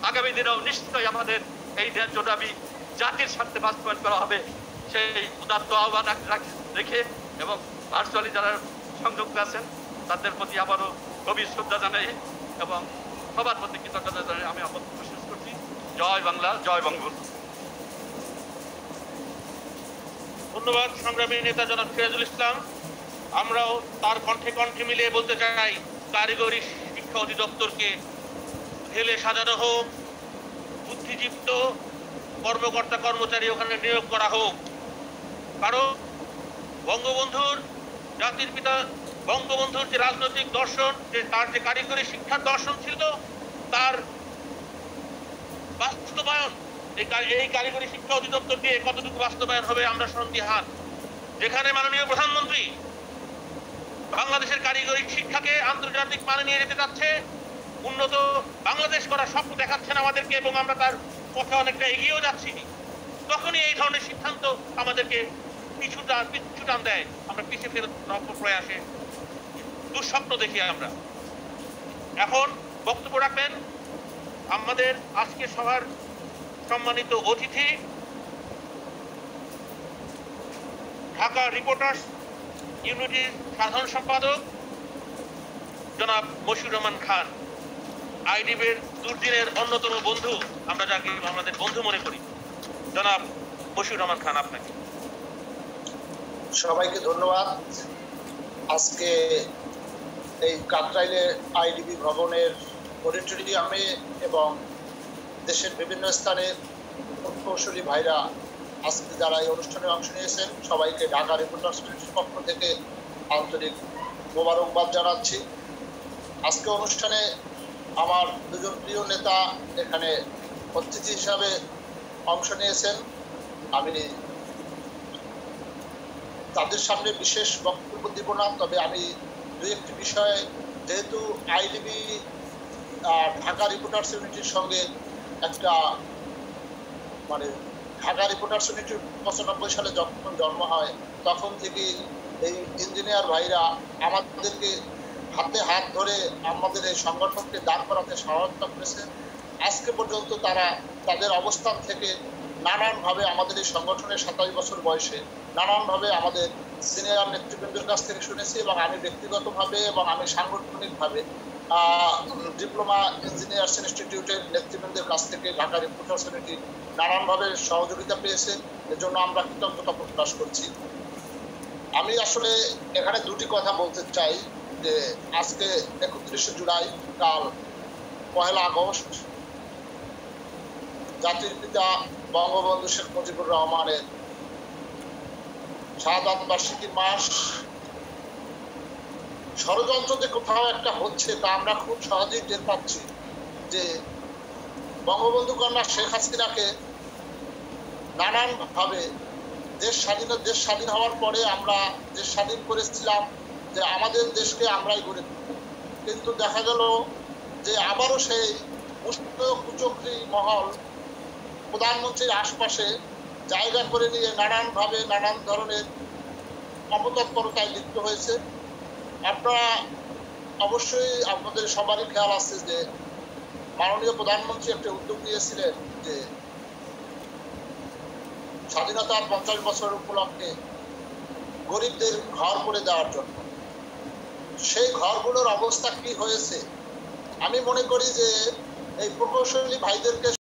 আগামী দিনেও নিশ্চয়ই আমাদের এই ন্যায্য দাবি জাতির স্বার্থে বাস্তবায়ন করা হবে। সেই উদাত্ত আহ্বান রেখে এবং ভার্চুয়ালি যারা সংযুক্ত আছেন তাদের প্রতি আবারও গভীর শ্রদ্ধা জানাই এবং সবার প্রতি কৃতজ্ঞতা জানাই আমি আমার বক্তব্য শেষ করছি। জয় বাংলা, জয় বঙ্গবন্ধু। ধন্যবাদ সংগ্রামী নেতা জনাব সিরাজুল ইসলাম। আমরাও তার কণ্ঠে কণ্ঠে মিলিয়ে বলতে চাই কারিগরি শিক্ষা অধিদপ্তরকে ঢেলে সাজানো হোক, বুদ্ধিদীপ্ত কর্মকর্তা কর্মচারী ওখানে নিয়োগ করা হোক। কারণ বঙ্গবন্ধুর, জাতির পিতা বঙ্গবন্ধুর যে রাজনৈতিক দর্শন, যে তার যে কারিগরি শিক্ষার দর্শন ছিল, তার বাস্তবায়ন এই কারিগরি শিক্ষা অধিদপ্তর দিয়ে কতটুকু বাস্তবায়ন হবে আমরা সন্দিহান। যেখানে মাননীয় প্রধানমন্ত্রী বাংলাদেশের কারিগরি শিক্ষাকে আন্তর্জাতিক মানে নিয়ে যেতে চাচ্ছে, উন্নত বাংলাদেশ করার স্বপ্ন দেখাচ্ছেন আমাদেরকে এবং আমরা তার পথে অনেকটা এগিয়েও যাচ্ছি, তখনই এই ধরনের সিদ্ধান্ত আমাদেরকে পিছু টান দেয়। আমরা পিছিয়ে ফেরত প্রয়াসে দুঃস্বপ্ন দেখি আমরা। এখন বক্তব্য রাখবেন আমাদের আজকে সভার সম্মানিত অতিথি, ঢাকা রিপোর্টার্স ইউনিটির সাধারণ সম্পাদক জনাব মশিউর রহমান খান, আইডিবির দুর্দিনের অন্যতম বন্ধু, আমরা যাকে আমাদের বন্ধু মনে করি, জনাব মশিউর রহমান খান, আপনাকে। সবাইকে ধন্যবাদ। আজকে এই কাকরাইলে আইডিবি ভবনের অডিটোরিয়ামে এবং দেশের বিভিন্ন স্থানের প্রকৌশলী ভাইরা আজকে যারা এই অনুষ্ঠানে অংশ নিয়েছেন সবাইকে ঢাকা রিপোর্টার্স ইউনিটির পক্ষ থেকে আন্তরিক মোবারকবাদ জানাচ্ছি। আজকে অনুষ্ঠানে আমার দুজন প্রিয় নেতা এখানে অতিথি হিসাবে অংশ নিয়েছেন। আমি তাদের সামনে বিশেষ বক্তব্য দিব না, তবে আমি দু একটি বিষয়ে, যেহেতু আইডিবি ঢাকা রিপোর্টার্স ইউনিটির সঙ্গে একটা ঢাকা রিপোর্টার্স ইউনিটির 95 সালে যখন জন্ম হয় তখন থেকে এই ইঞ্জিনিয়ার ভাইরা আমাদেরকে হাতে হাত ধরে আমাদের এই সংগঠনকে দাঁড় করাতে সহায়তা করেছে। আজকে পর্যন্ত তারা তাদের অবস্থান থেকে নানানভাবে আমাদের এই সংগঠনের 27 বছর বয়সে নানানভাবে আমাদের সিনিয়র নেতৃবৃন্দের কাছ থেকে শুনেছি এবং আমি ব্যক্তিগতভাবে এবং আমি সাংগঠনিকভাবে ডিপ্লোমা ইঞ্জিনিয়ার্স ইনস্টিটিউটের নেতৃবৃন্দের কাছ থেকে ঢাকা রিপোর্টার্স ইউনিটি নানানভাবে সহযোগিতা পেয়েছে। এর জন্য আমরা কৃতজ্ঞতা প্রকাশ করছি। আমি আসলে এখানে দুটি কথা বলতে চাই যে আজকে 31শে জুলাই, কাল 1 আগস্ট জাতির পিতা বঙ্গবন্ধু শেখ মুজিবুর রহমানের শাহাদাত বার্ষিকীর মাস। ষড়যন্ত্র যে কোথাও একটা হচ্ছে তা আমরা খুব সহজেই টের পাচ্ছি যে বঙ্গবন্ধু কন্যা শেখ হাসিনাকে নানানভাবে দেশ স্বাধীন হওয়ার পরে আমরা দেশ স্বাধীন করেছিলাম যে আমাদের দেশকে আমরাই গড়ে তুলব, কিন্তু দেখা গেল যে আবারও সেই কুচক্রী মহল প্রধানমন্ত্রীর আশপাশে জায়গা করে নিয়ে নানানভাবে নানান ধরনের অপতৎপরতায় লিপ্ত হয়েছে। আপনারা অবশ্যই আপনাদের সবারই খেয়াল আছে যে মাননীয় প্রধানমন্ত্রী একটা উদ্যোগ নিয়েছিলেন যে স্বাধীনতার 50 বছর উপলক্ষে গরিবদের ঘর করে দেওয়ার জন্য। সেই ঘরগুলোর অবস্থা কি হয়েছে? আমি মনে করি যে এই প্রকৌশলী ভাইদেরকে